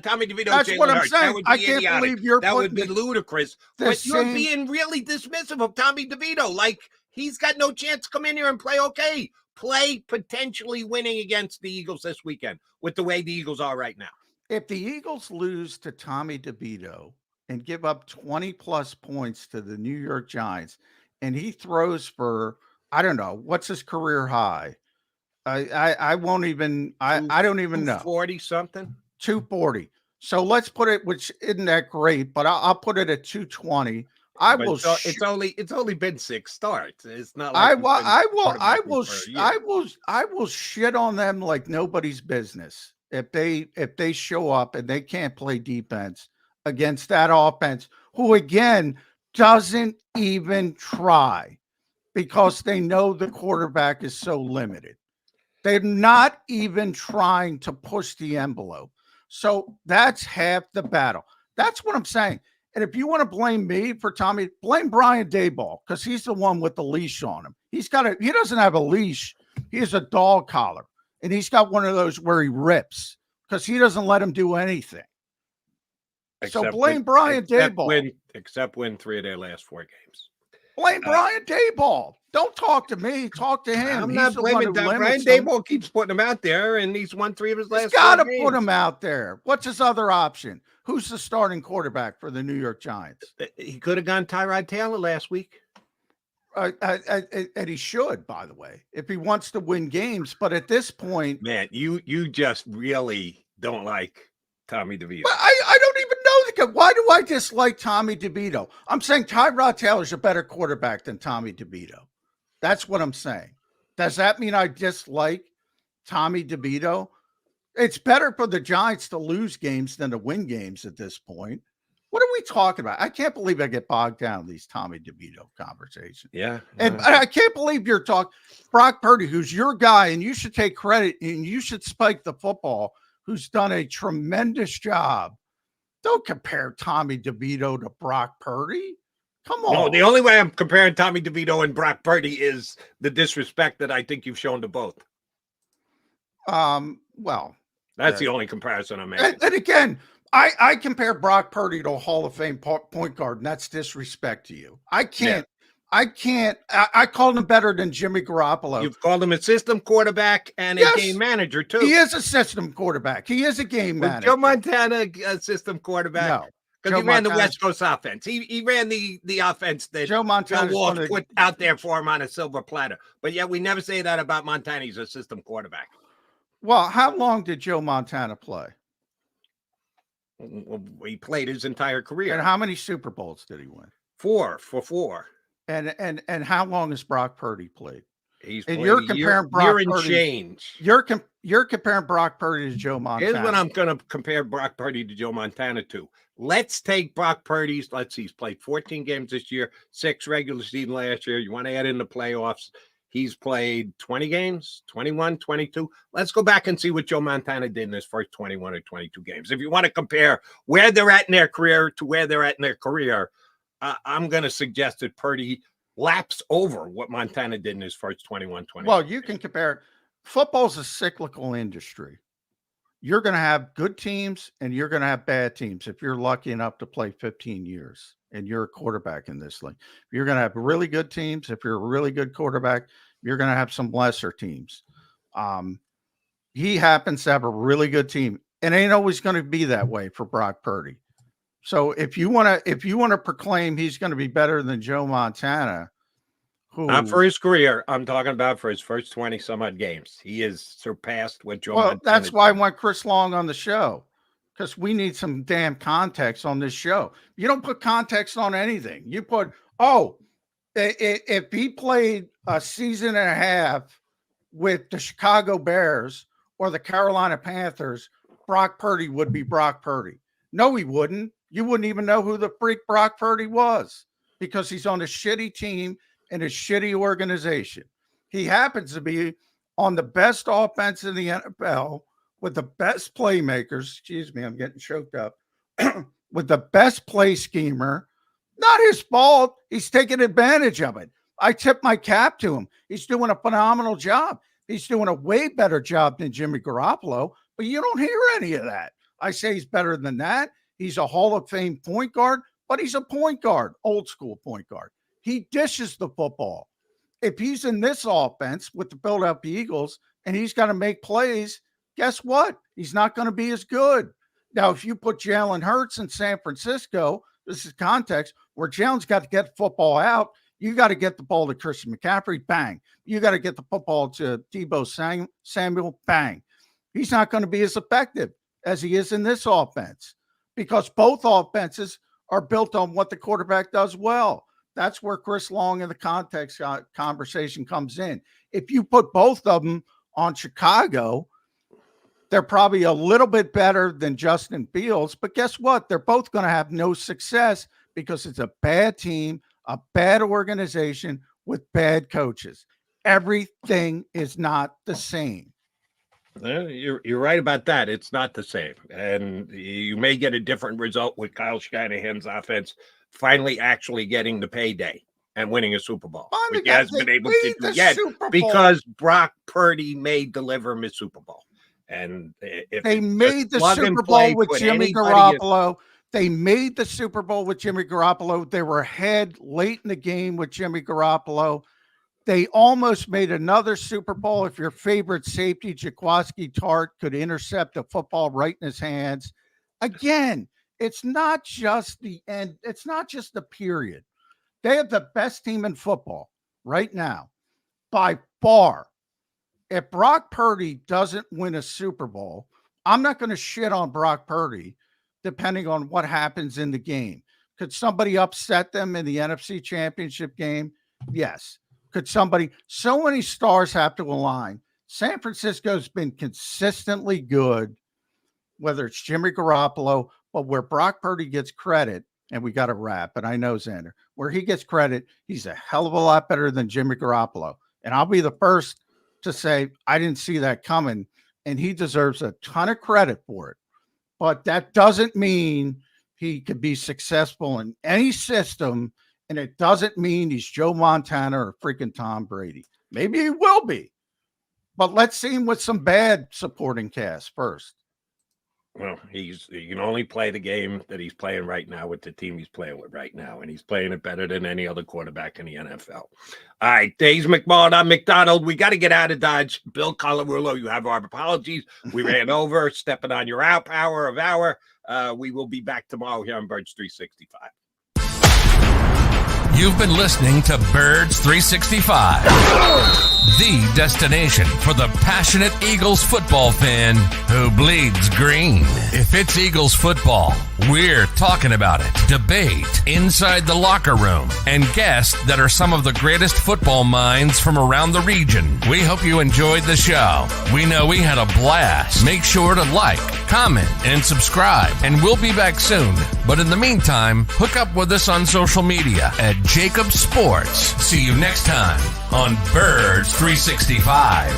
S17: Tommy DeVito.
S5: That's
S17: Jalen
S5: what I'm
S17: Hurts.
S5: saying. I can't believe
S17: that would be ludicrous. But you're being really dismissive of Tommy DeVito. Like he's got no chance to come in here and play okay. Play potentially winning against the Eagles this weekend with the way the Eagles are right now.
S5: If the Eagles lose to Tommy DeVito and give up 20+ points to the New York Giants, and he throws for, I don't know, what's his career high? I won't even, I don't even know.
S17: 240 something?
S5: 240. So let's put it, which isn't that great, but I'll put it at 220.
S17: It's only been 6 starts. It's not like
S5: I will shit on them like nobody's business if they show up and they can't play defense against that offense, who again doesn't even try because they know the quarterback is so limited. They're not even trying to push the envelope. So that's half the battle. That's what I'm saying. And if you want to blame me for Tommy, blame Brian Daboll because he's the one with the leash on him. He doesn't have a leash. He has a dog collar, and he's got one of those where he rips because he doesn't let him do anything. So blame Brian Daboll.
S17: Except win 3 of their last 4 games.
S5: Blame Brian Daboll. Don't talk to me. Talk to him.
S17: I'm not blaming Brian Daboll. Keeps putting him out there, and he's won 3 of his last 4 games.
S5: Got to put him out there. What's his other option? Who's the starting quarterback for the New York Giants?
S17: He could have gone Tyrod Taylor last week.
S5: And he should, by the way, if he wants to win games. But at this point,
S17: man, you just really don't like Tommy DeVito.
S5: But I don't even know the guy. Why do I dislike Tommy DeVito? I'm saying Tyrod Taylor's a better quarterback than Tommy DeVito. That's what I'm saying. Does that mean I dislike Tommy DeVito? It's better for the Giants to lose games than to win games at this point. What are we talking about? I can't believe I get bogged down in these Tommy DeVito conversations.
S17: Yeah.
S5: And I can't believe you're talking Brock Purdy, who's your guy, and you should take credit and you should spike the football, who's done a tremendous job. Don't compare Tommy DeVito to Brock Purdy. Come on.
S17: No, the only way I'm comparing Tommy DeVito and Brock Purdy is the disrespect that I think you've shown to both.
S5: Well,
S17: that's the only comparison I'm making.
S5: And again, I compare Brock Purdy to a Hall of Fame point guard, and that's disrespect to you. I can't. I called him better than Jimmy Garoppolo.
S17: You've called him a system quarterback and a game manager, too.
S5: He is a system quarterback. He is a game manager.
S17: Joe Montana a system quarterback?
S5: No.
S17: Because he ran the West Coast offense. He ran the offense that
S5: Joe Montana
S17: Walsh put out there for him on a silver platter. But yet we never say that about Montana. He's a system quarterback.
S5: Well, how long did Joe Montana play?
S17: He played his entire career.
S5: And how many Super Bowls did he win?
S17: 4.
S5: And how long has Brock Purdy played?
S17: And you're comparing Brock Purdy.
S5: You're comparing Brock Purdy to Joe Montana.
S17: Here's what I'm going to compare Brock Purdy to Joe Montana to. Let's take Brock Purdy's. Let's see, he's played 14 games this year, 6 regular season last year. You want to add in the playoffs? He's played 20 games, 21, 22. Let's go back and see what Joe Montana did in his first 21 or 22 games. If you want to compare where they're at in their career to where they're at in their career, I'm going to suggest that Purdy laps over what Montana did in his first 21, 22.
S5: Well, you can compare. Football's a cyclical industry. You're going to have good teams and you're going to have bad teams if you're lucky enough to play 15 years and you're a quarterback in this league. You're going to have really good teams. If you're a really good quarterback, you're going to have some lesser teams. He happens to have a really good team, and it ain't always going to be that way for Brock Purdy. So if you want to proclaim he's going to be better than Joe Montana,
S17: not for his career, I'm talking about for his first 20 some odd games, he has surpassed what Joe Montana
S5: that's why I want Chris Long on the show, because we need some damn context on this show. You don't put context on anything. You put, if he played a season and a half with the Chicago Bears or the Carolina Panthers, Brock Purdy would be Brock Purdy. No, he wouldn't. You wouldn't even know who the freak Brock Purdy was, because he's on a shitty team in a shitty organization. He happens to be on the best offense in the NFL with the best playmakers. Excuse me, I'm getting choked up. With the best play schemer. Not his fault. He's taking advantage of it. I tip my cap to him. He's doing a phenomenal job. He's doing a way better job than Jimmy Garoppolo, but you don't hear any of that. I say he's better than that. He's a Hall of Fame point guard, but he's a point guard, old school point guard. He dishes the football. If he's in this offense with the Philadelphia Eagles and he's got to make plays, guess what? He's not going to be as good. Now, if you put Jalen Hurts in San Francisco, this is context, where Jalen's got to get football out, you got to get the ball to Christian McCaffrey, bang. You got to get the football to Deebo Samuel, bang. He's not going to be as effective as he is in this offense, because both offenses are built on what the quarterback does well. That's where Chris Long in the context conversation comes in. If you put both of them on Chicago, they're probably a little bit better than Justin Fields, but guess what? They're both going to have no success because it's a bad team, a bad organization with bad coaches. Everything is not the same.
S17: You're right about that. It's not the same. And you may get a different result with Kyle Shanahan's offense finally actually getting the payday and winning a Super Bowl, which he hasn't been able to do yet because Brock Purdy may deliver him his Super Bowl. And if
S5: they made the Super Bowl with Jimmy Garoppolo, they made the Super Bowl with Jimmy Garoppolo. They were ahead late in the game with Jimmy Garoppolo. They almost made another Super Bowl if your favorite safety, Jaquiski Tartt, could intercept a football right in his hands. Again, it's not just the end. It's not just the period. They have the best team in football right now by far. If Brock Purdy doesn't win a Super Bowl, I'm not going to shit on Brock Purdy depending on what happens in the game. Could somebody upset them in the NFC Championship game? Yes. Could somebody, so many stars have to align. San Francisco's been consistently good, whether it's Jimmy Garoppolo, but where Brock Purdy gets credit, and we got to wrap, and I know Zander, where he gets credit, he's a hell of a lot better than Jimmy Garoppolo. And I'll be the first to say, I didn't see that coming, and he deserves a ton of credit for it. But that doesn't mean he could be successful in any system, and it doesn't mean he's Joe Montana or freaking Tom Brady. Maybe he will be, but let's see him with some bad supporting cast first.
S4: Well, you can only play the game that he's playing right now with the team he's playing with right now, and he's playing it better than any other quarterback in the NFL. All right, Days McMullen, I'm McDonald. We got to get out of Dodge. Bill Colarulo, you have our apologies. We ran over, stepping on your power of hour. We will be back tomorrow here on Birds 365.
S1: You've been listening to Birds 365, the destination for the passionate Eagles football fan who bleeds green. If it's Eagles football, we're talking about it. Debate, inside the locker room, and guests that are some of the greatest football minds from around the region. We hope you enjoyed the show. We know we had a blast. Make sure to like, comment, and subscribe, and we'll be back soon. But in the meantime, hook up with us on social media at JAKIB Sports. See you next time on Birds 365.